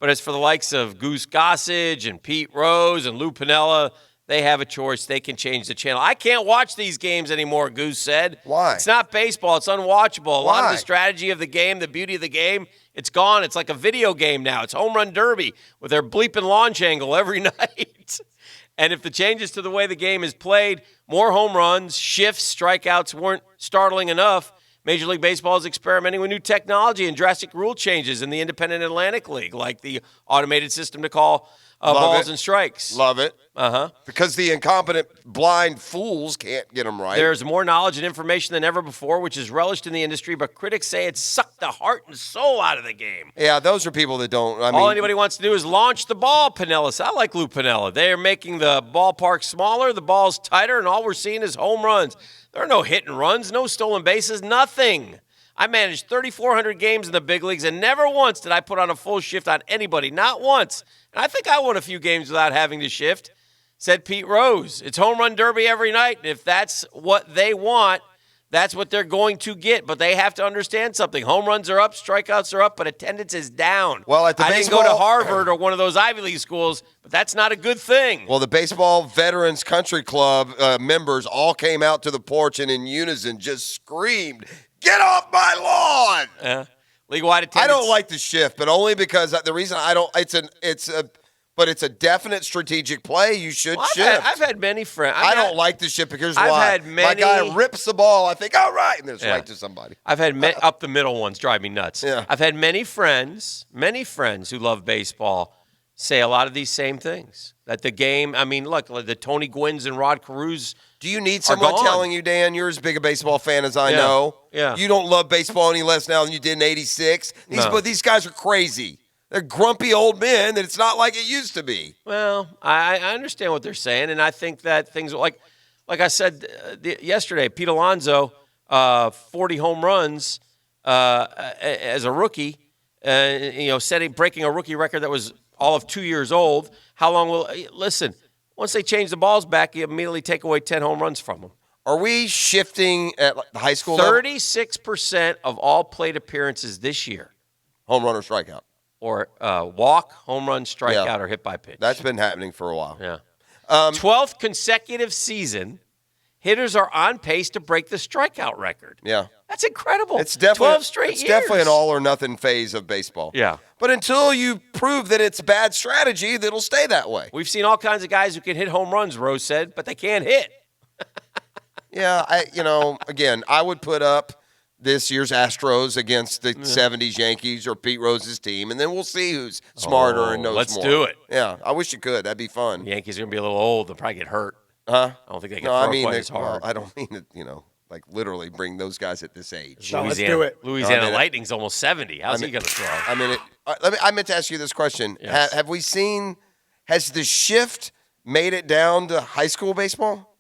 But as for the likes of Goose Gossage and Pete Rose and Lou Piniella, they have a choice. They can change the channel. I can't watch these games anymore, Goose said. Why? It's not baseball. It's unwatchable. A lot of the strategy of the game, the beauty of the game, it's gone. It's like a video game now. It's home run derby with their bleeping launch angle every night. And if the changes to the way the game is played, more home runs, shifts, strikeouts weren't startling enough, Major League Baseball is experimenting with new technology and drastic rule changes in the Independent Atlantic League, like the automated system to call balls and strikes. Love it. Uh-huh. Because the incompetent, blind fools can't get them right. There's more knowledge and information than ever before, which is relished in the industry, but critics say it's sucked the heart and soul out of the game. Yeah, those are people that don't. All anybody wants to do is launch the ball, Piniella. I like Lou Piniella. They're making the ballpark smaller, the ball's tighter, and all we're seeing is home runs. There are no hit and runs, no stolen bases, nothing. I managed 3,400 games in the big leagues, and never once did I put on a full shift on anybody. Not once. And I think I won a few games without having to shift, said Pete Rose. It's home run derby every night, and if that's what they want, that's what they're going to get. But they have to understand something. Home runs are up, strikeouts are up, but attendance is down. Well, at the I didn't go to Harvard or one of those Ivy League schools, but that's not a good thing. Well, the Baseball Veterans Country Club members all came out to the porch and in unison just screamed, "Get off my lawn!" League-wide attendance. I don't like the shift, but only because the reason I don't. But it's a definite strategic play. You should shift. I've had many friends. I don't like the shift because I've why? had many, my guy rips the ball. I think, all right, and it's right to somebody. I've had up the middle ones drive me nuts. Yeah. I've had many friends who love baseball say a lot of these same things. That the game, look, the Tony Gwynns and Rod Carews. Do you need someone telling you, Dan, you're as big a baseball fan as I know? Yeah. You don't love baseball any less now than you did in '86. These guys are crazy. They're grumpy old men that it's not like it used to be. Well, I understand what they're saying, and I think that things like I said yesterday, Pete Alonso, 40 home runs as a rookie, breaking a rookie record that was all of 2 years old. How long will – listen, once they change the balls back, you immediately take away 10 home runs from them. Are we shifting at the high school level? 36% of all plate appearances this year. Home run or strikeout. Or walk, home run, strikeout, or hit by pitch. That's been happening for a while. Yeah. 12th consecutive season, hitters are on pace to break the strikeout record. Yeah. That's incredible. It's definitely 12 straight years. It's definitely an all or nothing phase of baseball. Yeah. But until you prove that it's bad strategy, it'll stay that way. We've seen all kinds of guys who can hit home runs, Rose said, but they can't hit. Yeah, again, I would put up this year's Astros against the 70s Yankees or Pete Rose's team, and then we'll see who's smarter and knows more. Let's do it. Yeah, I wish you could. That'd be fun. The Yankees are going to be a little old. They'll probably get hurt. Huh? I don't think they can throw quite as hard. Well, I don't mean to, literally bring those guys at this age. Let's do it. Louisiana Lightning's almost 70. How's he going to throw? I meant to ask you this question. Yes. Have we seen – has the shift made it down to high school baseball?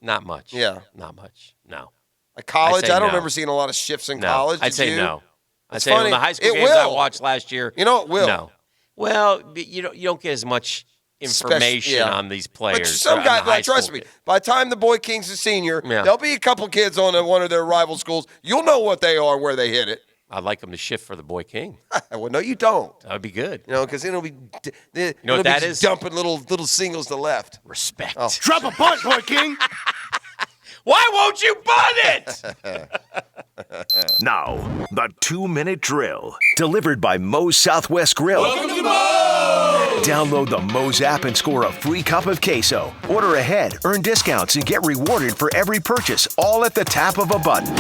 Not much. Yeah. Not much. No. Like college, I don't no. remember seeing a lot of shifts in college. I'd say no. I'd It's say funny. in the high school It games will. I watched last year. You know it will. No. Well, you don't get as much information on these players. But some guys, trust me, by the time the Boy King's a senior, there'll be a couple kids on one of their rival schools. You'll know what they are, where they hit it. I'd like them to shift for the Boy King. Well, no, you don't. That would be good. Because then it'll be, what that is? Dumping little singles to left. Respect. Oh. Drop a bunt, Boy King. Why won't you bunt it? Now, the 2-minute drill, delivered by Moe's Southwest Grill. Welcome to Moe's! Download the Moe's app and score a free cup of queso. Order ahead, earn discounts, and get rewarded for every purchase, all at the tap of a button.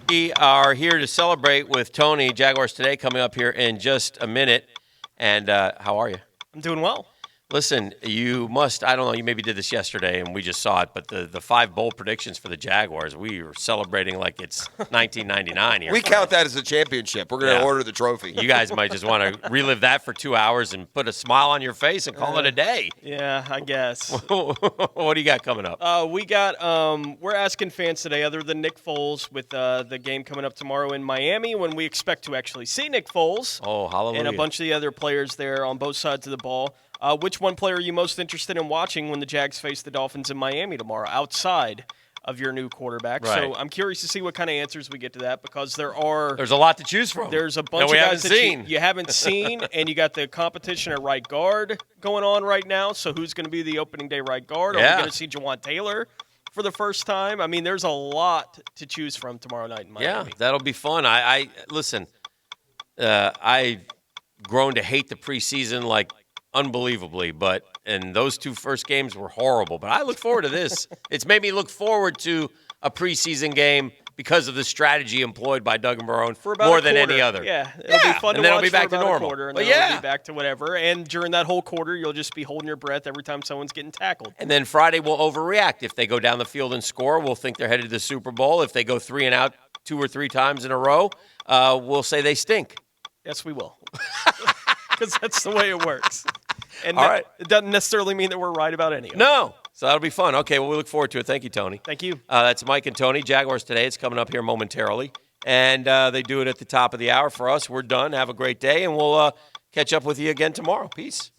We are here to celebrate with Tony. Jaguars Today coming up here in just a minute. And how are you? I'm doing well. Listen, you must, I don't know, you maybe did this yesterday and we just saw it, but the 5 bold predictions for the Jaguars, we were celebrating like it's 1999 here. We count that as a championship. We're going to order the trophy. You guys might just want to relive that for 2 hours and put a smile on your face and call it a day. Yeah, I guess. What do you got coming up? We're asking fans today, other than Nick Foles, with the game coming up tomorrow in Miami, when we expect to actually see Nick Foles. Oh, hallelujah. And a bunch of the other players there on both sides of the ball. Which one player are you most interested in watching when the Jags face the Dolphins in Miami tomorrow, outside of your new quarterback? Right. So I'm curious to see what kind of answers we get to that, because there's a lot to choose from. There's a bunch of guys that you haven't seen, and you got the competition at right guard going on right now. So who's going to be the opening day right guard? Are we going to see Jawan Taylor for the first time? I mean, there's a lot to choose from tomorrow night in Miami. Yeah, that'll be fun. Listen, I've grown to hate the preseason like unbelievably, and those 2 first games were horrible. But I look forward to this. It's made me look forward to a preseason game because of the strategy employed by Doug Marrone for about more a than quarter. any other. Yeah, it'll be fun to and then watch it'll be back for to about normal. a quarter, and But then it'll be back to whatever. And during that whole quarter, you'll just be holding your breath every time someone's getting tackled. And then Friday we'll overreact. If they go down the field and score, we'll think they're headed to the Super Bowl. If they go 3 and out 2 or 3 times in a row, we'll say they stink. Yes, we will. Because that's the way it works. And All right. It doesn't necessarily mean that we're right about any of it. No. So that'll be fun. Okay, well, we look forward to it. Thank you, Tony. Thank you. That's Mike and Tony. Jaguars Today. It's coming up here momentarily. And they do it at the top of the hour for us. We're done. Have a great day, and we'll catch up with you again tomorrow. Peace.